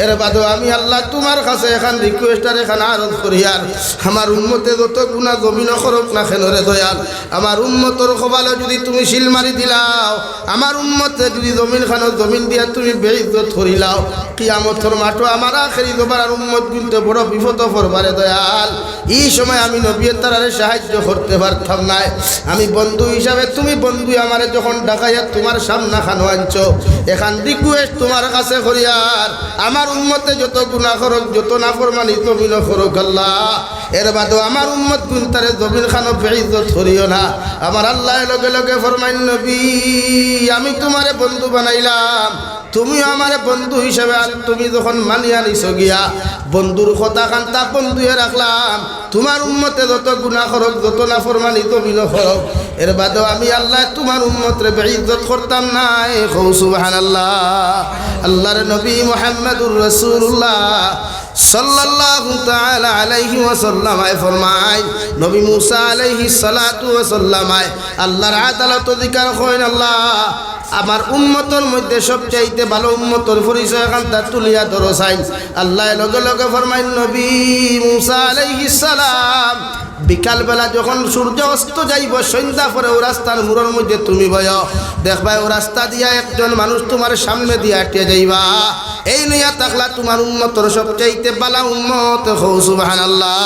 এর বাদেও আমি আল্লাহ তোমার কাছে এখন রিকোয়েস্ট আর এখন আরজ করি, আর আমার উম্মতে যত গুনাহ জমিনও করুক না কেন রে দয়াল, আমার উম্মতর খোবালে যদি তুমি শিল মারি দিলাও, আমার উম্মতে যদি জমিন খানো জমিন দিয়া তুমি বেইজ্জত করিলাও, কিয়ামতের মাঠও আমার আখেরি জবার আর উম্মত কিন্তু বড় বিপদ পড়বারে দয়াল। এই সময় আমি নবী তারারে সাহায্য করতে পারতাম না। আমি বন্ধু হিসাবে তুমি বন্ধু আমারে যখন ডাকাইয়া তোমার সামনা খানো আনছো, এখান রিকোয়েস্ট তোমার কাছে করিয়ার আমার উম্মতে যত গুনাহ করুক যত নাফরমানি জমিন করুক আল্লাহ, এর বাদেও আমার উম্মত গুণ তারে জমিন খানো বেইজ্জত করিও না। আমার আল্লাহ লগে লগে ফরমাইন নবী আমি তোমারে বন্ধু বানাইলাম, তুমি আমার বন্ধু হিসেবে, আর তুমি যখন মানিয়া নিছো গিয়া বন্ধুর কথা কান্তা বন্ধুয়ে রাখলাম, তোমার উম্মতে যত গুনাহ করুক যত নাফরমানি জমিন করুক, এর বাদেও আমি আল্লাহ তোমার উম্মতরে বেইজ্জত করতাম না। সুবহানাল্লাহ। আল্লাহর নবী মুহাম্মদুর রাসূলুল্লাহ সাল্লাল্লাহু তাআলা আলাইহি ওয়াসাল্লাম ফরমায়, নবী মুসা আলাইহিস সালাতু ওয়াসাল্লাম আল্লাহর আদালত অধিকার করেন আল্লাহ আমার উম্মতের মধ্যে সবচাইতে ভালো উম্মতের পরিচয় কান্তা তুলিয়া ধরো চাই। আল্লাহ লগে লগে ফরমাইন নবী মুসা আলাইহিস সালাম বিকালবেলা যখন সূর্য অস্ত যাইব সন্ধ্যা পরে ও রাস্তার মোড়ের মধ্যে তুমি বয় দেখবা ও রাস্তা দিয়া একজন মানুষ তোমার সামনে দিয়া আটিয়া যাইবা, এই নইয়া তাকলা তোমার উম্মতর সবচাইতে বালা উম্মত হও। সুবহানাল্লাহ।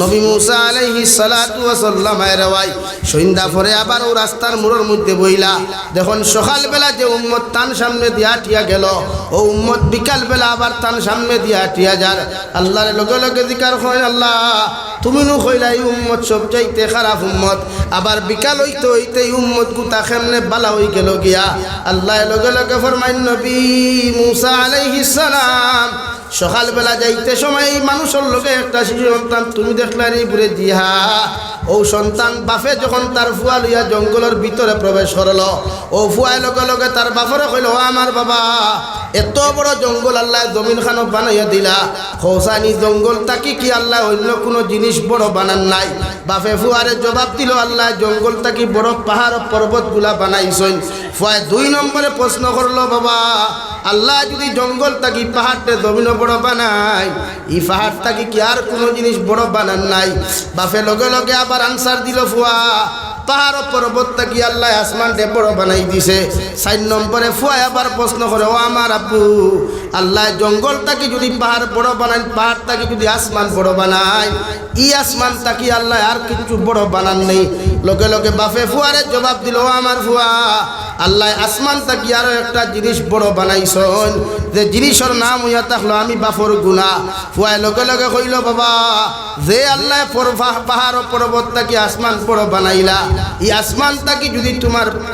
নবী মুসা আলাইহিস সালাতু ওয়া সাল্লাম রাওয়াই সন্ধ্যা পরে আবার ও রাস্তার মোড়ের মধ্যে বইলা দেখুন সকালবেলা যে উম্মত তান সামনে দিয়া আটিয়া গেল ও উম্মত বিকালবেলা আবার তান সামনে দিয়া আটিয়া যার। আল্লাহর লগে লগে জিকার হয় আল্লাহ তুমি নু কইলা এই উম্মত সবচাইতে খারাপ উম্মত, আবার বিকাল হইতে হইতে এই উম্মত গুতা কেমনে বালা হই গেল গিয়া। আল্লাহ লগে লগে ফরমাইন নবী মুসা আলাইহিস সালাম সকালবেলা যাইতে সময় এই মানুষের লোকে একটা শিশু সন্তান তুমি দেখলে রে বুড়ে জিহা, ও সন্তান বাপে যখন তার ফুয়া লইয়া জঙ্গলের ভিতরে প্রবেশ করল, ও ফুয়ায় লগে লগে তার বাপরে কইল ও আমার বাবা এত বড় জঙ্গল আল্লাহ জমিন খানো বানাইয়া দিলা, খোসানি জঙ্গল তাকি কি আল্লাহ অন্য কোনো জিনিস বড় বানান নাই? বাপে ফুয়ারে জবাব দিল আল্লাহ জঙ্গল তাকি বড় পাহাড় পর্বত গুলা বানাইছেন। ফুয়ায় 2 নম্বরে প্রশ্ন করলো বাবা আল্লাহ যদি জঙ্গল তাকি পাহাড়টা জমিন বড় বানাই, এই পাহাড় তাকি কি আর কোনো জিনিস বড় বানান নাই? বাপে লগে লগে আবার আনসার দিল ফুয়া পাহাড় পর্বত তাকি আল্লাহ আসমানটা বড় বানাই দিছে। 4 নম্বরে ফুয়া আবার প্রশ্ন করে ও আমার আব্বু আল্লাহ জঙ্গল তাকি যদি পাহাড় বড় বানাই, পাহাড় তাকি যদি আসমান বড় বানাই, ই আসমান তাকি আল্লাহ আর কিছু বড় বানান নেই? লগে লগে বাপে ফুয়ারে জবাব দিল ও আমার ফুয়া আল্লাহ আসমান তাকি আরো একটা জিনিস বড় বানাইছেন, যে জিনিসের নাম হইয়া থাকলো আমি বাপর গুণা। ফুয়ায় লগে লগে কইল বাবা যে আল্লাহ পাহাড় পর্বত তাকি আসমান বড় বানাইলা, এই আসমান তাকি যদি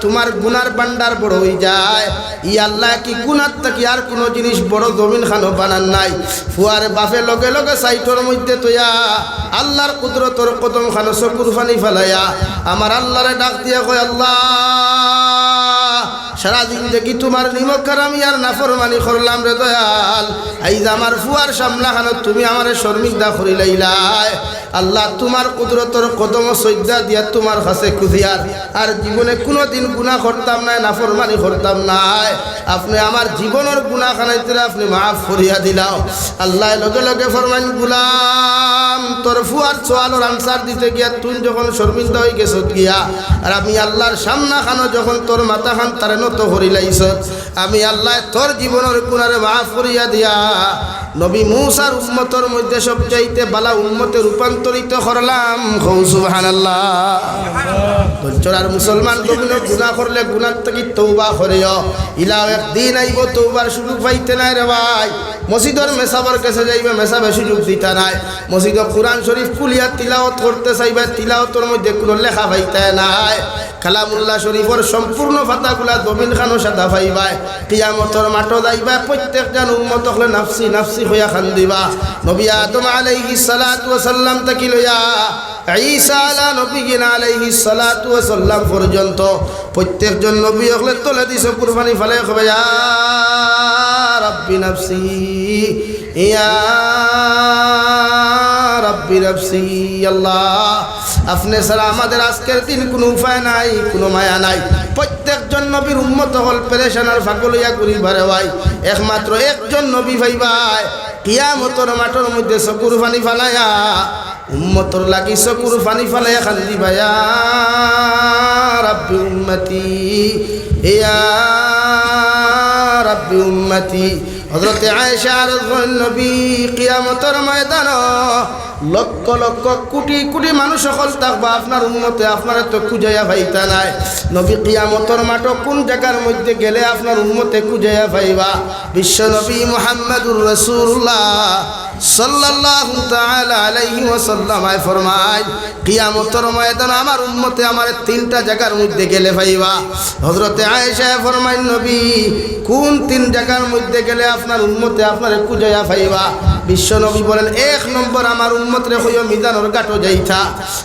তোমার গুনার ভান্ডার বড় হয়ে যায়, ই আল্লাহ কি গুনার তাকি আর কোনো জিনিস বড় জমিন খানো বানান নাই? ফুয়ার বাপে লগে লগে সাইটর মধ্যে তোয়া আল্লাহর কুদরতর কদম খানো চকুর ফানি ফেলাইয়া আমার আল্লাহরে ডাক দিয়া কয় আল্লাহ সারাদিন দেখি তোমার নিমক আমি আর নাফরমানি করলাম রে দয়াল, আইজ আমার ফুয়ার সামনা খানো তুমি আমারে শর্মিন্দা করি লাইলাই। আল্লাহ তোমার কুদরতর কদম সজ্জা দিয়া তোমার কাছে খুঁজিয়ার আর জীবনে কোনো দিন গুনাহ করতাম নাই, নাফরমানি করতাম নাই, আপনি আমার জীবনের গুনাহ খানাইতে আপনি মাফ করিয়া দিলাও। আল্লাহ লগে লগে ফরমাইন গুলাম তোর ফুয়ার সোয়ালের আনসার দিতে গিয়া তুই যখন শর্মিন্দা হয়ে গেছ গিয়া, আর আমি আল্লাহর সামনা খানো যখন তোর মাথা খান তারে নত করি লাইছ, আমি আল্লাহ তোর জীবনের গুনারে মাফ করিয়া দিয়া নবী মুসার উম্মতের মধ্যে সবচাইতে বালা উম্মতে রূপান্তরিত করলাম। সুবহানাল্লাহ। বঞ্চনার মুসলমান গমিন গুনাহ করলে গুনার থেকে তৌবা করিও, ইলাও একদিন আইব তৌবার সুযোগ পাইতে নাই রে ভাই। মসজিদের মেসাবার কাছে যাইবে মেসাবে সুযোগ দিতে নাই, মসজিদে কোরআন শরীফ খুলিয়া তিলাওয়াত করতে চাইবে তিলাওয়াতের মধ্যে কোনো লেখা পাইতে নাই, কালামুল্লাহ শরীফের সম্পূর্ণ ফাতাগুলা জমিন খানো সাদা পাইবাই, কিয়ামতের মাঠে যাইবা প্রত্যেকজন উম্মত হলে নাফসি নাফসি হইয়া খান্দিবা। নবী আদম আলাইহিস সালাতু ওয়া সাল্লাম থেকে লইয়া ঈসা আলা নবীনা আলাইহিস সালাতু ওয়া সাল্লাম পর্যন্ত প্রত্যেকজন নবী হলে তোলে দিছে কুরবানি ফলে কবে ইয়া রাব্বি নাফসি ইয়া রাব্বি নাফসি। আল্লাহ আপনি ছাড়া আমাদের আজকের দিন কোনো উপায় নাই, কোনো মায়া নাই। প্রত্যেকজন নবীর উম্মত হল পেরেশান আর ফাগল হইয়া ঘুরি বারে ভাই। একমাত্র একজন নবী ভাই ভাই কিয়ামতের মাঠের মধ্যে চকুর পানি ফালাইয়া উম্মতর লাগি চকুর পানি ফালাইয়া কান্দি ভাইয়া রাব্বি উম্মতি ইয়া রাব্বি উম্মতি। হযরতে আয়েশা রাদিয়াল্লাহু নবী কিয়ামতের ময়দানে লক্ষ লক্ষ কোটি কোটি মানুষ সকল থাকবা, আপনার উম্মতে আপনারা তো খুঁজাইয়া পাইতা নাই। নবী কিয়ামতের মাঠ কোন জায়গার মধ্যে গেলে আপনার উম্মতে খুঁজাইয়া পাইবা? বিশ্ব নবী মুহাম্মদুর রাসূলুল্লাহ সাল্লাল্লাহু তাআলা আলাইহি ওয়াসাল্লাম ফরমায় কিয়ামতের ময়দানে আমার উম্মতে আমার তিনটা জায়গার মধ্যে গেলে পাইবা। হযরতে আয়েশা ফরমায় নবী কোন তিন জায়গার মধ্যে গেলে আপনার উম্মতে আপনারে খুঁজাইয়া পাইবা? বিশ্ব নবী বলেন, এক নম্বর আমার উম্মতরে হইও মিজানের গাটো যাইতা,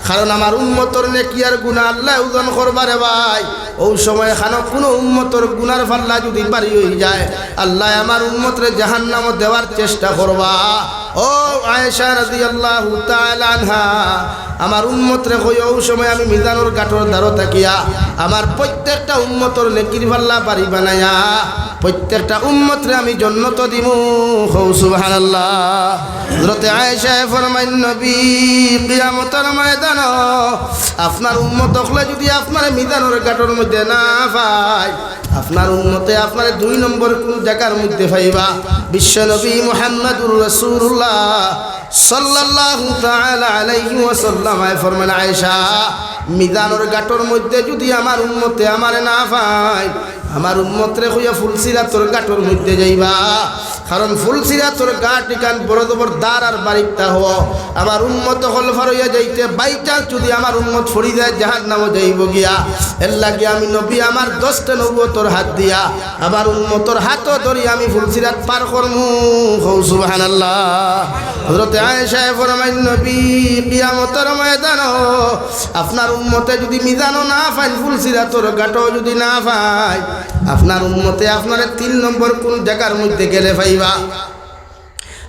কারণ আমার উম্মতর নেকি আর গুনাহ আল্লাহ ওজন করবারে ভাই। ওই সময় খানো কোনো উম্মতর গুনার পাল্লা যদি বাড়ি হয়ে যায় আল্লাহ আমার উম্মতরে জাহান্নামে দেওয়ার চেষ্টা করবা। ও আয়েশা রাদিয়াল্লাহু তাআলা আনহা আমার উম্মতরে হইও ওই সময় আমি মিজানের গাটোর দ্বারা তাকিয়া আমার প্রত্যেকটা উম্মতর নেকির পাল্লা বাড়ি বানায়া প্রত্যেকটা উম্মতরে আমি জান্নাত দিমু। সুবহানাল্লাহ। হযরতে আয়েশা ফরমায় নবী কিয়ামতের ময়দানে আপনার উম্মত হলে যদি আপনার মিজানের গাটোর মধ্যে না পায় আপনার উম্মতে আপনার দুই নম্বর কোন জায়গার মধ্যে পাইবা? বিশ্ব নবী মুহাম্মদুর রাসূলুল্লাহ সাল্লাল্লাহু তাআলা আলাইহি ওয়াসাল্লাম ফরমান আয়েশা মিজানের গাটোর মধ্যে যদি আমার উম্মতে আমারে না পায় আমার উম্মতরে হইয়া ফুলসিরাতর গাটোর মধ্যে যাইবা, কারণ ফুলসিরাতর গাট ইকান বড় বড় দার আর বাড়িটা হওয়া আমার উম্মত হল ফারইয়া যাইতে বাইচান্স যদি আমার উম্মত ফড়ি যায় জাহান্নামে যাইব গিয়া। এর লাগে আমি নবী আমার 10টা নবুয়তর হাত দিয়া আমার উম্মতর হাতও ধরি আমি ফুলসিরাত পার করমু। সুবহানাল্লাহ। হযরতে আয়েশা ফরমায় নবী কিয়ামতের ময়দানে আপনার উম্মতে যদি মিজানও না পায় ফুলসিরাতর গাটও যদি না পায় আপনার উম্মতে আপনার 3 নম্বর কোন জায়গার মধ্যে গেলে পাইবা?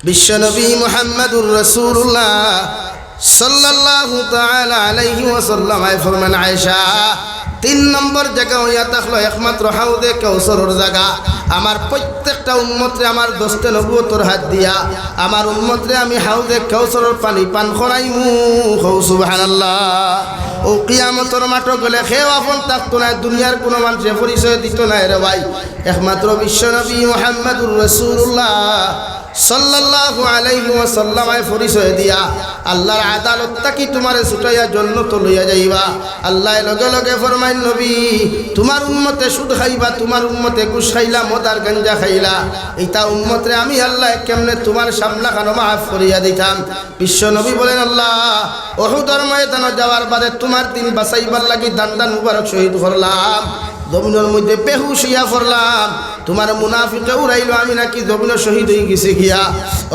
বিশ্ব নবী মুহাম্মদুর রাসূলুল্লাহ সাল্লাল্লাহু তাআলা আলাইহি ওয়াসাল্লাম ফরমান আয়েশা 3 নম্বর জায়গা হইয়া থাকলো একমাত্র হাউদে কাউসারের জায়গা। আমার প্রত্যেকটা উম্মতরে আমার 10টা নবুয়তর হাত দিয়া আমার উম্মতরে আমি হাউদে কাউসারের পানি পান করাইমু। সুবহানাল্লাহ। ও কিয়ামতের মাঠ গেলে খেয়ে আপন থাকতো না, দুনিয়ার কোনো মানুষে পরিচয় দিত না রে ভাই, একমাত্র বিশ্ব নবী মুহাম্মদুর রাসূলুল্লাহ সাল্লাল্লাহু আলাইহি ওয়াসাল্লাম পরিচয় দিয়া আল্লাহর আদালত কি তোমারে ছুটাইয়া জান্নাত লইয়া যাইবা। আল্লাহ লগে লগে ফরমায় নবী তোমার উম্মতে সুদ খাইবা, তোমার উম্মতে ঘুষ খাইলা, মদ আর গাঞ্জা খাইলা, এইটা উম্মতরে আমি আল্লাহ কেমনে তোমার সামলা খানো মাফ করিয়া দিতাম। বিশ্ব নবী বলেন আল্লাহ উহুদের ময়দানে যাওয়ার বাদে তোমার দিন বাঁচাইবার লাগি দান মুবারক শহীদ করলাম, জমিনের মধ্যে বেহুশ হইয়া পড়লাম, তোমার মুনাফিকে উড়াইলো আমি নাকি জমিনে শহীদ হয়ে গেছে গিয়া।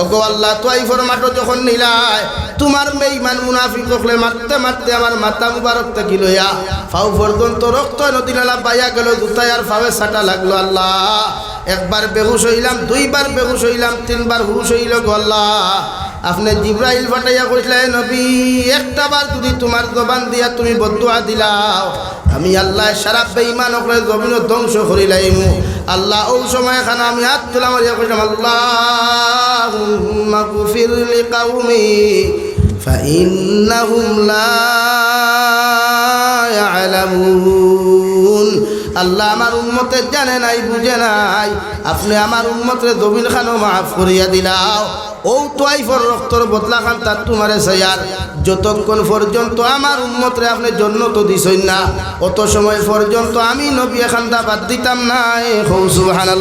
ওগো আল্লাহ তোয়াইফর মাঠো যখন নিলাই তোমার বেঈমান মুনাফিক হলে মারতে মারতে আমার মাথা মুবারক থেকে লইয়া ফাউ পর্যন্ত রক্ত নদী নালা বাইয়া গেল, জুতায় আর ফাওয়ে ছাটা লাগলো। আল্লাহ একবার বেহুশ হইলাম, 2বার বেহুশ হইলাম, 3বার হুশ হইল। গো আল্লাহ আপনি জিব্রাইল পাঠাইয়া কইলেন নবী একটা বার যদি তোমার জবান দিয়া তুমি বদদুয়া দিলাও আমি আল্লাহ সারা বেঈমান হলে জমিন ধ্বংস করিলাইমু। আল্লাহ ওই সময় খানা আমি হাত তুলাম কইলাম আল্লাহুম্মা গফির লিকাউমি ফাইন্নাহুম লা ইয়ালামুন। আল্লাহ আমার উম্মতের জানে নাই বুঝে নাই, আপনি আমার উম্মতের জমিন খানো মাফ করিয়া দিলাও। ও তোয়াইফর রক্তর বদলা খান তার তোমারে সাইয়ার যতক্ষণ পর্যন্ত আমার উম্মতরে আপনি জান্নাত দিছেন না অত সময় পর্যন্ত আমি নবী খান্দা বাদ দিতাম না। সুবহানাল্লাহ।